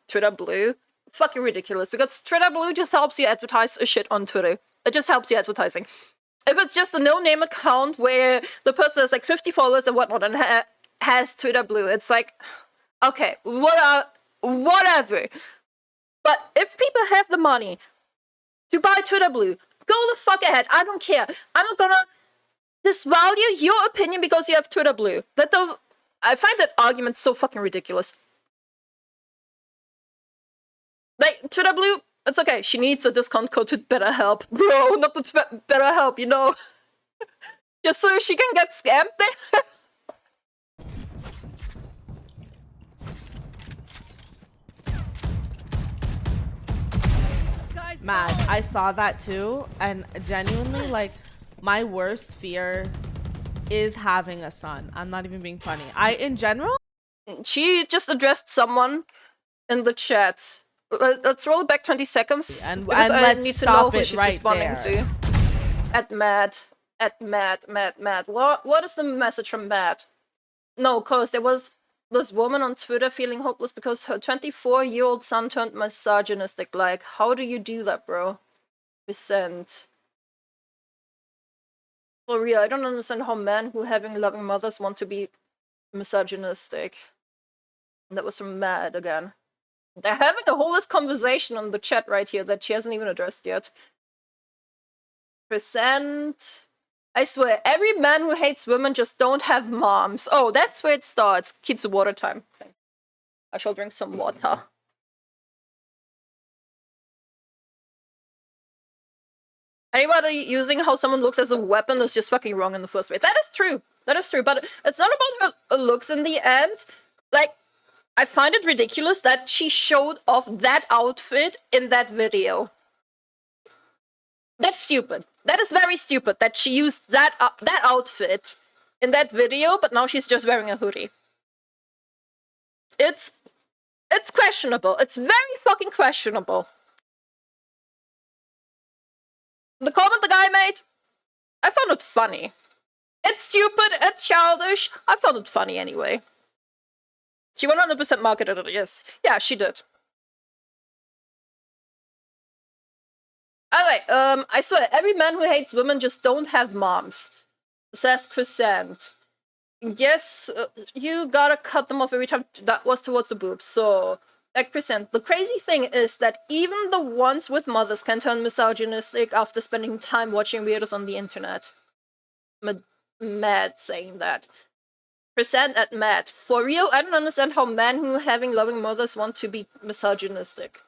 A: Twitter Blue fucking ridiculous, because Twitter Blue just helps you advertise a shit on Twitter. It just helps you advertising. If it's just a no-name account where the person has like 50 followers and whatnot and has Twitter Blue, it's like, okay, whatever. But if people have the money to buy Twitter Blue, go the fuck ahead. I don't care. I'm not gonna disvalue your opinion because you have Twitter Blue. I find that argument so fucking ridiculous. Like, Twitter Blue, it's okay. She needs a discount code to BetterHelp. Bro, not the BetterHelp, you know. Just so she can get scammed there.
B: Mad. I saw that too, and genuinely, like, my worst fear is having a son. I'm not even being funny. In general,
A: she just addressed someone in the chat. Let's roll it back 20 seconds. Because I need to know who she's responding to. At Matt. What is the message from Matt? No, cause there was this woman on Twitter feeling hopeless because her 24-year-old son turned misogynistic. Like, how do you do that, bro? Resent. For real, I don't understand how men who having loving mothers want to be misogynistic. And that was from Matt again. They're having a whole conversation on the chat right here that she hasn't even addressed yet. Present. I swear, every man who hates women just don't have moms. Oh, that's where it starts. Kitsu water time. I shall drink some water. Anybody using how someone looks as a weapon is just fucking wrong in the first place. That is true. That is true. But it's not about her looks in the end. Like, I find it ridiculous that she showed off that outfit in that video. That's stupid. That is very stupid that she used that outfit in that video, but now she's just wearing a hoodie. It's questionable. It's very fucking questionable. The comment the guy made, I found it funny. It's stupid, it's childish. I found it funny anyway. She 100% marketed it, yes. Yeah, she did. Alright, I swear, every man who hates women just don't have moms, says Crescent. Yes, you gotta cut them off every time that was towards the boobs, so... Like Crescent, the crazy thing is that even the ones with mothers can turn misogynistic after spending time watching weirdos on the internet. Mad saying that. Present at Matt. For real, I don't understand how men who having loving mothers want to be misogynistic.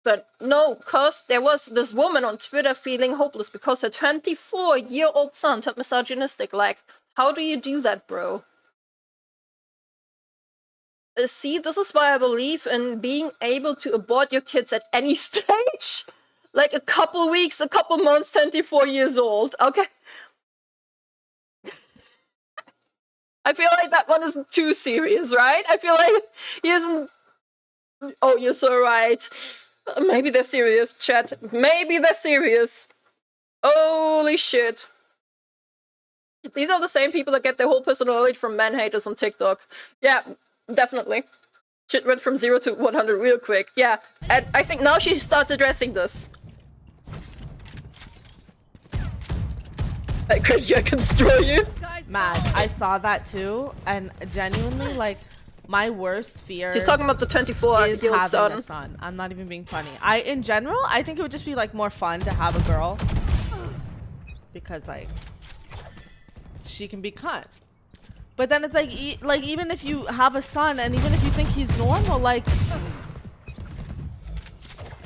A: But no, cause there was this woman on Twitter feeling hopeless because her 24-year-old son turned misogynistic. Like, how do you do that, bro? See, this is why I believe in being able to abort your kids at any stage. Like a couple weeks, a couple months, 24 years old. Okay. I feel like that one isn't too serious, right? I feel like he isn't... Oh, you're so right. Maybe they're serious, chat. Maybe they're serious. Holy shit. These are the same people that get their whole personality from man haters on TikTok. Yeah, definitely. Shit went from 0 to 100 real quick. Yeah, and I think now she starts addressing this. I can destroy you.
B: Mad. I saw that too, and genuinely, like, my worst fear.
A: She's talking about the 24-year-old son.
B: A son. I'm not even being funny. In general, I think it would just be like more fun to have a girl because like she can be cunt. But then it's like, even if you have a son, and even if you think he's normal, like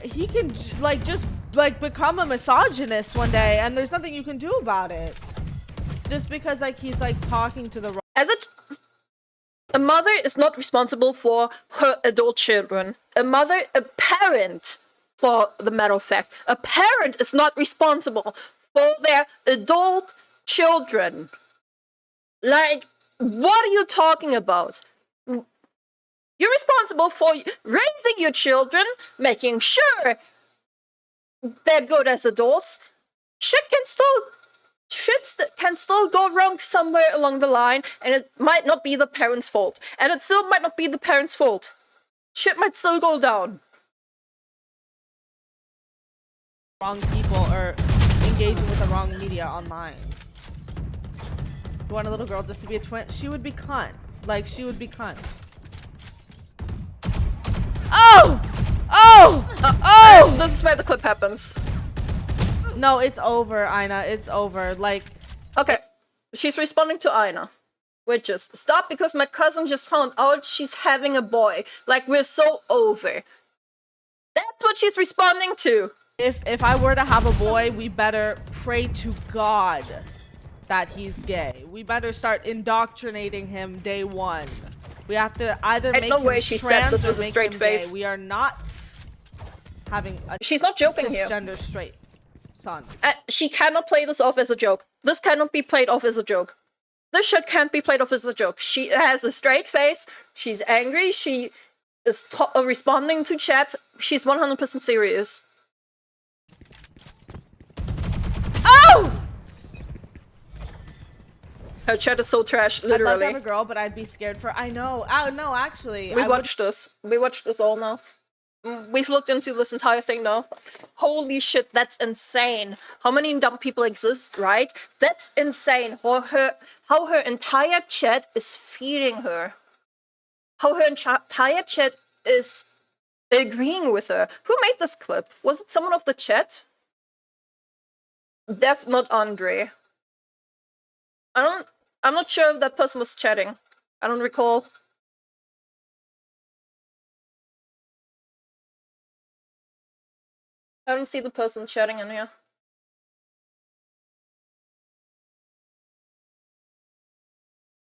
B: he can like just like become a misogynist one day, and there's nothing you can do about it. Just because like he's like talking to the wrong.
A: As a mother is not responsible for her adult children. A parent, for the matter of fact, a parent is not responsible for their adult children. Like, what are you talking about? You're responsible for raising your children, making sure they're good as adults. Shit can still go wrong somewhere along the line, and it might not be the parents' fault. And it still might not be the parents' fault. Shit might still go down.
B: Wrong people or engaging with the wrong media online. You want a little girl just to be a twin? She would be cunt. Like, she would be cunt. Oh! Oh! Oh!
A: This is where the clip happens.
B: No, it's over, Ina. It's over. Like,
A: Okay, she's responding to Ina. Which is, stop because my cousin just found out she's having a boy. Like, we're so over. That's what she's responding to.
B: if I were to have a boy, we better pray to God that he's gay. We better start indoctrinating him day one. We have to either make
A: no
B: him
A: way she said
B: trans
A: this
B: or
A: with a
B: make
A: straight
B: him gay.
A: face.
B: We are not having a
A: She's not joking here.
B: cisgender straight son.
A: She cannot play this off as a joke. This cannot be played off as a joke. This shit can't be played off as a joke. She has a straight face. She's angry. She is responding to chat. She's 100% serious.
B: Oh!
A: Her chat is so trash,
B: I'd love to
A: literally.
B: have a girl, but I'd be scared for. I know. Oh no, actually,
A: We
B: I
A: watched this. We watched this all now. We've looked into this entire thing now. Holy shit, that's insane. How many dumb people exist, right? That's insane. How her entire chat is feeding her. How her entire chat is agreeing with her. Who made this clip? Was it someone of the chat? Not Andre. I'm not sure if that person was chatting. I don't recall. I don't see the person chatting in here.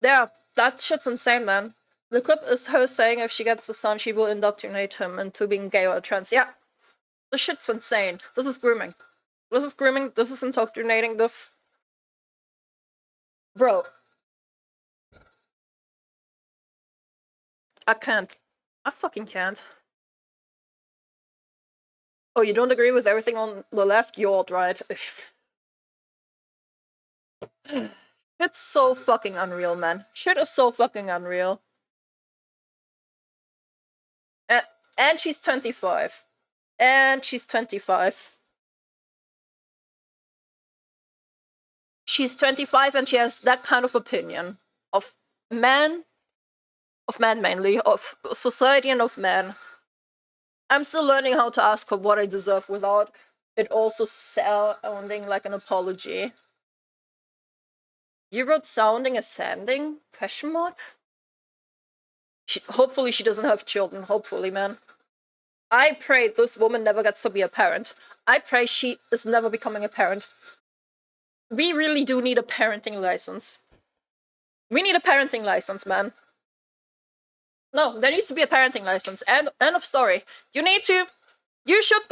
A: Yeah, that shit's insane, man. The clip is her saying if she gets a son, she will indoctrinate him into being gay or trans. Yeah. This shit's insane. This is grooming. This is grooming. This is indoctrinating. This... Bro. I can't. I fucking can't. Oh, you don't agree with everything on the left? You're alt-right. It's so fucking unreal, man. Shit is so fucking unreal. And she's 25. And she's 25. She's 25 and she has that kind of opinion. Of men mainly. Of society and of men. I'm still learning how to ask her what I deserve without it also sounding like an apology. You wrote sounding ascending? Question mark? Hopefully she doesn't have children. Hopefully, man. I pray this woman never gets to be a parent. I pray she is never becoming a parent. We really do need a parenting license. We need a parenting license, man. No, there needs to be a parenting license. End of story. We should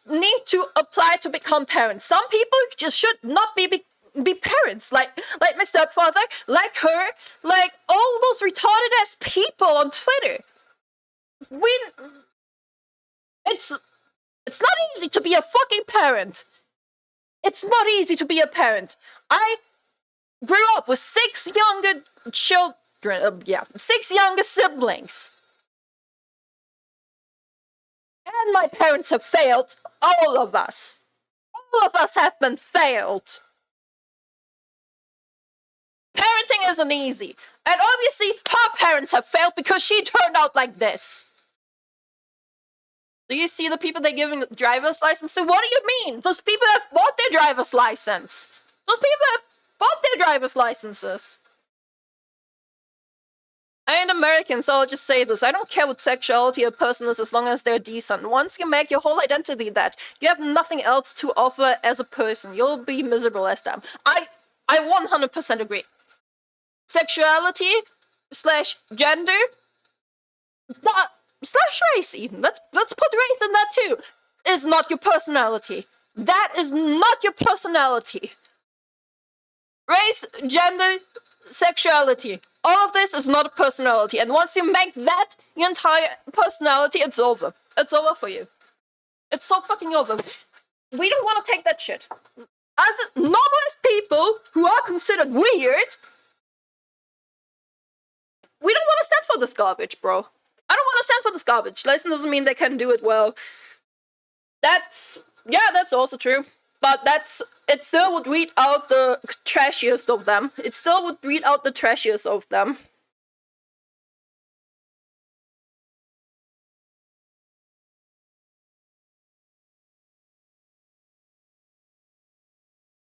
A: need to apply to become parents. Some people just should not be parents. Like my stepfather, like her, like all those retarded ass people on Twitter. It's not easy to be a fucking parent. It's not easy to be a parent. I grew up with 6 younger children. 6 younger siblings. And my parents have failed. All of us. All of us have been failed. Parenting isn't easy. And obviously, her parents have failed because she turned out like this. Do you see the people they're giving a driver's license to? What do you mean? Those people have bought their driver's license. Those people have bought their driver's licenses. I ain't American, so I'll just say this. I don't care what sexuality a person is as long as they're decent. Once you make your whole identity that, you have nothing else to offer as a person. You'll be miserable as them. I 100% agree. Sexuality / gender / race even. Let's put race in that too. Is not your personality. That is not your personality. Race, gender, sexuality. all of this is not a personality, and once you make that your entire personality, it's over. It's over for you. It's so fucking over. We don't want to take that shit. As normalist people who are considered weird, we don't want to stand for this garbage, bro. I don't want to stand for this garbage. Listen doesn't mean they can do it well. That's also true. But it still would weed out the trashiest of them. It still would weed out the trashiest of them.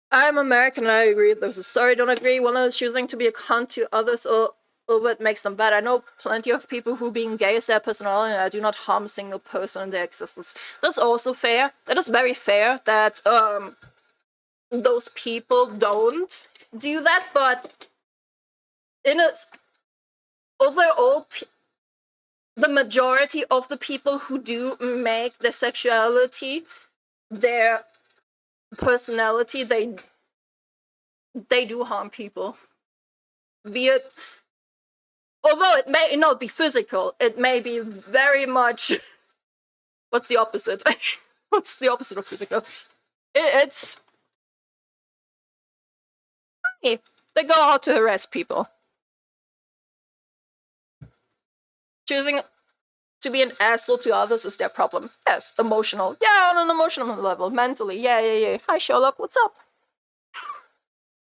A: I'm American and I agree. There's a story, don't agree. One is choosing to be a cunt to others or over it makes them bad. I know plenty of people who being gay is their personality and I do not harm a single person in their existence. That's also fair. That is very fair that those people don't do that, but in a overall, the majority of the people who do make their sexuality their personality, they do harm people. Be it, although it may not be physical, it may be very much. What's the opposite? What's the opposite of physical? It's they go out to harass people. Choosing to be an asshole to others is their problem. Yes, emotional. Yeah, on an emotional level. Mentally. Yeah. Hi, Sherlock. What's up?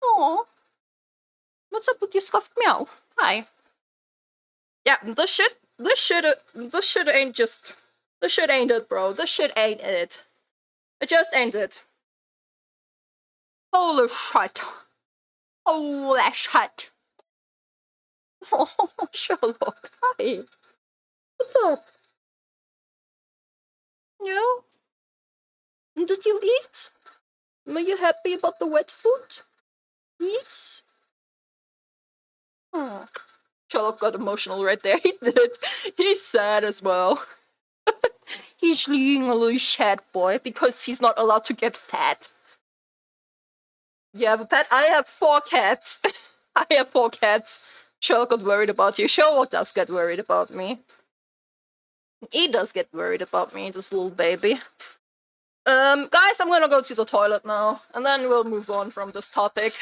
A: Aww. What's up with your scuffed meow? Hi. Yeah, this shit ain't it, bro. This shit ain't it. It just ain't it. Holy shit. Holy shit. Oh, Sherlock. Hi. What's up? Yeah? Did you eat? Were you happy about the wet food? Yes? Oh. Sherlock got emotional right there. He did. He's sad as well. He's being a little sad boy because he's not allowed to get fat. You have a pet? I have 4 cats. I have 4 cats. Sherlock got worried about you. Sherlock does get worried about me. He does get worried about me, this little baby. Guys, I'm gonna go to the toilet now, and then we'll move on from this topic.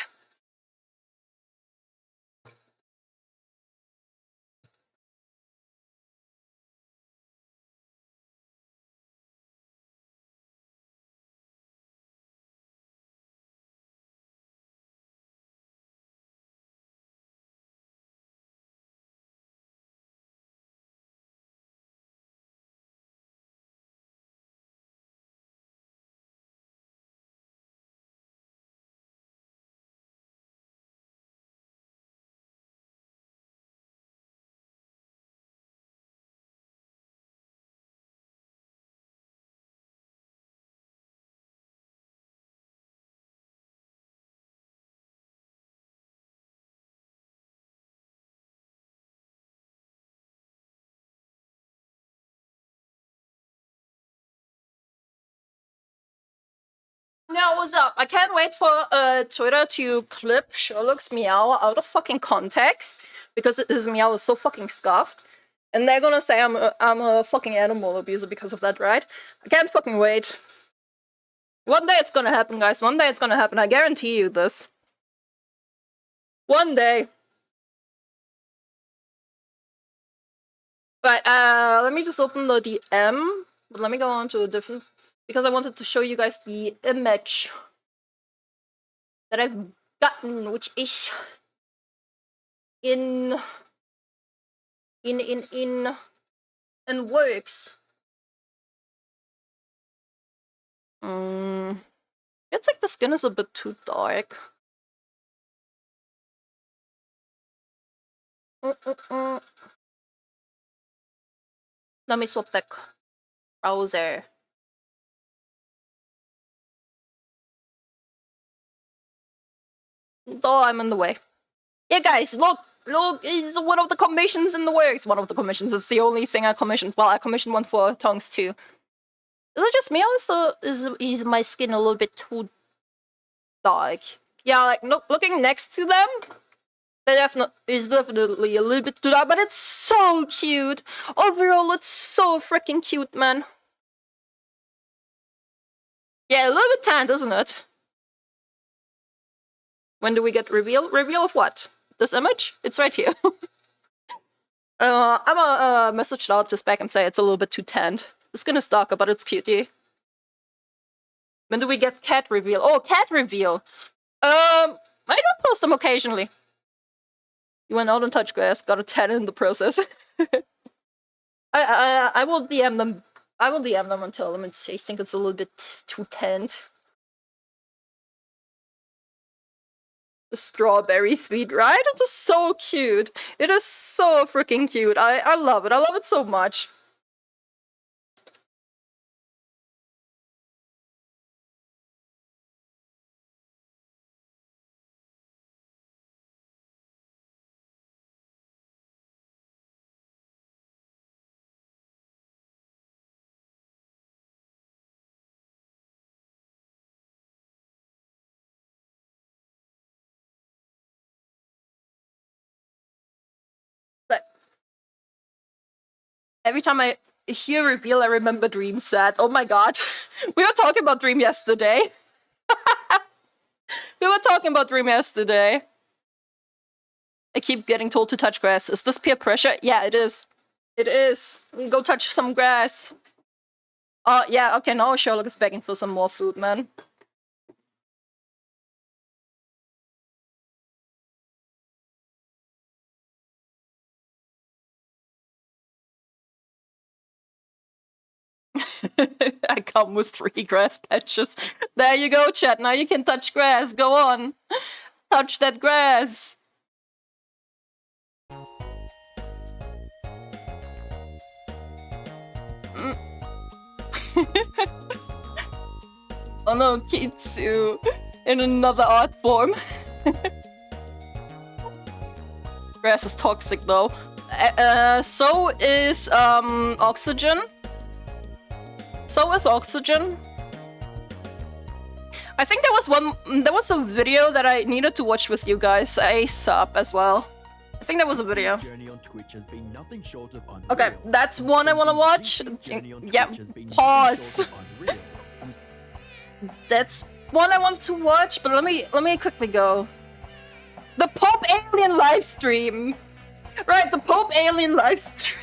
A: Now, what's up? I can't wait for Twitter to clip Sherlock's meow out of fucking context because his meow is so fucking scuffed, and they're gonna say I'm a fucking animal abuser because of that, right? I can't fucking wait. One day it's gonna happen, guys. One day it's gonna happen. I guarantee you this. One day. Right. Let me just open the DM. But let me go on to a different. Because I wanted to show you guys the image that I've gotten, which is in works. It's like the skin is a bit too dark. Let me swap back browser. Oh, I'm in the way. Yeah, guys, look, it's one of the commissions in the works. One of the commissions. It's the only thing I commissioned. Well, I commissioned one for tongues too. Is it just me, or is my skin a little bit too dark? Yeah, like looking next to them, That is definitely a little bit too dark, but it's so cute. Overall, it's so freaking cute, man. Yeah, a little bit tanned, isn't it? When do we get reveal? Reveal of what? This image? It's right here. I'm gonna message the artist back and say it's a little bit too tanned. The skin is darker, but it's cutie. When do we get cat reveal? Oh, cat reveal! I don't post them occasionally. You went out and touched grass, got a 10 in the process. I will DM them. I will DM them and tell them I think it's a little bit too tanned. The strawberry sweet, right? It is so cute. It is so freaking cute. I love it. I love it so much. Every time I hear reveal, I remember Dream set. Oh my god. We were talking about Dream yesterday. We were talking about Dream yesterday. I keep getting told to touch grass. Is this peer pressure? Yeah, it is. It is. Go touch some grass. Yeah, okay, now Sherlock is begging for some more food, man. I come with 3 grass patches. There you go, chat. Now you can touch grass. Go on. Touch that grass. Oh no, Kitsu. In another art form. Grass is toxic though. So is oxygen. So is oxygen. I think there was a video that I needed to watch with you guys ASAP as well. I think there was a video. Okay, that's one I want to watch. Yeah, pause. That's one I wanted to watch, but let me quickly go. The Pope Alien livestream. Right, the Pope Alien livestream.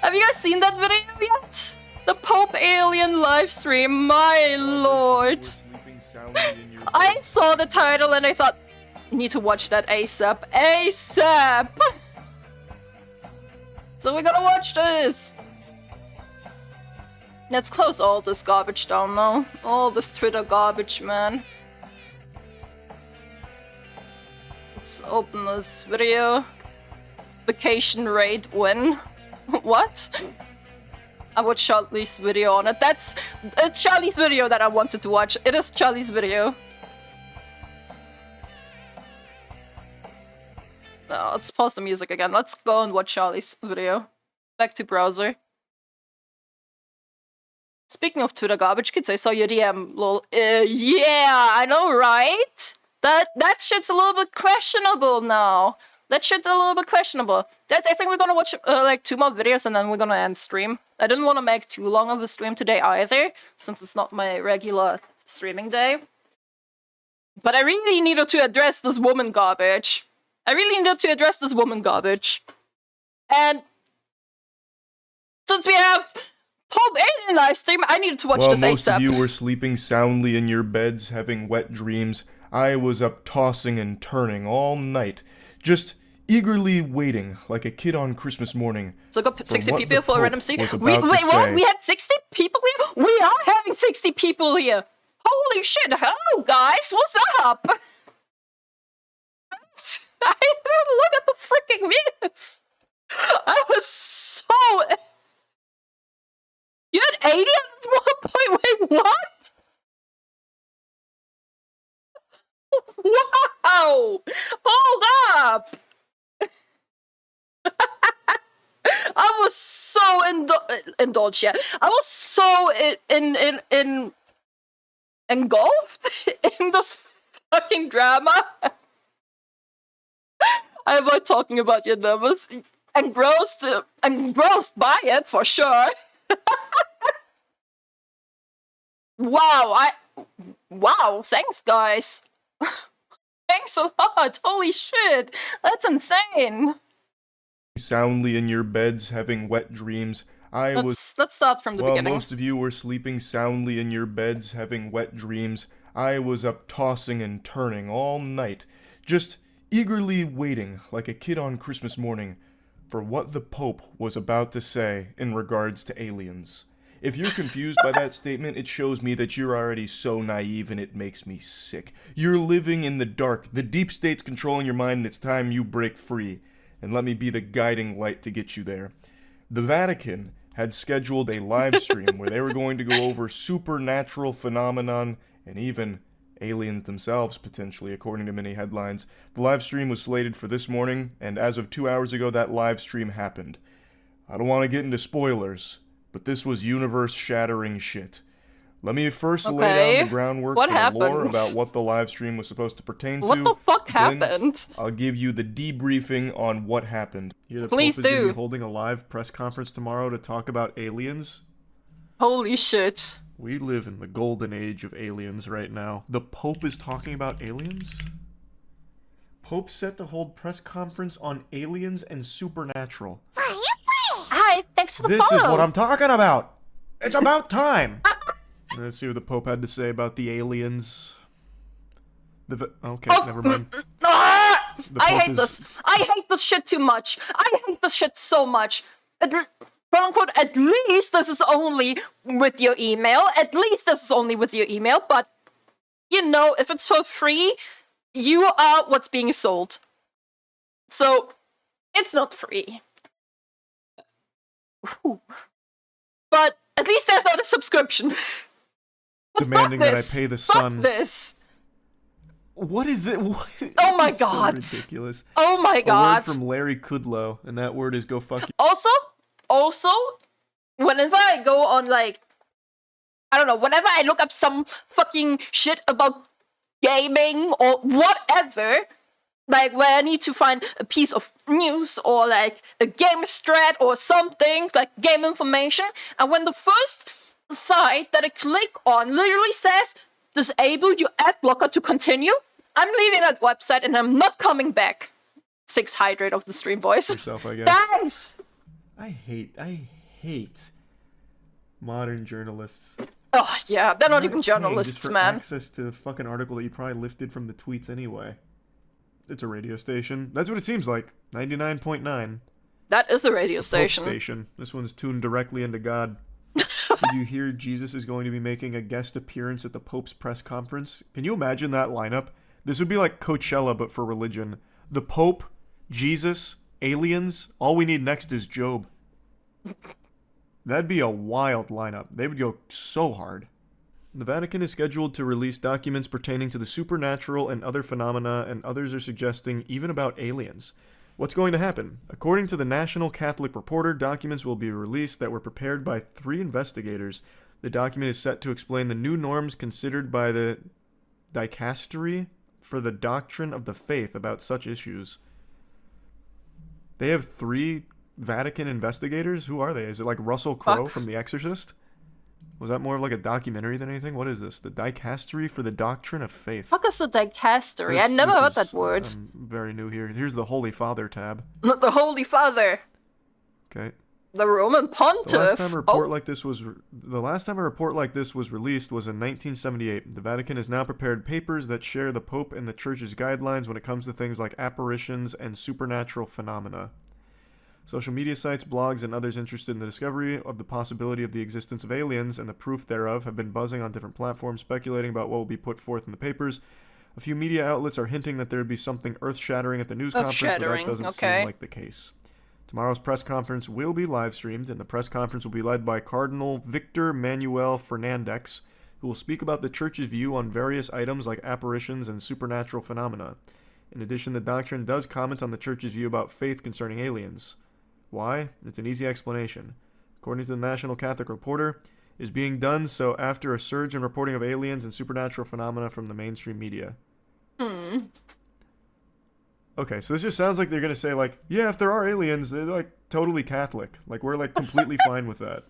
A: Have you guys seen that video yet? The Pope Alien livestream, my lord. I saw the title and I thought, need to watch that ASAP. ASAP! So we gotta watch this. Let's close all this garbage down now. All this Twitter garbage, man. Let's open this video. Vacation raid win. What? I watched Charlie's video on it. It's Charlie's video that I wanted to watch. It is Charlie's video. No, let's pause the music again. Let's go and watch Charlie's video. Back to browser. Speaking of Twitter garbage, kids, I saw your DM, lol. Yeah, I know, right? That shit's a little bit questionable now. That shit's a little bit questionable. Guys, I think we're gonna watch like 2 more videos and then we're gonna end stream. I didn't want to make too long of a stream today either, since it's not my regular streaming day. But I really needed to address this woman garbage. And since we have Pope Alien livestream, I needed to watch this ASAP.
G: While most of you were sleeping soundly in your beds, having wet dreams, I was up tossing and turning all night, just eagerly waiting, like a kid on Christmas morning.
A: So got 60 people for a random stream. Wait, what? We had 60 people here? We are having 60 people here! Holy shit, hello guys, what's up? I didn't look at the freaking videos! I was so... You had 80 at one point? Wait, what? Wow! Hold up! I was so indulged, yeah. I was so engulfed in this fucking drama. I avoid talking about your numbers. Engrossed by it for sure. Wow, thanks guys. Thanks a lot. Holy shit. That's insane.
G: Soundly in your beds having wet dreams.
A: Let's start from the
G: While
A: beginning.
G: most of you were sleeping soundly in your beds having wet dreams, I was up tossing and turning all night, just eagerly waiting, like a kid on Christmas morning, for what the Pope was about to say in regards to aliens. If you're confused by that statement, it shows me that you're already so naive and it makes me sick. You're living in the dark. The deep state's controlling your mind and it's time you break free. And let me be the guiding light to get you there. The Vatican had scheduled a live stream where they were going to go over supernatural phenomenon and even aliens themselves, potentially, according to many headlines. The live stream was slated for this morning, and as of 2 hours ago, that live stream happened. I don't want to get into spoilers, but this was universe-shattering shit. Let me first lay down the groundwork for the lore about what the live stream was supposed to pertain to.
A: What the fuck
G: Then
A: happened?
G: I'll give you the debriefing on what happened.
H: The
A: Please
H: Pope is gonna
A: do.
H: be holding a live press conference tomorrow to talk about aliens.
A: Holy shit.
H: We live in the golden age of aliens right now. The Pope is talking about aliens? Pope set to hold press conference on aliens and supernatural.
A: Hi, thanks for the
H: This
A: follow.
H: is what I'm talking about. It's about time. Let's see what the Pope had to say about the aliens. Okay, never mind.
A: Ah!
H: The
A: I
H: Pope
A: hate this. I hate this shit too much. I hate this shit so much. Quote unquote, at least this is only with your email. At least this is only with your email. But, you know, if it's for free, you are what's being sold. So, it's not free. Ooh. But at least there's not a subscription. But
H: Demanding
A: fuck
H: that I
A: this.
H: pay the
A: Fuck
H: sun.
A: this.
H: What is that? What?
A: Oh my
H: This is so
A: god.
H: ridiculous.
A: Oh my
H: A
A: god.
H: word from Larry Kudlow, and that word is go fuck you.
A: Also, whenever I go on, like, I don't know, whenever I look up some fucking shit about gaming or whatever, like, where I need to find a piece of news or, like, a game strat or something, like, game information, and when the first site that I click on literally says, disable your ad blocker to continue, I'm leaving that website and I'm not coming back. 6 hydrate of the stream, boys.
H: Yourself, I guess.
A: Thanks!
H: I hate modern journalists.
A: Oh, yeah, they're not
H: You're
A: even
H: paying
A: journalists,
H: just for
A: man.
H: access to a fucking article that you probably lifted from the tweets anyway. It's a radio station. That's what it seems like. 99.9.
A: That is a radio
H: Pope
A: station.
H: station. This one's tuned directly into God. Did you hear Jesus is going to be making a guest appearance at the Pope's press conference? Can you imagine that lineup? This would be like Coachella, but for religion. The Pope, Jesus, aliens. All we need next is Job. That'd be a wild lineup. They would go so hard. The Vatican is scheduled to release documents pertaining to the supernatural and other phenomena, and others are suggesting even about aliens. What's going to happen? According to the National Catholic Reporter, documents will be released that were prepared by 3 investigators. The document is set to explain the new norms considered by the dicastery for the doctrine of the faith about such issues. They have 3 Vatican investigators? Who are they? Is it like Russell Crowe from The Exorcist? Was that more of like a documentary than anything? What is this? The dicastery for the doctrine of faith.
A: Fuck is the dicastery? I never heard that word.
H: I'm very new here. Here's the Holy Father tab.
A: Not the Holy Father.
H: Okay.
A: The Roman Pontiff.
H: The last time a report
A: Oh,
H: like this was released was in 1978. The Vatican has now prepared papers that share the Pope and the Church's guidelines when it comes to things like apparitions and supernatural phenomena. Social media sites, blogs, and others interested in the discovery of the possibility of the existence of aliens and the proof thereof have been buzzing on different platforms, speculating about what will be put forth in the papers. A few media outlets are hinting that there would be something earth-shattering at the news conference, but that doesn't seem like the case. Tomorrow's press conference will be live-streamed, and the press conference will be led by Cardinal Victor Manuel Fernandez, who will speak about the Church's view on various items like apparitions and supernatural phenomena. In addition, the doctrine does comment on the Church's view about faith concerning aliens. Why? It's an easy explanation. According to the National Catholic Reporter, it is being done so after a surge in reporting of aliens and supernatural phenomena from the mainstream media. Okay, so this just sounds like they're gonna say, like, yeah, if there are aliens, they're, like, totally Catholic. Like, we're, like, completely fine with that.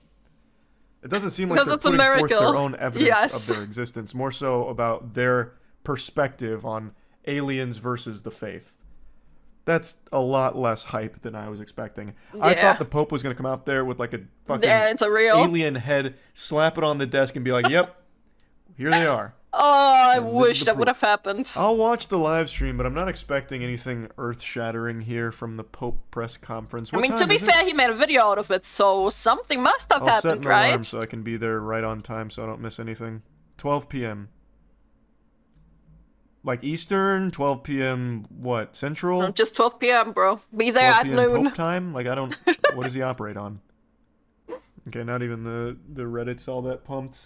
H: It doesn't seem like
A: Because
H: they're
A: it's a
H: putting forth
A: miracle.
H: their own evidence
A: Yes.
H: of their existence, more so about their perspective on aliens versus the faith. That's a lot less hype than I was expecting. I
A: Yeah.
H: thought the Pope was gonna come out there with, like, a fucking
A: Yeah, it's a real.
H: alien head, slap it on the desk, and be like, yep, here they are.
A: Oh, I
H: And this is
A: wish
H: the
A: that would
H: proof.
A: have happened.
H: I'll watch the live stream, but I'm not expecting anything earth-shattering here from the Pope press conference.
A: I
H: What
A: mean, to
H: time
A: be
H: is it?
A: fair, he made a video out of it, so something must have
H: I'll set
A: happened,
H: an alarm
A: right?
H: so I can be there right on time so I don't miss anything. 12 p.m. Like Eastern, 12 p.m. what, Central?
A: Just 12 p.m., bro. Be there
H: 12
A: at
H: p.m.
A: noon.
H: Pope time? Like, I don't... What does he operate on? Okay, not even the Reddit's all that pumped.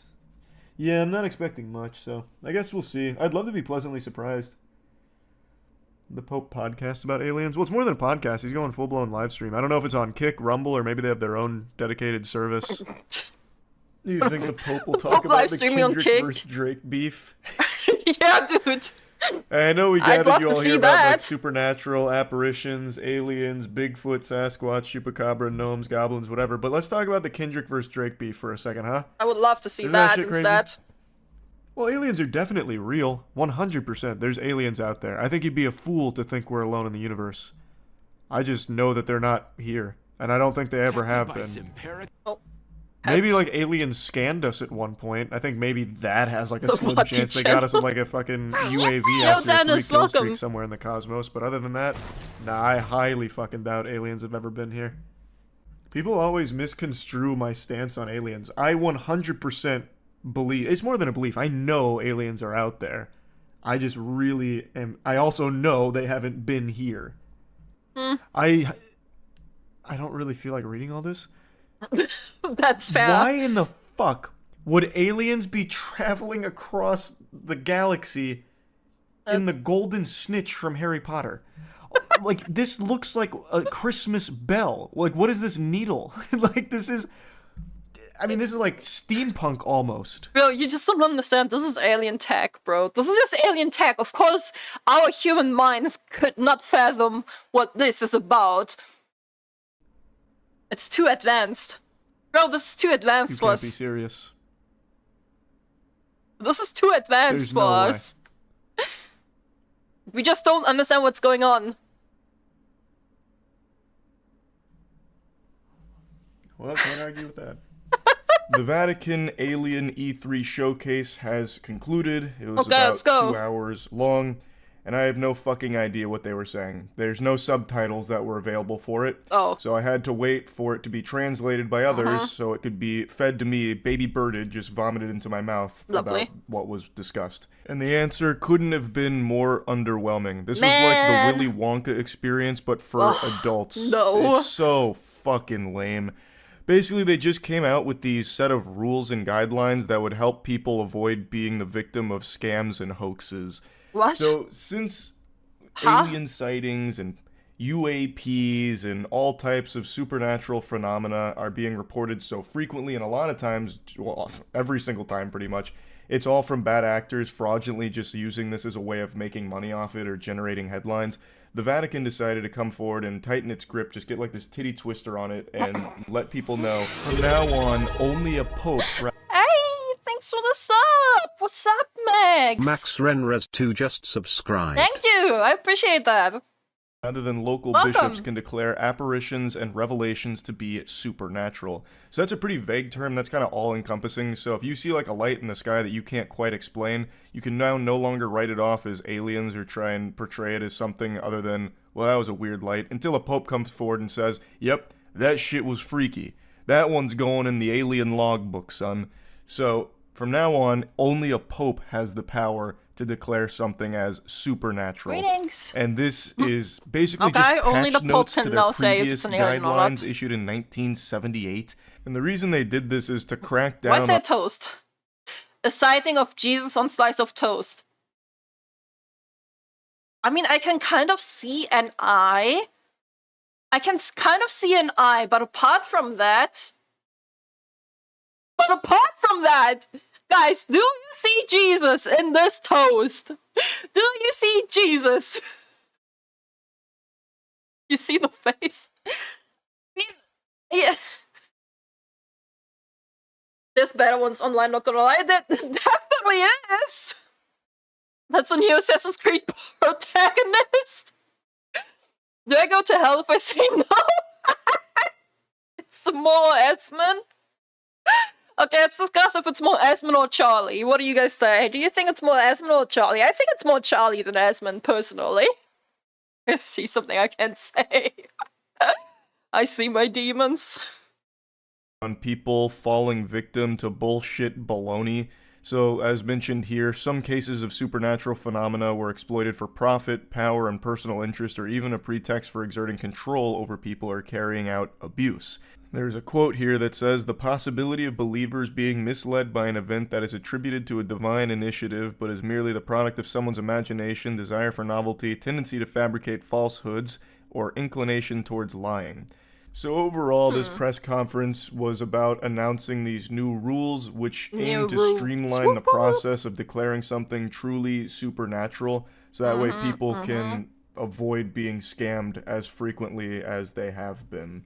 H: Yeah, I'm not expecting much, so I guess we'll see. I'd love to be pleasantly surprised. The Pope podcast about aliens? Well, it's more than a podcast. He's going full-blown live stream. I don't know if it's on Kick, Rumble, or maybe they have their own dedicated service. Do you think the Pope will talk
A: Pope
H: about
A: live
H: the
A: streaming on
H: Kendrick
A: Kick?
H: versus Drake beef?
A: Yeah, dude.
H: I know we
A: I'd
H: gathered
A: love
H: you
A: to
H: all
A: see
H: here about like
A: that.
H: supernatural apparitions, aliens, Bigfoot, Sasquatch, Chupacabra, gnomes, goblins, whatever. But let's talk about the Kendrick versus Drake beef for a second, huh?
A: I would love to see
H: Isn't that
A: that
H: shit crazy?
A: instead.
H: Well, aliens are definitely real. 100%. There's aliens out there. I think you'd be a fool to think we're alone in the universe. I just know that they're not here. And I don't think they ever have been.
A: Oh.
H: Maybe like aliens scanned us at one point. I think maybe that has like a slim
A: What,
H: chance they
A: teacher?
H: got us with like a fucking UAV
A: Yo,
H: after a 3
A: Dennis,
H: kill
A: welcome.
H: streak somewhere in the cosmos. But other than that, nah, I highly fucking doubt aliens have ever been here. People always misconstrue my stance on aliens. I 100% believe, it's more than a belief, I know aliens are out there. I just really am, I also know they haven't been here. I don't really feel like reading all this.
A: That's fair.
H: Why in the fuck would aliens be traveling across the galaxy in the golden snitch from Harry Potter? Like, this looks like a Christmas bell. Like, what is this needle? Like, this is... I mean, this is like steampunk almost.
A: Bro, you just don't understand. This is alien tech, bro. This is just alien tech. Of course, our human minds could not fathom what this is about. It's too advanced. Bro, this is too advanced
H: You
A: for
H: can't be
A: us.
H: serious.
A: This is too advanced
H: There's
A: for
H: no way.
A: us. We just don't understand what's going on.
H: Well, can't argue with that.
G: The Vatican Alien E3 showcase has concluded. It was
A: Okay,
G: about
A: let's go.
G: 2 hours long, and I have no fucking idea what they were saying. There's no subtitles that were available for it.
A: Oh.
G: So I had to wait for it to be translated by others so it could be fed to me, baby birded, just vomited into my mouth
A: Lovely.
G: about what was discussed. And the answer couldn't have been more underwhelming. This was
A: Man.
G: like the Willy Wonka experience, but for adults.
A: no.
G: It's so fucking lame. Basically, they just came out with these set of rules and guidelines that would help people avoid being the victim of scams and hoaxes.
A: What?
G: So, since
A: Huh?
G: alien sightings and UAPs and all types of supernatural phenomena are being reported so frequently, and a lot of times, well, every single time pretty much, it's all from bad actors fraudulently just using this as a way of making money off it or generating headlines. The Vatican decided to come forward and tighten its grip, just get like this titty twister on it, and let people know from now on, only a pope.
A: Hey, thanks for the sub. What's up, Max?
I: Max Renres 2 just subscribed.
A: Thank you. I appreciate that.
G: Rather than local
A: Welcome.
G: bishops can declare apparitions and revelations to be supernatural. So that's a pretty vague term that's kind of all-encompassing. So if you see like a light in the sky that you can't quite explain, you can now no longer write it off as aliens or try and portray it as something other than, well, that was a weird light, until a pope comes forward and says, yep, that shit was freaky. That one's going in the alien logbook, son. So from now on, only a pope has the power to declare something as supernatural.
A: Greetings.
G: And this is basically
A: Okay,
G: just
A: only
G: patch
A: the Pope
G: notes to
A: can
G: their
A: now say if
G: previous
A: it's an alien or not.
G: guidelines issued in 1978. And the reason they did this is to crack down
A: Why is there
G: on...
A: toast? A sighting of Jesus on slice of toast. I mean, I can kind of see an eye. I can kind of see an eye, but apart from that... Guys, do you see Jesus in this toast? Do you see Jesus? You see the face? I mean, yeah. There's better ones online, not gonna lie. That definitely is. That's a new Assassin's Creed protagonist. Do I go to hell if I say no? It's more Esmond. Okay, let's discuss if it's more Esmond or Charlie. What do you guys say? Do you think it's more Esmond or Charlie? I think it's more Charlie than Esmond, personally. I see something I can't say. I see my demons.
G: On people falling victim to bullshit baloney. So, as mentioned here, some cases of supernatural phenomena were exploited for profit, power, and personal interest, or even a pretext for exerting control over people or carrying out abuse. There's a quote here that says, "The possibility of believers being misled by an event that is attributed to a divine initiative, but is merely the product of someone's imagination, desire for novelty, tendency to fabricate falsehoods, or inclination towards lying." So overall, this press conference was about announcing these new rules, which aim to streamline the process of declaring something truly supernatural, so that way people can avoid being scammed as frequently as they have been.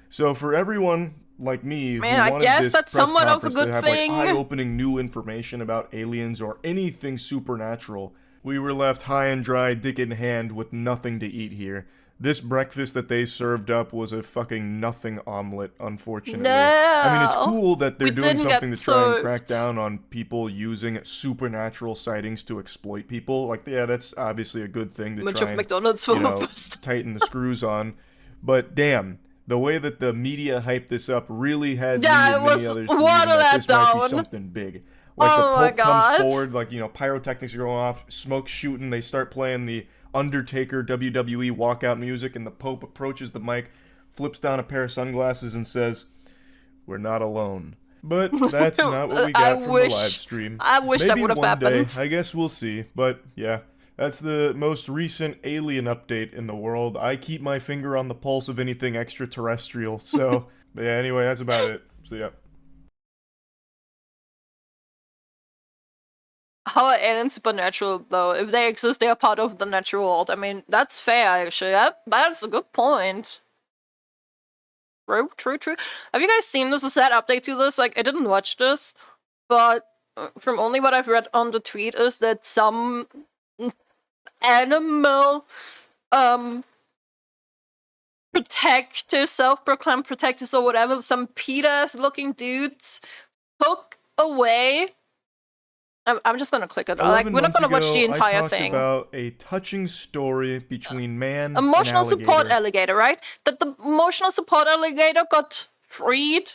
G: So for everyone like me who wanted this press conference to have like eye-opening new information about aliens or anything supernatural, we were left high and dry, dick in hand, with nothing to eat here. This breakfast that they served up was a fucking nothing omelet, unfortunately.
A: No,
G: I mean, it's cool that they're doing
A: didn't
G: something
A: get
G: to try and
A: served.
G: crack down on people using supernatural sightings to exploit people. Like, yeah, that's obviously a good thing to
A: Much
G: try
A: of
G: and,
A: McDonald's
G: you
A: for
G: know,
A: breakfast.
G: tighten the screws on. But damn, the way that the media hyped this up really had me
A: Yeah,
G: and
A: it
G: many
A: was
G: others
A: water
G: believing that
A: that
G: this might be
A: down.
G: something big. Like,
A: Oh my
G: the Pope comes
A: God.
G: forward, like, you know, pyrotechnics are going off, smoke shooting, they start playing the Undertaker WWE walkout music, and the Pope approaches the mic, flips down a pair of sunglasses, and says, "We're not alone." But that's not what we got from the live stream.
A: I wish that
G: Maybe
A: would have
G: one day,
A: happened.
G: I guess we'll see. But yeah, that's the most recent alien update in the world. I keep my finger on the pulse of anything extraterrestrial. So but yeah, anyway, that's about it. So yeah.
A: How are aliens supernatural, though? If they exist, they are part of the natural world. I mean, that's fair, actually. That's a good point. True. Have you guys seen this? A sad update to this? Like, I didn't watch this, but from only what I've read on the tweet is that some animal, protectors, self-proclaimed protectors or whatever, some PETA-looking dudes took away... I'm just gonna click it. Like, we're not gonna watch the entire thing.
G: I talked about a touching story between man
A: Emotional
G: and
A: support
G: alligator.
A: alligator, right? That the emotional support alligator got freed.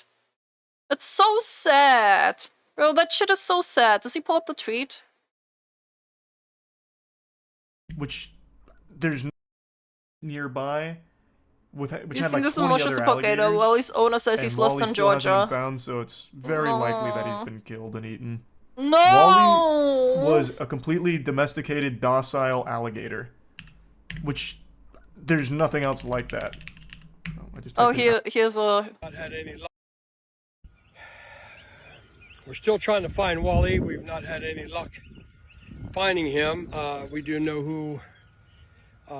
A: It's so sad. Bro, that shit is so sad. Does he pull up the tweet?
H: Which there's nearby. Which
A: You
H: had
A: seen
H: like
A: this
H: 20
A: emotional
H: other
A: support gator?
H: alligators,
A: Well, his owner says he's
H: and
A: lost
H: Wally
A: in
H: still hasn't been
A: Georgia.
H: found, so it's very likely that he's been killed and eaten.
A: No!
H: Wally was a completely domesticated, docile alligator, which there's nothing else like that.
A: Here's a...
J: Not had any luck. We're still trying to find Wally. We've not had any luck finding him. We do know who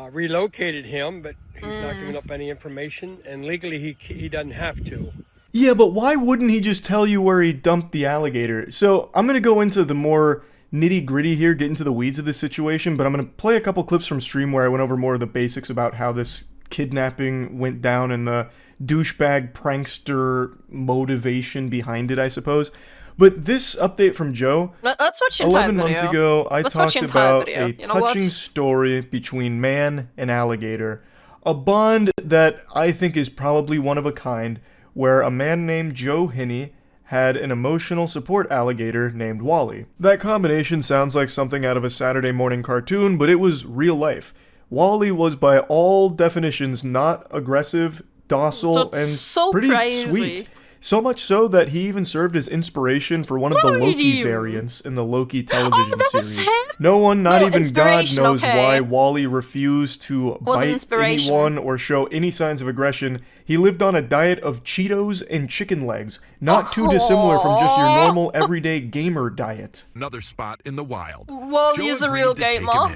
J: relocated him, but he's not giving up any information, and legally he doesn't have to.
G: Yeah, but why wouldn't he just tell you where he dumped the alligator? So, I'm gonna go into the more nitty-gritty here, get into the weeds of this situation, but I'm gonna play a couple clips from stream where I went over more of the basics about how this kidnapping went down and the douchebag prankster motivation behind it, I suppose. But this update from Joe,
A: Let's watch the entire
G: 11 months ago, I talked about a touching story between man and alligator. A bond that I think is probably one of a kind, where a man named Joe Hinney had an emotional support alligator named Wally. That combination sounds like something out of a Saturday morning cartoon, but it was real life. Wally was by all definitions not aggressive, docile,
A: That's
G: and
A: so
G: pretty
A: crazy.
G: sweet.
H: So much so that he even served as inspiration for one of the Loki variants in the Loki television series. No one, not even God, knows why Wally refused to bite anyone or show any signs of aggression. He lived on a diet of Cheetos and chicken legs, not too dissimilar from just your normal everyday gamer diet.
K: Another spot in the wild.
A: Wally is a real gamer.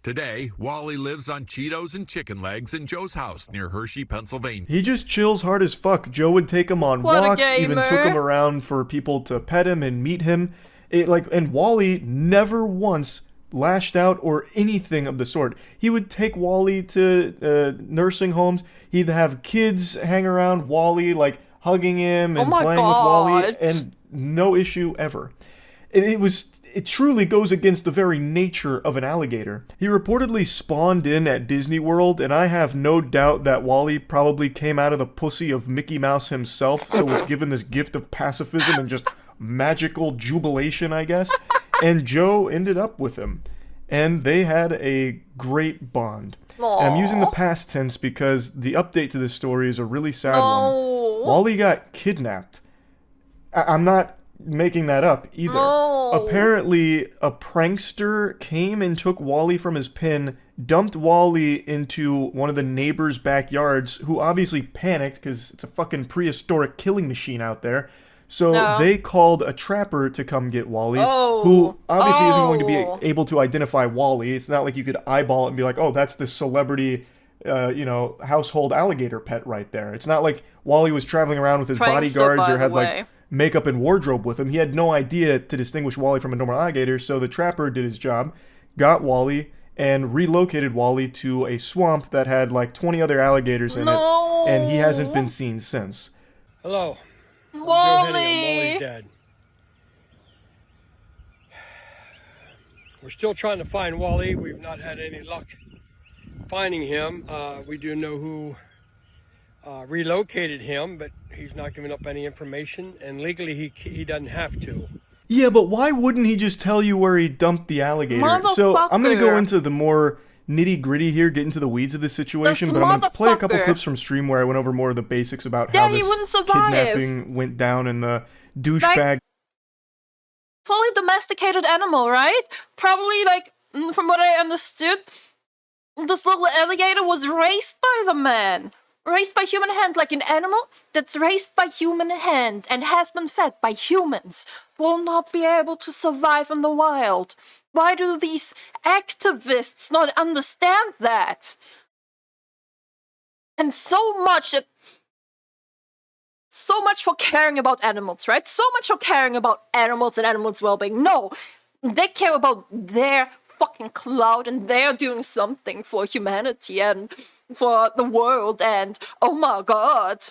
K: Today, Wally lives on Cheetos and chicken legs in Joe's house near Hershey, Pennsylvania.
H: He just chills hard as fuck. Joe would take him on walks, even took him around for people to pet him and meet him. And Wally never once lashed out or anything of the sort. He would take Wally to nursing homes. He'd have kids hang around Wally, like hugging him and playing with Wally, and no issue ever. It truly goes against the very nature of an alligator. He reportedly spawned in at Disney World, and I have no doubt that Wally probably came out of the pussy of Mickey Mouse himself, so was given this gift of pacifism and just magical jubilation, I guess. And Joe ended up with him. And they had a great bond. And I'm using the past tense because the update to this story is a really sad one. Wally got kidnapped. I'm not making that up either. Apparently, a prankster came and took Wally from his pen, dumped Wally into one of the neighbors' backyards, who obviously panicked because it's a fucking prehistoric killing machine out there. So they called a trapper to come get Wally, who obviously isn't going to be able to identify Wally. It's not like you could eyeball it and be like, oh, that's the celebrity, household alligator pet right there. It's not like Wally was traveling around with his bodyguards or had like makeup and wardrobe with him. He had no idea to distinguish Wally from a normal alligator, so the trapper did his job, got Wally, and relocated Wally to a swamp that had like 20 other alligators in it, and he hasn't been seen since.
J: Hello.
A: Wally!
J: Wally's dead. We're still trying to find Wally. We've not had any luck finding him. We do know who relocated him, but he's not giving up any information, and legally he doesn't have to.
H: Yeah, but why wouldn't he just tell you where he dumped the alligator? So I'm going to go into the more nitty-gritty here, get into the weeds of this situation, but I'm going to play a couple clips from stream where I went over more of the basics about how this kidnapping went down and the douchebag...
A: Fully domesticated animal, right? Probably, like, from what I understood, this little alligator was raised by the man. Raised by human hand, like an animal that's raised by human hand and has been fed by humans will not be able to survive in the wild. Why do these activists not understand that? And so much for caring about animals, right? So much for caring about animals and animals' well-being. No, they care about their fucking clout, and they're doing something for humanity and for the world, and oh my god.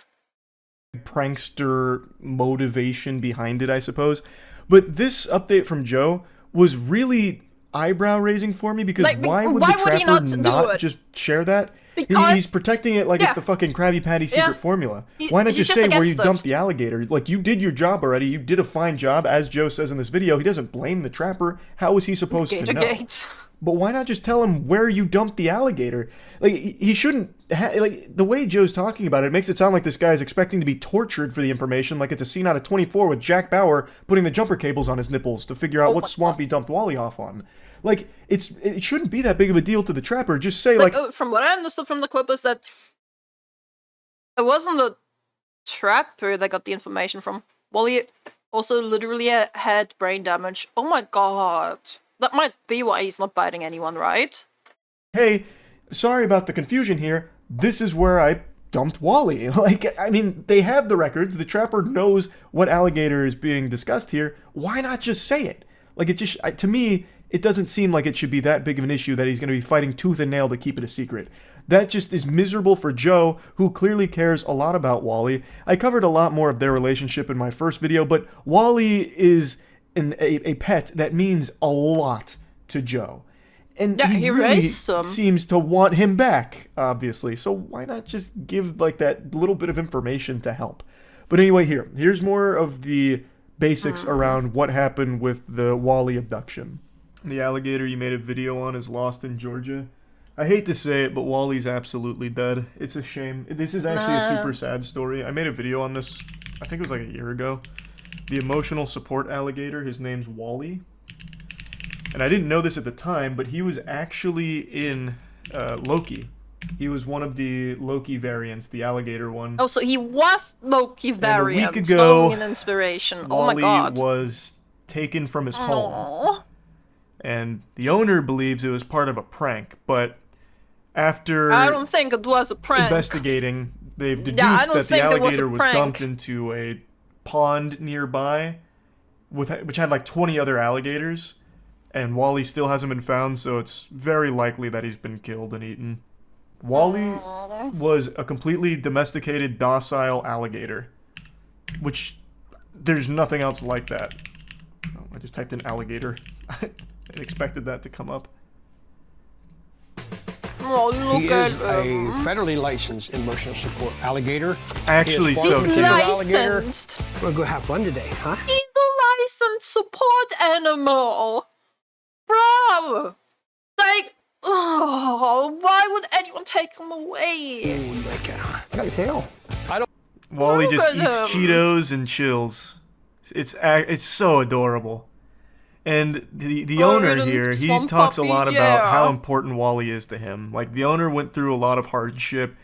H: Prankster motivation behind it, I suppose. But this update from Joe was really eyebrow-raising for me, because why would the trapper not just share that? He's protecting it like it's the fucking Krabby Patty secret formula. Why not just say where you dumped the alligator? Like, you did your job already. You did a fine job, as Joe says in this video. He doesn't blame the trapper. How was he supposed to know? But why not just tell him where you dumped the alligator? Like, he shouldn't... like, the way Joe's talking about it makes it sound like this guy's expecting to be tortured for the information, like it's a scene out of 24 with Jack Bauer putting the jumper cables on his nipples to figure out what swamp he dumped Wally off on. Like, it shouldn't be that big of a deal to the trapper. Just say, like...
A: from what I understood from the clip is that it wasn't the trapper that got the information from. Wally also literally had brain damage. Oh my god. That might be why he's not biting anyone, right?
H: Hey, sorry about the confusion here. This is where I dumped Wally. Like, I mean, they have the records. The trapper knows what alligator is being discussed here. Why not just say it? Like, it just, to me, it doesn't seem like it should be that big of an issue that he's going to be fighting tooth and nail to keep it a secret. That just is miserable for Joe, who clearly cares a lot about Wally. I covered a lot more of their relationship in my first video, but Wally is a pet that means a lot to Joe. And he really seems to want him back, obviously. So why not just give like that little bit of information to help? But anyway, here's more of the basics around what happened with the Wally abduction. The alligator you made a video on is lost in Georgia. I hate to say it, but Wally's absolutely dead. It's a shame. This is actually a super sad story. I made a video on this I think it was like a year ago. The emotional support alligator, his name's Wally. And I didn't know this at the time, but he was actually in Loki. He was one of the Loki variants, the alligator one.
A: Oh, so he was Loki variant.
H: And a week ago,
A: an inspiration.
H: Wally
A: oh my god.
H: was taken from his home. And the owner believes it was part of a prank, but after
A: I don't think it was a prank.
H: investigating, they've deduced that the alligator was dumped into a pond nearby, which had like 20 other alligators, and Wally still hasn't been found, so it's very likely that he's been killed and eaten. Wally was a completely domesticated, docile alligator, which there's nothing else like that. Oh, I just typed in alligator. I expected that to come up.
A: Oh, look
J: He
A: at
J: is a federally licensed emotional support alligator.
H: Actually,
A: He's
H: so
A: licensed.
J: We'll go have fun today, huh?
A: He's a licensed support animal. Bro. Like, oh, why would anyone take him away?
J: I gotta tell.
H: Wally just
A: Look at
H: eats
A: him.
H: Cheetos and chills. It's so adorable. And the
A: Oh,
H: owner
A: little
H: here, he
A: swamp
H: talks a
A: puppy,
H: lot about
A: yeah.
H: how important Wally is to him. Like, the owner went through a lot of hardship.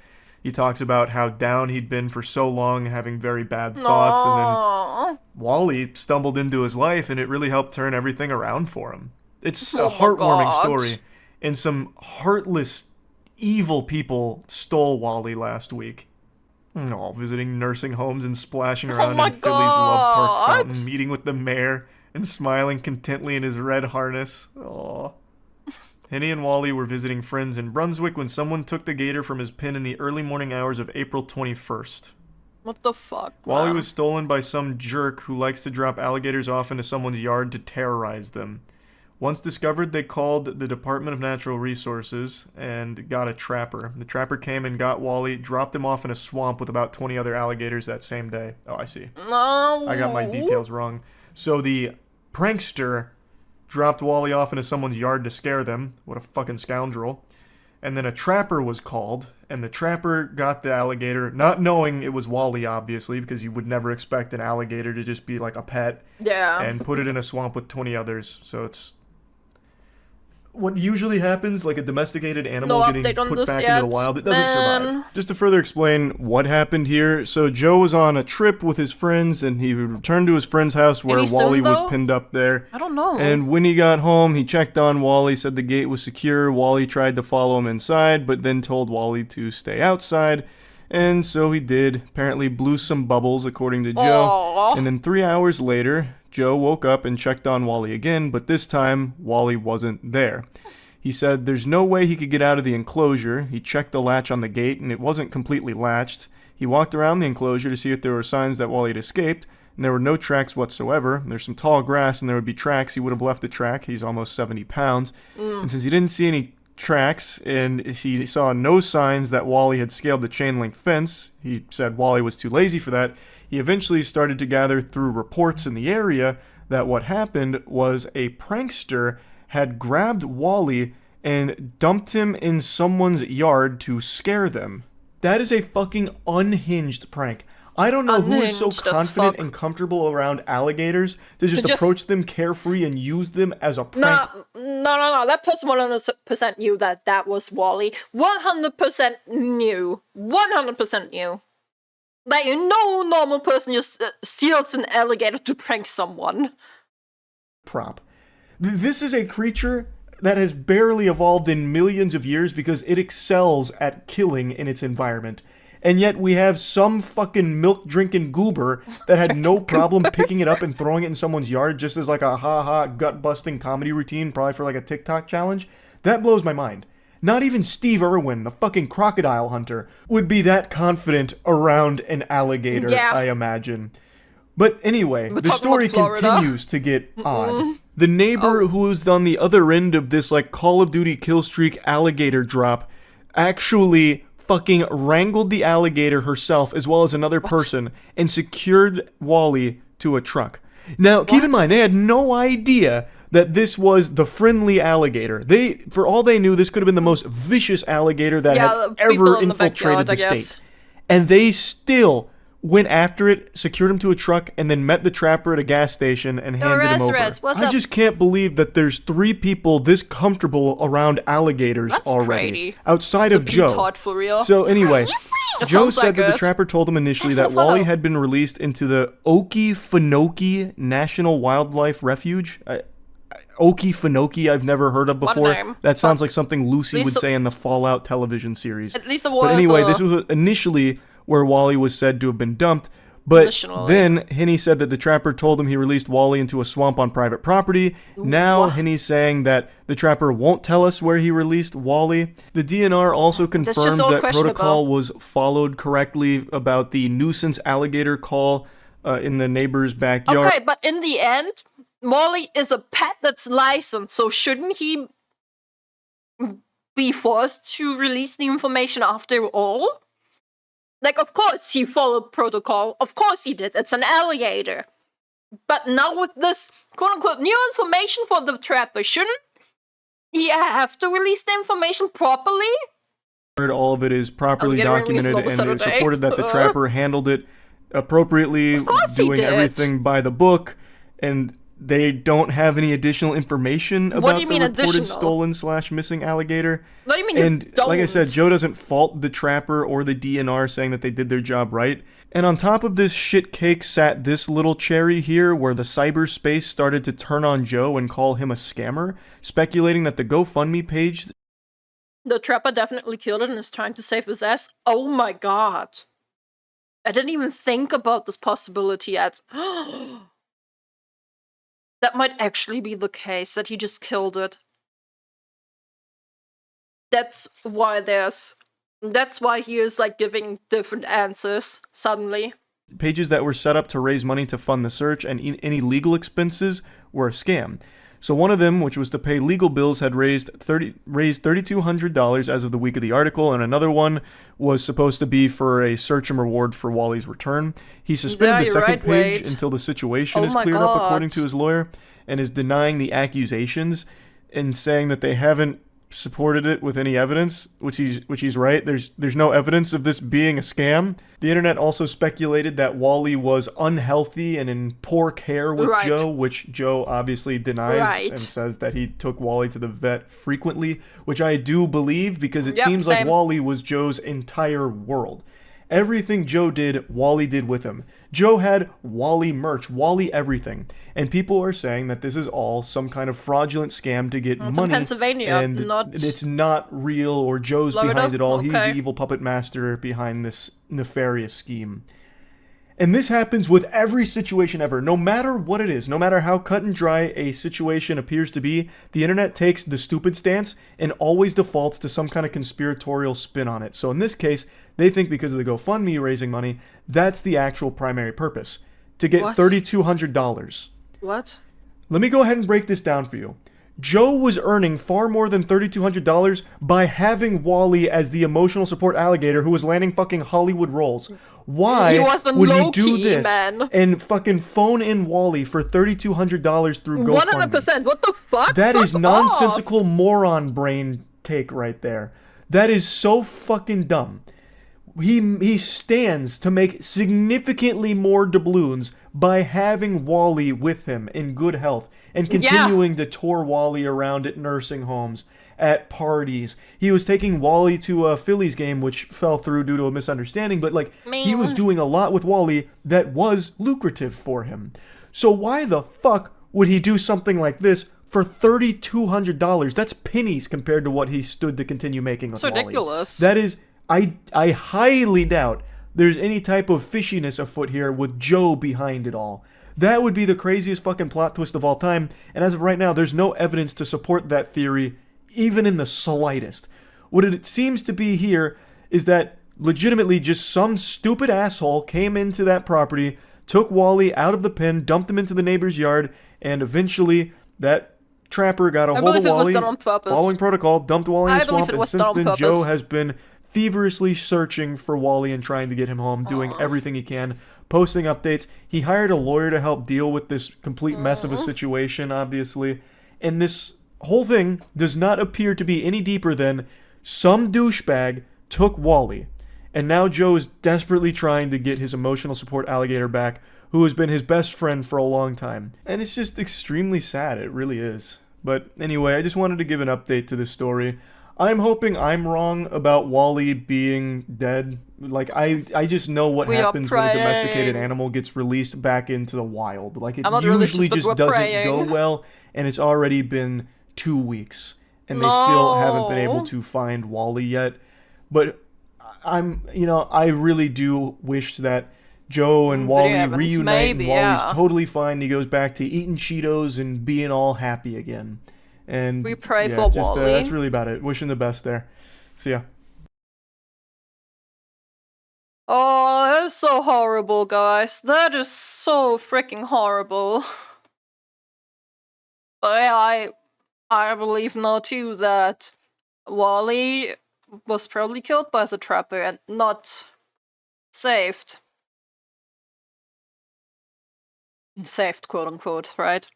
H: He talks about how down he'd been for so long, having very bad thoughts, and then Wally stumbled into his life, and it really helped turn everything around for him. It's a
A: Oh my
H: heartwarming
A: God.
H: story. And some heartless, evil people stole Wally last week. Oh, visiting nursing homes and splashing around
A: my
H: in Philly's Love Park
A: God.
H: fountain, meeting with the mayor, and smiling contently in his red harness. Aww. Henny and Wally were visiting friends in Brunswick when someone took the gator from his pen in the early morning hours of April 21st.
A: What the fuck,
H: Wally
A: man?
H: was stolen by some jerk who likes to drop alligators off into someone's yard to terrorize them. Once discovered, they called the Department of Natural Resources and got a trapper. The trapper came and got Wally, dropped him off in a swamp with about 20 other alligators that same day. Oh, I see.
A: No.
H: I got my details wrong. So the prankster dropped Wally off into someone's yard to scare them. What a fucking scoundrel. And then a trapper was called, and the trapper got the alligator, not knowing it was Wally, obviously, because you would never expect an alligator to just be like a pet.
A: Yeah.
H: And put it in a swamp with 20 others. So it's what usually happens, like a domesticated animal
A: No
H: getting
A: update on
H: put
A: this
H: back
A: yet,
H: into the wild. It doesn't survive.
A: man.
H: Just to further explain what happened here, so Joe was on a trip with his friends, and he returned to his friend's house where
A: Any
H: Wally
A: soon,
H: was
A: though?
H: pinned up there.
A: I don't know.
H: And when he got home, he checked on Wally, said the gate was secure. Wally tried to follow him inside, but then told Wally to stay outside. And so he did. Apparently blew some bubbles, according to Joe.
A: Aw.
H: And then 3 hours later, Joe woke up and checked on Wally again, but this time, Wally wasn't there. He said there's no way he could get out of the enclosure. He checked the latch on the gate, and it wasn't completely latched. He walked around the enclosure to see if there were signs that Wally had escaped, and there were no tracks whatsoever. There's some tall grass, and there would be tracks. He would have left the track. He's almost 70 pounds. And since he didn't see any tracks, and he saw no signs that Wally had scaled the chain link fence, he said Wally was too lazy for that. He eventually started to gather through reports in the area that what happened was a prankster had grabbed Wally and dumped him in someone's yard to scare them. That is a fucking unhinged prank. I don't know who is so
A: Unhinged as
H: confident
A: fuck.
H: and comfortable around alligators to just
A: just-
H: approach them carefree and use them as a prank.
A: No. That person 100% knew that was Wally. 100% knew. 100% knew. Like, no normal person just steals an alligator to prank someone.
H: Prop. This is a creature that has barely evolved in millions of years because it excels at killing in its environment. And yet we have some fucking milk-drinking goober that had no problem picking it up and throwing it in someone's yard just as like a ha-ha gut-busting comedy routine, probably for like a TikTok challenge. That blows my mind. Not even Steve Irwin, the fucking crocodile hunter, would be that confident around an alligator,
A: Yeah.
H: I imagine. But anyway,
A: We're
H: the
A: talking
H: story
A: about Florida.
H: continues to get odd. The neighbor who was on the other end of this like Call of Duty killstreak alligator drop actually fucking wrangled the alligator herself as well as another person and secured Wally to a truck. Now, keep in mind, they had no idea that this was the friendly alligator. For all they knew, this could have been the most vicious alligator that
A: Yeah,
H: had
A: the people
H: ever
A: in the
H: infiltrated
A: backyard, I
H: the
A: guess.
H: state. And they still went after it, secured him to a truck, and then met the trapper at a gas station and handed him over.
A: What's
H: I
A: up?
H: just can't believe that there's 3 people this comfortable around alligators
A: That's
H: already.
A: crazy.
H: Outside
A: It's
H: of
A: a
H: Joe.
A: retard for real.
H: So anyway,
A: It
H: Joe
A: sounds like
H: said that the
A: it.
H: trapper told him initially
A: Thanks
H: that
A: for the
H: Wally
A: follow.
H: had been released into the Okefenokee National Wildlife Refuge. Okefenokee, I've never heard of
A: What
H: before.
A: name?
H: That sounds like something Lucy would
A: least the-
H: say in the Fallout television series.
A: At least the
H: But
A: was
H: anyway, this was initially where Wally was said to have been dumped. But
A: Additionally.
H: then Hinney said that the trapper told him he released Wally into a swamp on private property. Now Hinney's saying that the trapper won't tell us where he released Wally. The DNR also
A: just
H: confirms
A: all
H: that
A: questionable.
H: protocol was followed correctly about the nuisance alligator call in the neighbor's backyard.
A: Okay, but in the end, Wally is a pet that's licensed, so shouldn't he be forced to release the information after all? Like, of course he followed protocol. Of course he did. It's an alligator. But now with this quote-unquote new information for the trapper, shouldn't he have to release the information properly?
H: All of it is properly
A: Alligator released
H: documented,
A: Global
H: and it's
A: Saturday.
H: reported that the trapper handled it appropriately,
A: Of course he
H: doing
A: did.
H: everything by the book, and they don't have any additional information
A: What
H: about
A: do you
H: the
A: mean
H: reported
A: additional?
H: stolen/missing alligator.
A: What do you mean
H: And
A: you don't?
H: like I said, Joe doesn't fault the trapper or the DNR, saying that they did their job right. And on top of this shit cake sat this little cherry here, where the cyberspace started to turn on Joe and call him a scammer, speculating that the GoFundMe page
A: The trapper definitely killed it and is trying to save his ass. Oh my god. I didn't even think about this possibility yet. That might actually be the case, that he just killed it. That's why he is like giving different answers suddenly.
H: pages that were set up to raise money to fund the search, and any legal expenses were a scam. So one of them, which was to pay legal bills, had raised $3,200 as of the week of the article, and another one was supposed to be for a search and reward for Wally's return. He suspended
A: Yeah,
H: the
A: you're
H: second
A: right,
H: page
A: Wade.
H: until the situation
A: Oh
H: is
A: my
H: cleared up, according
A: God.
H: to his lawyer, and is denying the accusations and saying that they haven't supported it with any evidence, which he's right. There's no evidence of this being a scam. The internet also speculated that Wally was unhealthy and in poor care with
A: Right.
H: Joe, which Joe obviously denies
A: Right.
H: and says that he took Wally to the vet frequently, which I do believe, because it
A: Yep,
H: seems like
A: same.
H: Wally was Joe's entire world. Everything Joe did, Wally did with him. Joe had Wally merch, Wally everything. And people are saying that this is all some kind of fraudulent scam to get
A: It's in
H: money.
A: Pennsylvania,
H: and
A: not
H: it's not real, or Joe's
A: Florida?
H: behind it all. He's
A: Okay.
H: the evil puppet master behind this nefarious scheme. And this happens with every situation ever, no matter what it is, no matter how cut and dry a situation appears to be, the internet takes the stupid stance and always defaults to some kind of conspiratorial spin on it. So in this case, they think because of the GoFundMe raising money, that's the actual primary purpose. To get
A: What?
H: $3,200.
A: What?
H: Let me go ahead and break this down for you. Joe was earning far more than $3,200 by having Wally as the emotional support alligator who was landing fucking Hollywood roles. Why
A: He wasn't
H: would he do
A: low-key,
H: this
A: man.
H: and fucking phone in Wally for $3,200 through GoFundMe?
A: 100%. What the fuck?
H: That is
A: Fuck
H: nonsensical moron brain take right there. That is so fucking dumb. He stands to make significantly more doubloons by having Wally with him in good health and continuing to tour Wally around at nursing homes, at parties. He was taking Wally to a Phillies game, which fell through due to a misunderstanding, but like he was doing a lot with Wally that was lucrative for him. So why the fuck would he do something like this for $3,200? That's pennies compared to what he stood to continue making with
A: It's
H: Wally.
A: ridiculous.
H: That is, I highly doubt there's any type of fishiness afoot here with Joe behind it all. That would be the craziest fucking plot twist of all time, and as of right now, there's no evidence to support that theory, even in the slightest. What it seems to be here is that legitimately just some stupid asshole came into that property, took Wally out of the pen, dumped him into the neighbor's yard, and eventually that trapper got a hold of
A: believe it was
H: Wally,
A: done on purpose.
H: following protocol, dumped Wally in
A: I
H: the
A: believe
H: swamp,
A: it
H: and
A: was
H: since
A: done on
H: then
A: purpose.
H: Joe has been feverishly searching for Wally and trying to get him home, doing everything he can, posting updates. He hired a lawyer to help deal with this complete mess of a situation, obviously. And this whole thing does not appear to be any deeper than some douchebag took Wally And now Joe is desperately trying to get his emotional support alligator back, who has been his best friend for a long time. And it's just extremely sad, it really is. But anyway, I just wanted to give an update to this story. I'm hoping I'm wrong about Wally being dead. Like, I just know what happens when a domesticated animal gets released back into the wild. Like, it usually just doesn't go well, and it's already been 2 weeks, and they still haven't been able to find Wally yet. But I really do wish that Joe and Wally reunite, and Wally's totally fine. He goes back to eating Cheetos and being all happy again. And
A: we pray for Wally.
H: That's really about it. Wishing the best there. See ya.
A: Oh, that is so horrible, guys. That is so freaking horrible. But yeah, I believe now too that Wally was probably killed by the trapper and not saved. Saved, quote unquote, right?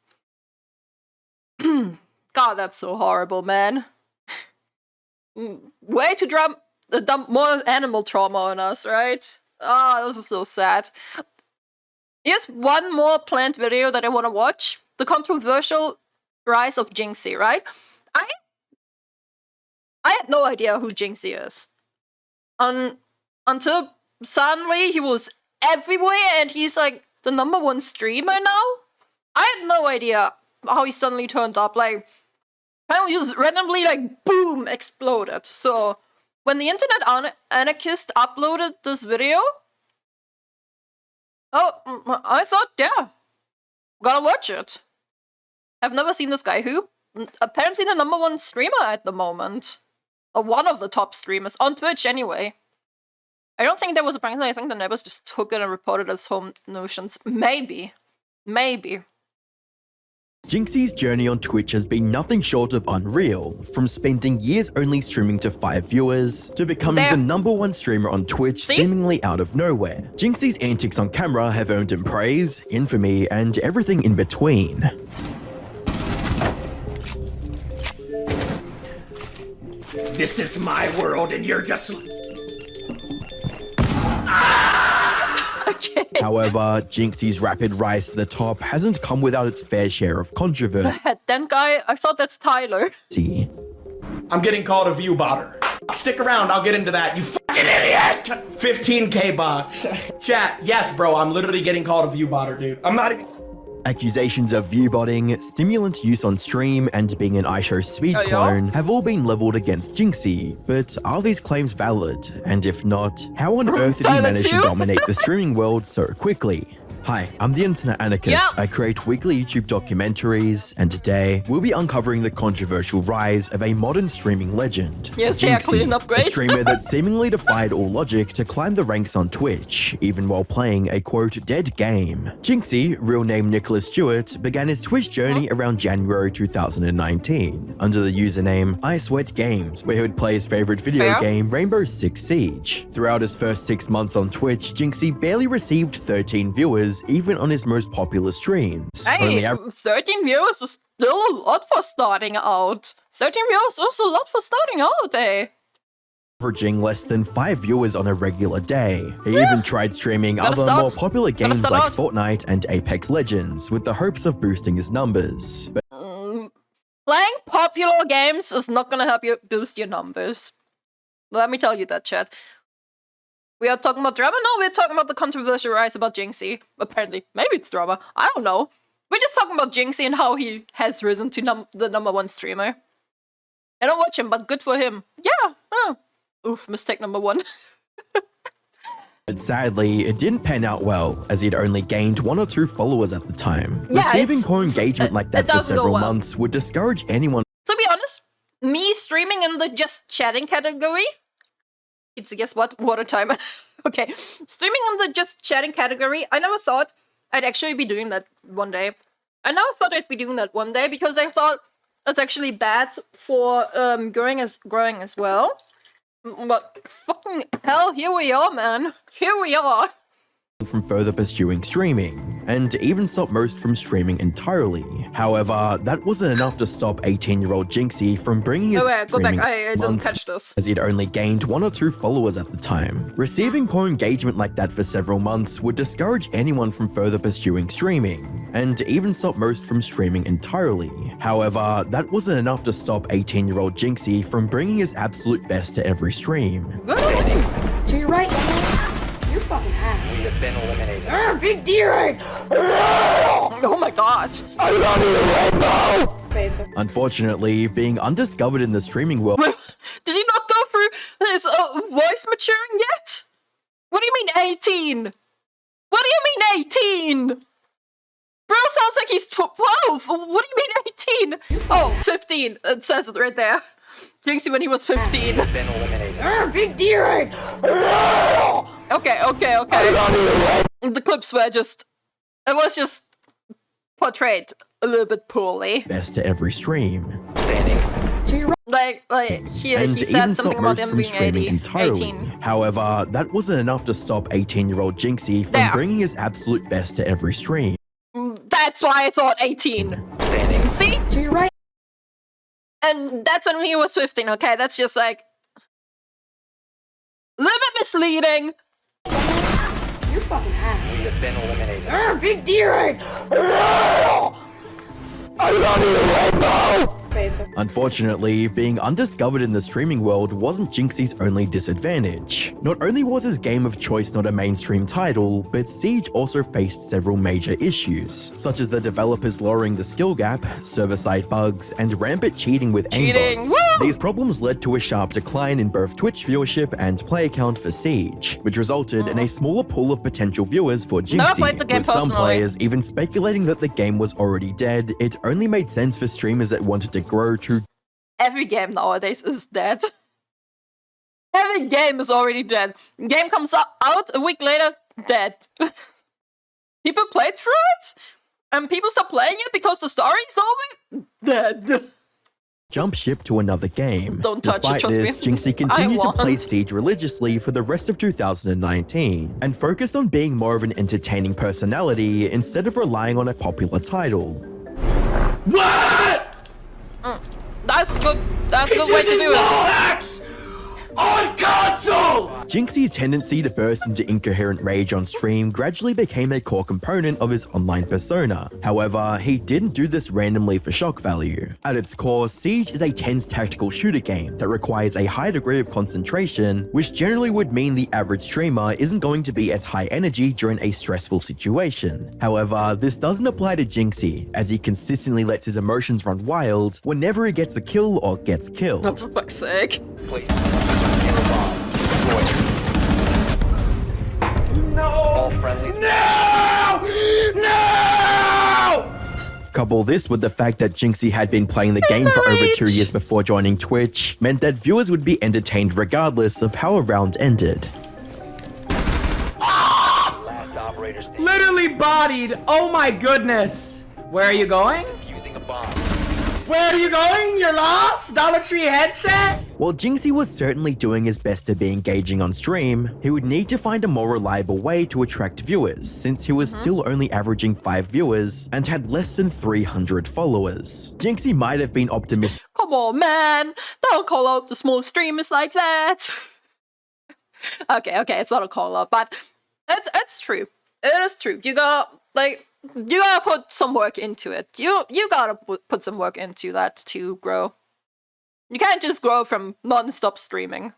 A: God, that's so horrible, man. Way to dump more animal trauma on us, right? Ah, this is so sad. Here's one more planned video that I want to watch. The controversial rise of Jinxie, right? I had no idea who Jinxie is. Until suddenly he was everywhere and he's like the #1 streamer now? I had no idea how he suddenly turned up. Like, apparently just randomly, like, boom, exploded. So, when the internet anarchist uploaded this video, I thought, yeah, gotta watch it. I've never seen this guy who, apparently the #1 streamer at the moment. Or one of the top streamers, on Twitch anyway. I don't think there was a prank. I think the neighbors just took it and reported as home notions. Maybe.
L: Jinxie's journey on Twitch has been nothing short of unreal, from spending years only streaming to 5 viewers, to becoming the #1 streamer on Twitch seemingly out of nowhere. Jinxie's antics on camera have earned him praise, infamy, and everything in between.
D: This is my world and you're just...
L: However, Jinxie's rapid rise to the top hasn't come without its fair share of controversy.
A: The headband guy? I thought that's Tyler.
M: I'm getting called a view botter. Stick around, I'll get into that, you fucking idiot! 15k bots. Chat, yes bro, I'm literally getting called a view botter, dude. I'm not even...
L: Accusations of viewbotting, stimulant use on stream, and being an iShow speed clone have all been leveled against Jinxie, but are these claims valid? And if not, how on earth did he manage to dominate the streaming world so quickly? Hi, I'm the Internet Anarchist. I create weekly YouTube documentaries, and today we'll be uncovering the controversial rise of a modern streaming legend. Jinxie, a streamer that seemingly defied all logic to climb the ranks on Twitch, even while playing a quote dead game. Jinxie, real name Nicholas Stewart, began his Twitch journey around January 2019 under the username iSweatGames, where he would play his favorite video game Rainbow Six Siege. Throughout his first 6 months on Twitch, Jinxie barely received 13 viewers even on his most popular streams.
A: Hey, 13 viewers is still a lot for starting out. 13 viewers is a lot for starting out, eh?
L: Averaging less than 5 viewers on a regular day. He even tried streaming more popular games like Fortnite and Apex Legends with the hopes of boosting his numbers. But
A: playing popular games is not gonna help you boost your numbers. Let me tell you that, chat. We are talking about drama? No, we're talking about the controversial rise about Jinxie. Apparently. Maybe it's drama. I don't know. We're just talking about Jinxie and how he has risen to the #1 streamer. I don't watch him, but good for him. Yeah. Oof, mistake #1.
L: But sadly, it didn't pan out well, as he'd only gained 1 or 2 followers at the time. Receiving poor engagement like that for several months would discourage anyone.
A: To be honest, me streaming in the just chatting category... It's guess what? Water time. Okay. Streaming in the just chatting category, I never thought I'd actually be doing that one day. I never thought I'd be doing that one day because I thought it's actually bad for growing as well. But fucking hell, here we are, man. Here we are.
L: from further pursuing streaming, and even stopped most from streaming entirely. However, that wasn't enough to stop 18-year-old Jinxie from bringing his
A: go back.
L: streaming
A: I didn't
L: months,
A: catch this.
L: as he'd only gained 1 or 2 followers at the time. Receiving poor engagement like that for several months would discourage anyone from further pursuing streaming, and even stop most from streaming entirely. However, that wasn't enough to stop 18-year-old Jinxie from bringing his absolute best to every stream.
N: To your right. You're fucking ass. We have been eliminated. Big D-Ray!
A: Oh my god.
N: I love you, Rainbow!
L: Unfortunately, being undiscovered in the streaming world.
A: Did he not go through his voice maturing yet? What do you mean 18? What do you mean 18? Bro sounds like he's 12. What do you mean 18? Oh, 15. It says it right there. Jinxie when he was 15.
N: Been eliminated. Big D-Ray!
A: Okay. The clips were just... It was just portrayed a little bit poorly.
L: Best to every stream.
A: Like here
L: And
A: he said
L: even
A: something
L: stopped
A: about
L: most
A: him
L: from
A: being
L: streaming
A: 18.
L: entirely. However, that wasn't enough to stop 18-year-old Jinxie from
A: There.
L: bringing his absolute best to every stream.
A: That's why I thought 18. See?
N: To your right.
A: And that's when he was 15, okay? That's just like... a little bit misleading.
N: You're fucking ass. We have been eliminated. Big D-Ray! I love you, Rainbow!
L: Unfortunately, being undiscovered in the streaming world wasn't Jinxie's only disadvantage. Not only was his game of choice not a mainstream title, but Siege also faced several major issues, such as the developers lowering the skill gap, server-side bugs, and rampant cheating with aimbots.
A: Woo!
L: These problems led to a sharp decline in both Twitch viewership and player count for Siege, which resulted in a smaller pool of potential viewers for
A: Never played the
L: Jinxie,
A: game
L: with some
A: personally.
L: players even speculating that the game was already dead. It only made sense for streamers that wanted to grow to
A: Every game nowadays is dead. Every game is already dead. Game comes out a week later, dead. People played through it, and people stop playing it because the story's over, dead.
L: jump ship to another game.
A: Don't touch it,
L: Despite
A: trust me.
L: this, Jinxie continued to play
A: won't.
L: Siege religiously for the rest of 2019, and focused on being more of an entertaining personality instead of relying on a popular title.
M: What?
A: That's good. That's a good way to do it.
M: On console!
L: Jinxie's tendency to burst into incoherent rage on stream gradually became a core component of his online persona. However, he didn't do this randomly for shock value. At its core, Siege is a tense tactical shooter game that requires a high degree of concentration, which generally would mean the average streamer isn't going to be as high energy during a stressful situation. However, this doesn't apply to Jinxie, as he consistently lets his emotions run wild whenever he gets a kill or gets killed.
A: Oh, for fuck's sake.
N: Please.
M: No! No! No!
L: Couple this with the fact that Jinxie had been playing the game for over 2 years before joining Twitch, meant that viewers would be entertained regardless of how a round ended.
M: Literally bodied. Oh my goodness. Where are you going? Where are you going? You're lost? Dollar Tree headset?
L: While Jinxie was certainly doing his best to be engaging on stream, he would need to find a more reliable way to attract viewers, since he was still only averaging 5 viewers and had less than 300 followers. Jinxie might have been optimistic.
A: Come on, man. Don't call out the small streamers like that. okay, it's not a call out, but it's true. It is true. You gotta, you gotta put some work into it. You gotta put some work into that to grow. You can't just grow from non-stop streaming.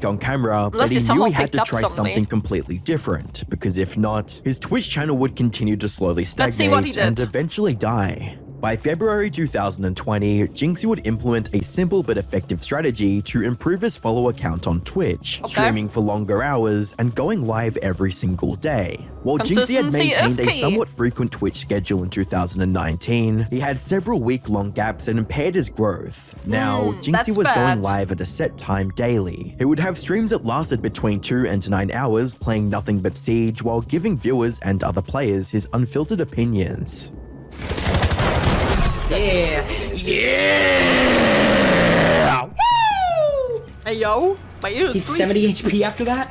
L: On camera, but
A: Unless
L: he
A: you
L: knew
A: somehow
L: he had
A: picked
L: to
A: up
L: try
A: suddenly.
L: something completely different, because if not, his Twitch channel would continue to slowly
A: Let's see what he
L: stagnate and
A: did.
L: eventually die. By February 2020, Jinxie would implement a simple but effective strategy to improve his follower count on Twitch, streaming for longer hours and going live every single day. While Jinxie had
A: Consistency is
L: maintained a
A: key.
L: somewhat frequent Twitch schedule in 2019, he had several week-long gaps that impaired his growth. Now, Jinxie
A: that's
L: was going
A: bad.
L: live at a set time daily. He would have streams that lasted between 2 and 9 hours playing nothing but Siege while giving viewers and other players his unfiltered opinions.
M: Yeah. Woo!
A: Hey yo, my ears,
M: He's
A: please.
M: 70 HP after that?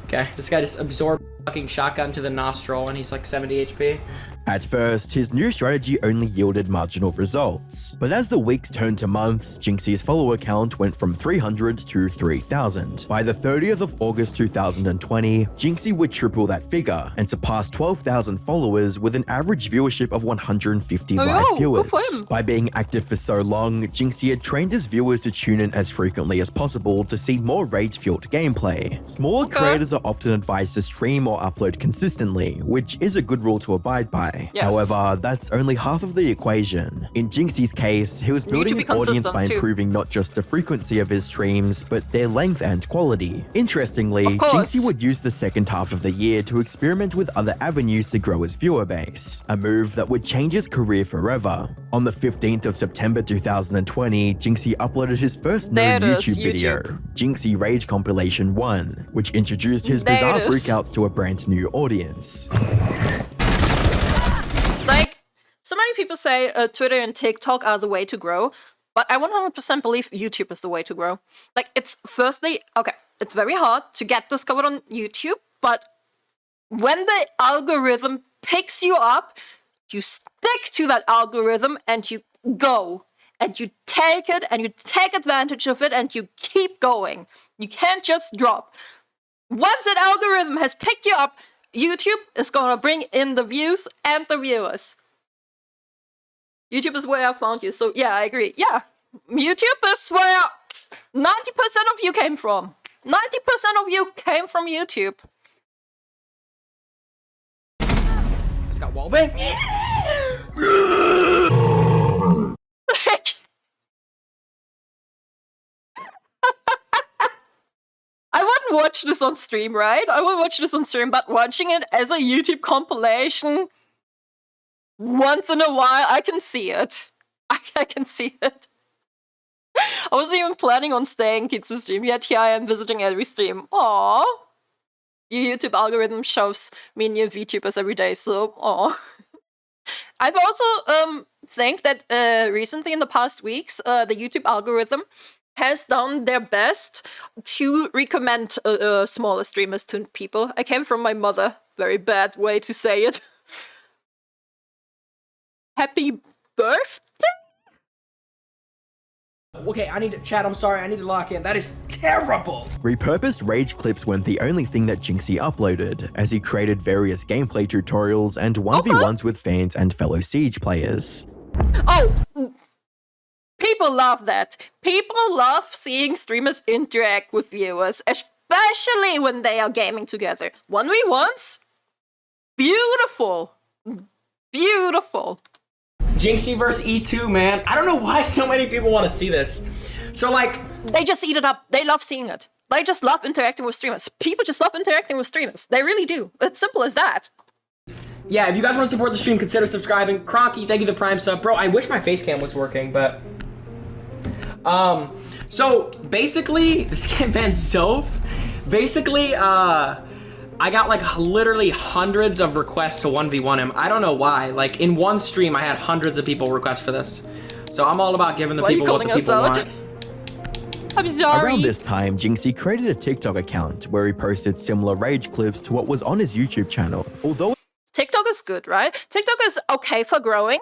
M: Okay, this guy just absorbed fucking shotgun to the nostril and he's like 70 HP.
L: At first, his new strategy only yielded marginal results, but as the weeks turned to months, Jinxie's follower count went from 300 to 3,000. By the 30th of August 2020, Jinxie would triple that figure and surpass 12,000 followers with an average viewership of 150 live viewers. By being active for so long, Jinxie had trained his viewers to tune in as frequently as possible to see more rage-fueled gameplay. Smaller creators are often advised to stream or upload consistently, which is a good rule to abide by. Yes. However, that's only half of the equation. In Jinxie's case, he was building an audience by improving not just the frequency of his streams, but their length and quality. Interestingly, Jinxie would use the second half of the year to experiment with other avenues to grow his viewer base, a move that would change his career forever. On the 15th of September 2020, Jinxie uploaded his first known YouTube video, Jinxie Rage Compilation 1, which introduced his bizarre freakouts to a brand new audience.
A: Like, so many people say Twitter and TikTok are the way to grow, but I 100% believe YouTube is the way to grow. Like, it's firstly, okay, it's very hard to get discovered on YouTube, but when the algorithm picks you up, you stick to that algorithm and you go. And you take it and you take advantage of it and you keep going. You can't just drop. Once that algorithm has picked you up, YouTube is gonna bring in the views and the viewers. YouTube is where I found you, so yeah, I agree. Yeah, YouTube is where 90% of you came from. 90% of you came from YouTube.
M: It's got wallbang.
A: I wouldn't watch this on stream, right? I would watch this on stream, but watching it as a YouTube compilation once in a while, I can see it. I can see it. I wasn't even planning on staying Kitsu stream, yet here I am visiting every stream. Aww. Your YouTube algorithm shows me new VTubers every day, so aww. I've also think that recently in the past weeks, the YouTube algorithm has done their best to recommend smaller streamers to people. I came from my mother. Very bad way to say it. Happy birthday?
M: Okay, I need to chat. I'm sorry. I need to lock in. That is terrible.
L: Repurposed rage clips weren't the only thing that Jinxie uploaded, as he created various gameplay tutorials and 1v1s with fans and fellow Siege players.
A: Oh! People love that. People love seeing streamers interact with viewers, especially when they are gaming together. 1v1s? Beautiful. Beautiful.
M: Jinxie vs E2, man. I don't know why so many people want to see this. So, like...
A: They just eat it up. They love seeing it. They just love interacting with streamers. People just love interacting with streamers. They really do. It's simple as that.
M: Yeah, if you guys want to support the stream, consider subscribing. Cronky, thank you for the Prime sub. Bro, I wish my face cam was working, but... So, basically, this campaign Zoph, basically, I got, like, literally hundreds of requests to 1v1 him. I don't know why. Like, in one stream, I had hundreds of people request for this. So I'm all about giving the people what the people want.
A: I'm sorry.
L: Around this time, Jinxie created a TikTok account where he posted similar rage clips to what was on his YouTube channel. Although
A: TikTok is good, right? TikTok is okay for growing.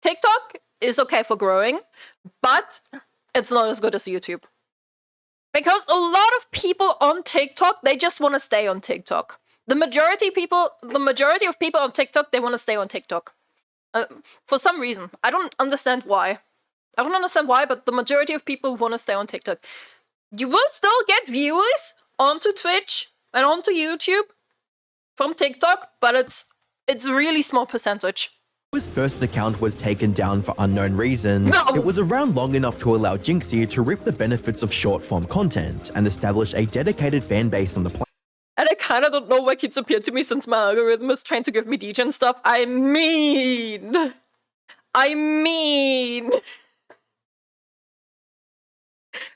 A: TikTok is okay for growing, but it's not as good as YouTube. Because a lot of people on TikTok, they just want to stay on TikTok. The majority of people on TikTok, they want to stay on TikTok. For some reason. I don't understand why. I don't understand why, but the majority of people want to stay on TikTok. You will still get viewers onto Twitch and onto YouTube from TikTok, but it's a really small percentage.
L: His first account was taken down for unknown reasons. It was around long enough to allow Jinxie to reap the benefits of short-form content and establish a dedicated fan base on the platform.
A: And I kind of don't know why kids appeared to me since my algorithm is trying to give me DJ and stuff. I mean...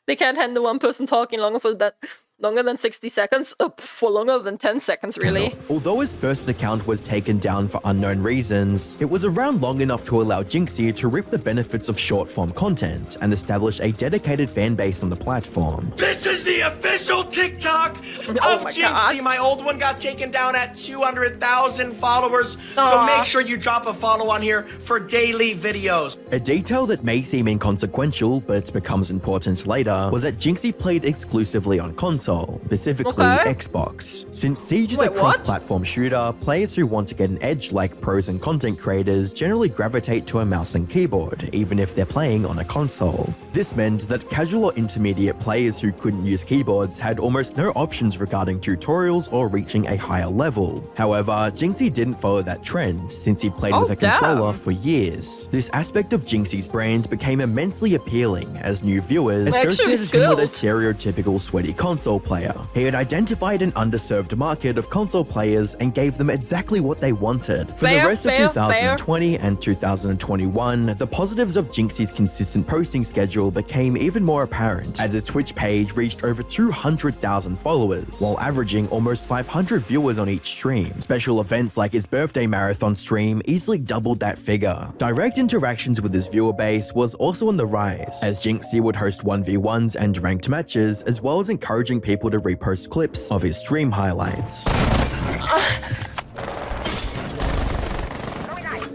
A: They can't handle one person talking longer for that. Longer than 60 seconds? For longer than 10 seconds, really.
L: Although his first account was taken down for unknown reasons, it was around long enough to allow Jinxie to reap the benefits of short-form content and establish a dedicated fan base on the platform.
D: This is the official TikTok of Jinxie.
A: God.
D: My old one got taken down at 200,000 followers, so make sure you drop a follow on here for daily videos.
L: A detail that may seem inconsequential but becomes important later was that Jinxie played exclusively on console, specifically Xbox. Since Siege is a cross-platform shooter, players who want to get an edge like pros and content creators generally gravitate to a mouse and keyboard, even if they're playing on a console. This meant that casual or intermediate players who couldn't use keyboards had almost no options regarding tutorials or reaching a higher level. However, Jinxie didn't follow that trend, since he played with a controller for years. This aspect of Jinxie's brand became immensely appealing as new viewers associated him with a stereotypical sweaty console player. He had identified an underserved market of console players and gave them exactly what they wanted. For the rest of 2020 and 2021, the positives of Jinxie's consistent posting schedule became even more apparent, as his Twitch page reached over 200,000 followers, while averaging almost 500 viewers on each stream. Special events like his birthday marathon stream easily doubled that figure. Direct interactions with his viewer base was also on the rise, as Jinxie would host 1v1s and ranked matches, as well as encouraging people to repost clips of his stream highlights.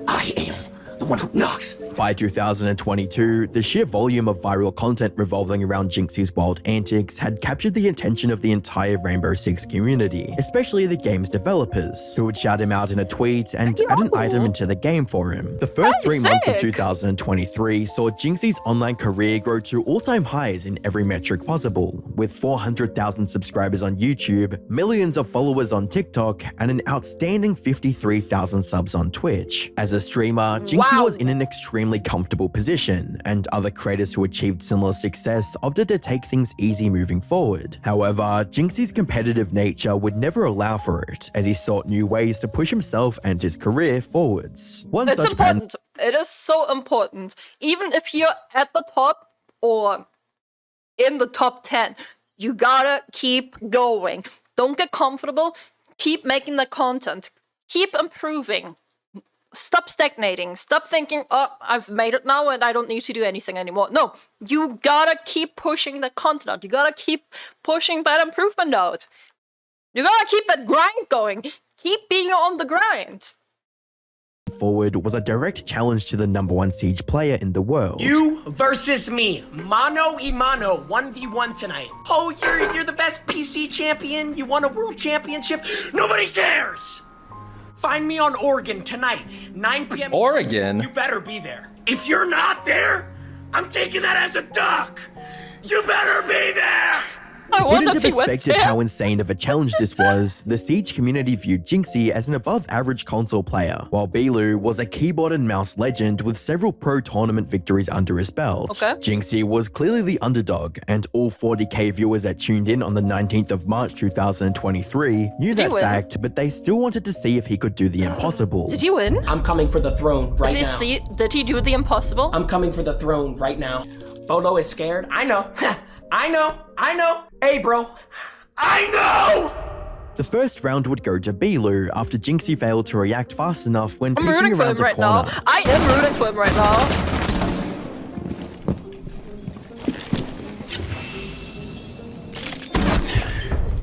D: I am the one who knocks.
L: By 2022, the sheer volume of viral content revolving around Jinxie's wild antics had captured the attention of the entire Rainbow Six community, especially the game's developers, who would shout him out in a tweet and add an item into the game for him. The first 3 months of 2023 saw Jinxie's online career grow to all-time highs in every metric possible, with 400,000 subscribers on YouTube, millions of followers on TikTok, and an outstanding 53,000 subs on Twitch. As a streamer, Jinxie was in an extremely comfortable position, and other creators who achieved similar success opted to take things easy moving forward. However, Jinxie's competitive nature would never allow for it, as he sought new ways to push himself and his career forwards.
A: It's important. It is so important. Even if you're at the top or in the top 10, you gotta keep going. Don't get comfortable. Keep making the content. Keep improving. Stop stagnating. Stop thinking, oh, I've made it now and I don't need to do anything anymore. No, you gotta keep pushing the content out. You gotta keep pushing that improvement out. You gotta keep that grind going. Keep being on the grind.
L: Forward was a direct challenge to the #1 Siege player in the world.
D: You versus me, mano y mano, 1v1 tonight. Oh, you're the best PC champion. You won a world championship. Nobody cares. Find me on Oregon tonight, 9 p.m.
O: Oregon?
D: You better be there. If you're not there, I'm taking that as a duck. You better be there.
L: Put into perspective how insane of a challenge this was, the Siege community viewed Jinxie as an above-average console player, while Bilu was a keyboard and mouse legend with several pro tournament victories under his belt. Jinxie was clearly the underdog, and all 40k viewers that tuned in on the 19th of March 2023 knew that fact, but they still wanted to see if he could do the impossible.
A: Did he win?
M: I'm coming for the throne right now.
A: Did he do the impossible?
M: I'm coming for the throne right now. Bolo is scared. I know. I know. Hey, bro.
D: I know!
L: The first round would go to Bilu after Jinxie failed to react fast enough when peeking around a corner.
A: I'm rooting for him right now. I am rooting for him right now.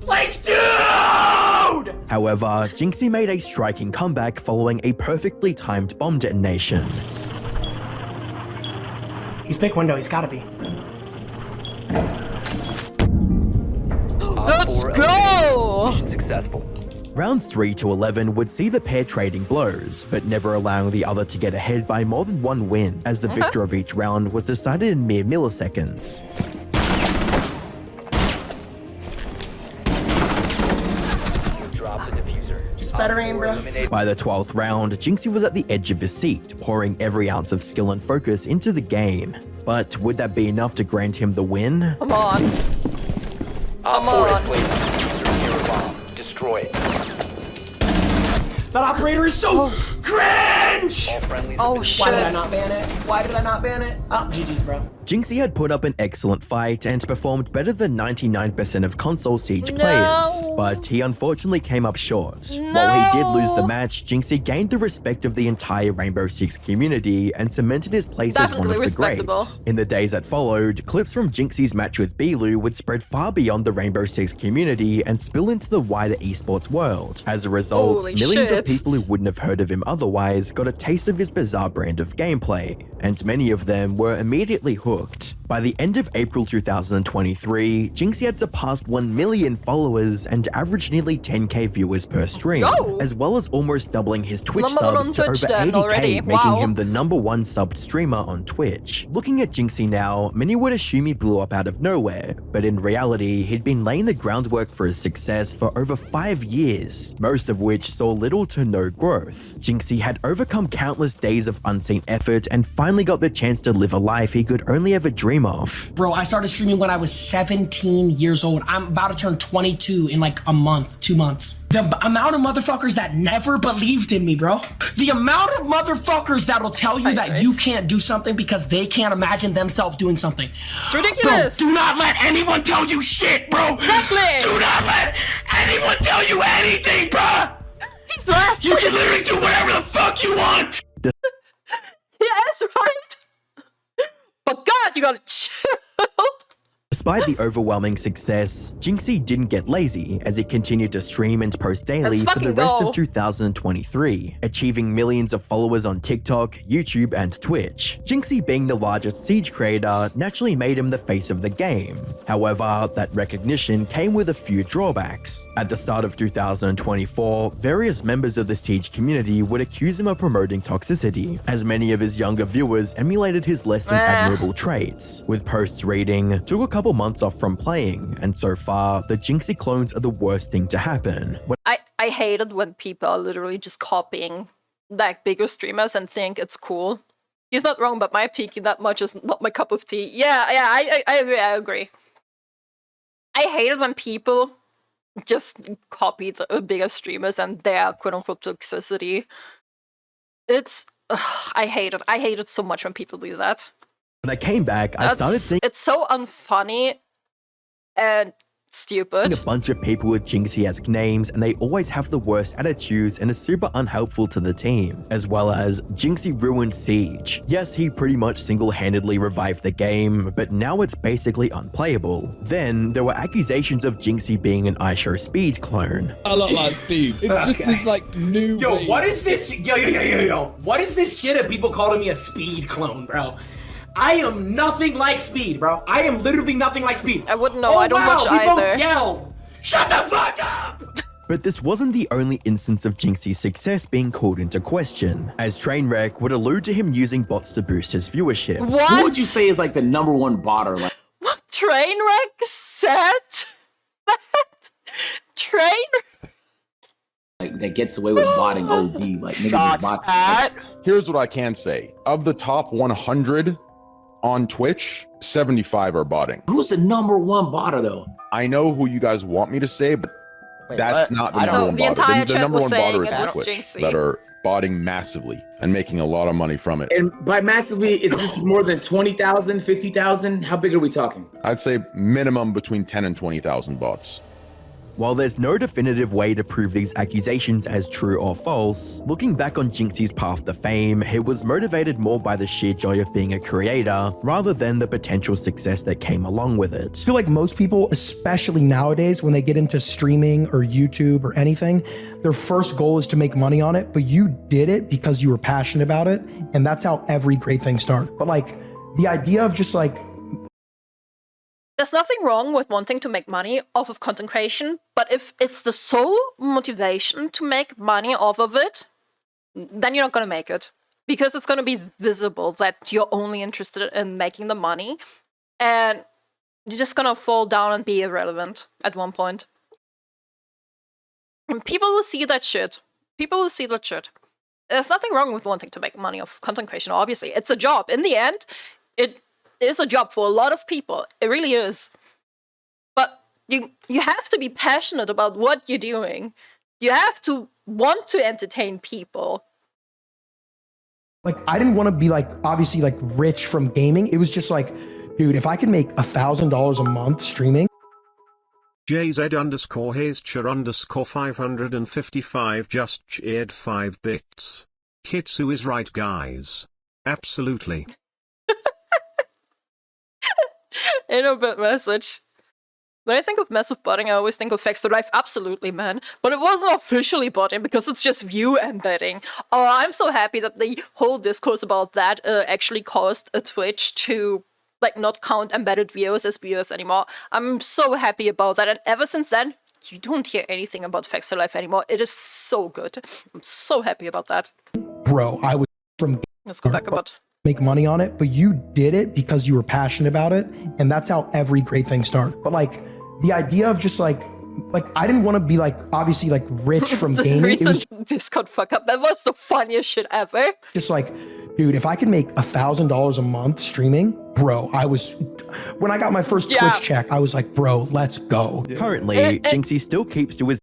D: Like, dude!
L: However, Jinxie made a striking comeback following a perfectly timed bomb detonation.
M: He's big window. He's gotta be.
A: Let's go!
O: Successful.
L: Rounds 3 to 11 would see the pair trading blows, but never allowing the other to get ahead by more than one win, as the victor of each round was decided in mere milliseconds.
O: Drop the diffuser.
M: Just better aim, bro.
L: By the 12th round, Jinxie was at the edge of his seat, pouring every ounce of skill and focus into the game. But would that be enough to grant him the win?
A: Come on. Come on.
O: Destroy it.
D: That operator is so cringe!
A: Oh shit.
M: Why did I not ban it? Oh, GG's, bro.
L: Jinxie had put up an excellent fight and performed better than 99% of console Siege players, but he unfortunately came up short. While he did lose the match, Jinxie gained the respect of the entire Rainbow Six community and cemented his place as one of the greats. In the days that followed, clips from Jinxie's match with Bilu would spread far beyond the Rainbow Six community and spill into the wider esports world. As a result, millions of people who wouldn't have heard of him otherwise got a taste of his bizarre brand of gameplay, and many of them were immediately hooked. By the end of April 2023, Jinxie had surpassed 1 million followers and averaged nearly 10k viewers per stream, as well as almost doubling his Twitch subs to over 80k, making him the #1 subbed streamer on Twitch. Looking at Jinxie now, many would assume he blew up out of nowhere, but in reality, he'd been laying the groundwork for his success for over 5 years, most of which saw little to no growth. Jinxie had overcome countless days of unseen effort and finally got the chance to live a life he could only ever dream of.
D: Bro, I started streaming when I was 17 years old. I'm about to turn 22 in like a month, 2 months. The amount of motherfuckers that never believed in me, bro. The amount of motherfuckers that'll tell you that you can't do something because they can't imagine themselves doing something.
A: It's ridiculous.
D: Bro, do not let anyone tell you shit, bro.
A: Exactly.
D: Do not let anyone tell you anything, bro.
A: He's right.
D: You can literally do whatever the fuck you want.
A: Yes, right. But God, you gotta chill.
L: Despite the overwhelming success, Jinxie didn't get lazy as he continued to stream and post daily for the rest of 2023, achieving millions of followers on TikTok, YouTube, and Twitch. Jinxie, being the largest Siege creator, naturally made him the face of the game. However, that recognition came with a few drawbacks. At the start of 2024, various members of the Siege community would accuse him of promoting toxicity, as many of his younger viewers emulated his less than admirable traits, with posts reading, "Took a couple months off from playing, and so far, the Jinxie clones are the worst thing to happen."
A: I hate it when people are literally just copying like bigger streamers and think it's cool. He's not wrong, but my peaking that much is not my cup of tea. Yeah, I agree. I hate it when people just copy the bigger streamers and their quote-unquote toxicity. It's... I hate it. I hate it so much when people do that.
L: When I came back, I started seeing
A: it's so unfunny and stupid.
L: A bunch of people with Jinxie-esque names, and they always have the worst attitudes and are super unhelpful to the team, as well as Jinxie ruined Siege. Yes, he pretty much single-handedly revived the game, but now it's basically unplayable. Then, there were accusations of Jinxie being an iShow Speed clone.
P: I look like Speed. It's just this like new...
D: Yo, what is this? Yo. What is this shit of people calling me a Speed clone, bro? I am nothing like Speed, bro. I am literally nothing like Speed.
A: I wouldn't know. I don't watch either.
D: Yell. Shut the fuck up!
L: But this wasn't the only instance of Jinxie's success being called into question, as Trainwreck would allude to him using bots to boost his viewership.
A: What?
Q: Who would you say is like the #1 botter? Like,
A: what? Trainwreck said that?
Q: like that gets away with botting OD. Like niggas bots.
R: Here's what I can say: of the top 100 on Twitch, 75 are botting.
Q: Who's the #1 botter though?
R: I know who you guys want me to say, but that's not the #1
A: the
R: botter.
A: entire
R: The
A: chat was
R: #1
A: saying
R: botter
A: it was
R: is Twitch
A: Jinxie.
R: that are botting massively and making a lot of money from it.
Q: And by massively, is this more than 20,000, 50,000? How big are we talking?
R: I'd say minimum between 10 and 20,000 bots.
L: While there's no definitive way to prove these accusations as true or false, looking back on Jinxie's path to fame, he was motivated more by the sheer joy of being a creator, rather than the potential success that came along with it.
S: I feel like most people, especially nowadays, when they get into streaming or YouTube or anything, their first goal is to make money on it, but you did it because you were passionate about it, and that's how every great thing starts. But like, the idea of just like,
A: there's nothing wrong with wanting to make money off of content creation, but if it's the sole motivation to make money off of it, then you're not going to make it. Because it's going to be visible that you're only interested in making the money, and you're just going to fall down and be irrelevant at one point. And people will see that shit. There's nothing wrong with wanting to make money off content creation, obviously. It's a job. In the end, it is a job for a lot of people. It really is. But you have to be passionate about what you're doing. You have to want to entertain people.
S: I didn't want to be like, obviously like rich from gaming. It was just like Dude, if I could make $1,000 a month streaming.
I: JZ_Hazer_555 just cheered 5 bits. Kitsu is right, guys. Absolutely.
A: In a bit message. When I think of massive botting, I always think of Facts to Life. Absolutely, man. But it wasn't officially botting because it's just view embedding. Oh, I'm so happy that the whole discourse about that actually caused a Twitch to like not count embedded viewers as viewers anymore. I'm so happy about that. And ever since then, you don't hear anything about Facts to Life anymore. It is so good. I'm so happy about that.
S: Bro, I was from.
A: Let's go back a bit.
S: Make money on it, but you did it because you were passionate about it, and that's how every great thing starts. But like the idea of just like I didn't want to be like obviously like rich from gaming.
A: Recent Discord fuck up. That was the funniest shit ever.
S: Just like, dude, if I could make $1,000 a month streaming, bro, when I got my first Twitch check, I was like, bro, let's go.
L: Currently, Jinxie still keeps to his.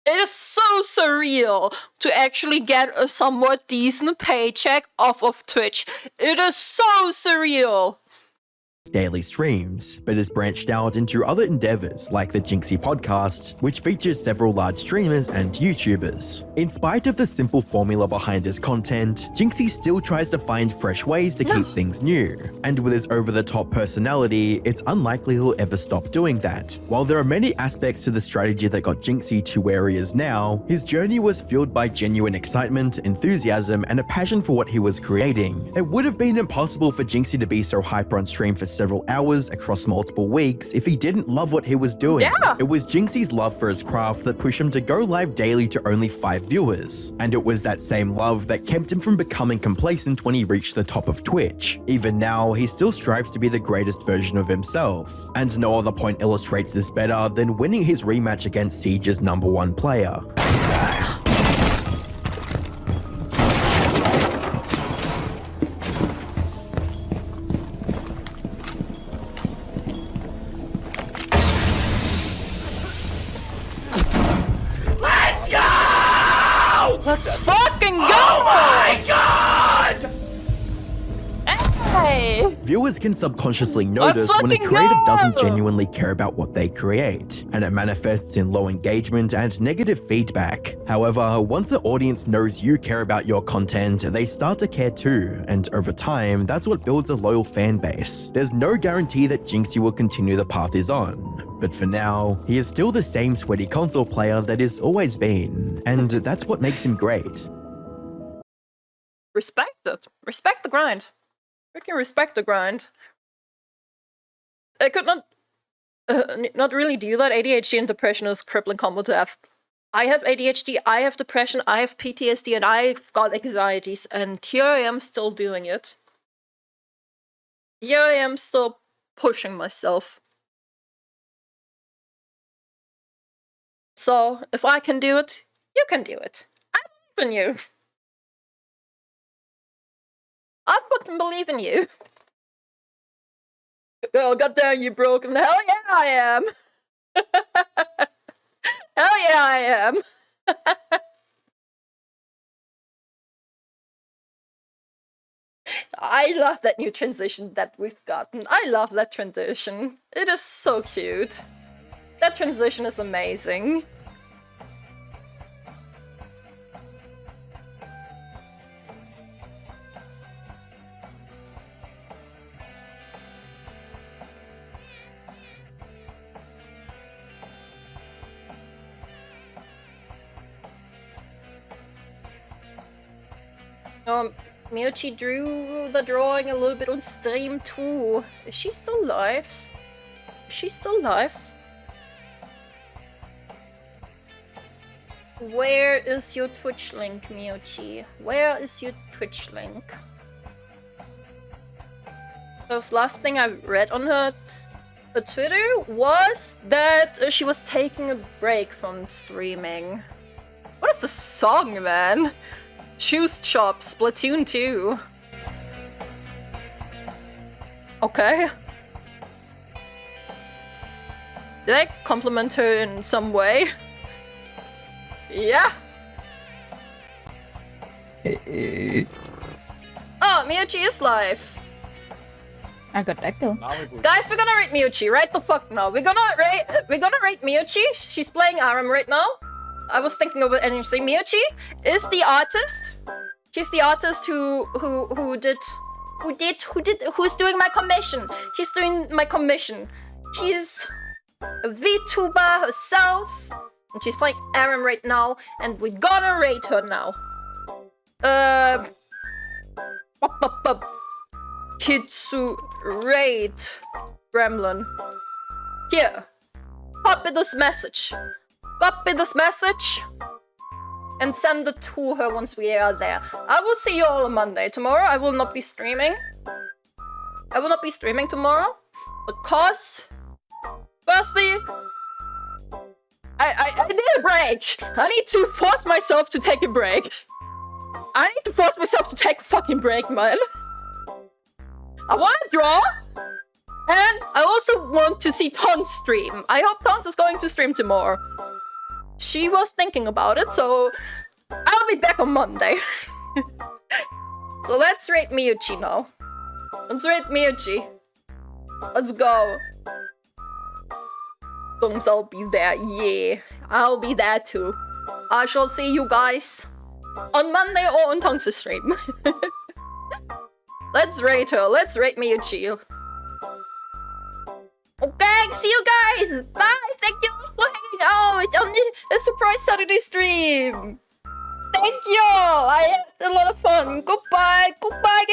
A: It is so surreal to actually get a somewhat decent paycheck off of Twitch. It is so surreal.
L: Daily streams, but has branched out into other endeavors like the Jinxie podcast, which features several large streamers and YouTubers. In spite of the simple formula behind his content, Jinxie still tries to find fresh ways to keep things new, and with his over-the-top personality, it's unlikely he'll ever stop doing that. While there are many aspects to the strategy that got Jinxie to where he is now, his journey was fueled by genuine excitement, enthusiasm, and a passion for what he was creating. It would have been impossible for Jinxie to be so hyper on stream for several hours across multiple weeks if he didn't love what he was doing. It was Jinxie's love for his craft that pushed him to go live daily to only 5 viewers, and it was that same love that kept him from becoming complacent when he reached the top of Twitch. Even now, he still strives to be the greatest version of himself, and no other point illustrates this better than winning his rematch against Siege's #1 player.
A: Let's fucking go!
D: Oh my god!
A: Hey!
L: Viewers can subconsciously notice when a creator doesn't genuinely care about what they create, and it manifests in low engagement and negative feedback. However, once the audience knows you care about your content, they start to care too, and over time, that's what builds a loyal fan base. There's no guarantee that Jinxie will continue the path he's on, but for now, he is still the same sweaty console player that he's always been, and that's what makes him great.
A: Respect it. Respect the grind. Freaking respect the grind. I could not really do that. ADHD and depression is crippling combo to have. I have ADHD, I have depression, I have PTSD, and I've got anxieties, and here I am still doing it. Here I am still pushing myself. So, if I can do it, you can do it. I believe in you. I fucking believe in you. Oh, goddamn, you broken. Hell yeah, I am. Hell yeah, I am. I love that new transition that we've gotten. I love that transition. It is so cute. That transition is amazing. Miyochi drew the drawing a little bit on stream too. Is she still live? Is she still live? Where is your Twitch link, Miyochi? Where is your Twitch link? Because last thing I read on her Twitter was that she was taking a break from streaming. What is the song, man? Shoes Shop, Splatoon 2. Okay. Did I compliment her in some way? Yeah. Oh, Miyochi is live.
T: I got that kill.
A: Guys, we're gonna rate Miyuchi right the fuck now. We're gonna rate Miyuchi. She's playing Aram right now. I was thinking of anything. Miyuchi is the artist. She's the artist who's doing my commission. She's doing my commission. She's a VTuber herself. And she's playing Aram right now, and we're gonna rate her now. Kitsu rate Gremlin. Here. Copy this message. Copy this message. And send it to her once we are there. I will see you all on Monday. Tomorrow I will not be streaming. I will not be streaming tomorrow. Because... Firstly... I need a break. I need to force myself to take a break. I need to force myself to take a fucking break, man. I want to draw. And I also want to see Tons stream. I hope Tons is going to stream tomorrow. She was thinking about it, so I'll be back on Monday. So let's rate Miyuchi now. Let's rate Miyuchi. Let's go. Dunks, I'll be there. Yeah, I'll be there too. I shall see you guys on Monday or on Tonks' stream. Let's rate her. Let's rate Miyuchi. Okay, see you guys. Bye. Thank you for hanging out on the surprise Saturday stream. Thank you. I had a lot of fun. Goodbye. Goodbye,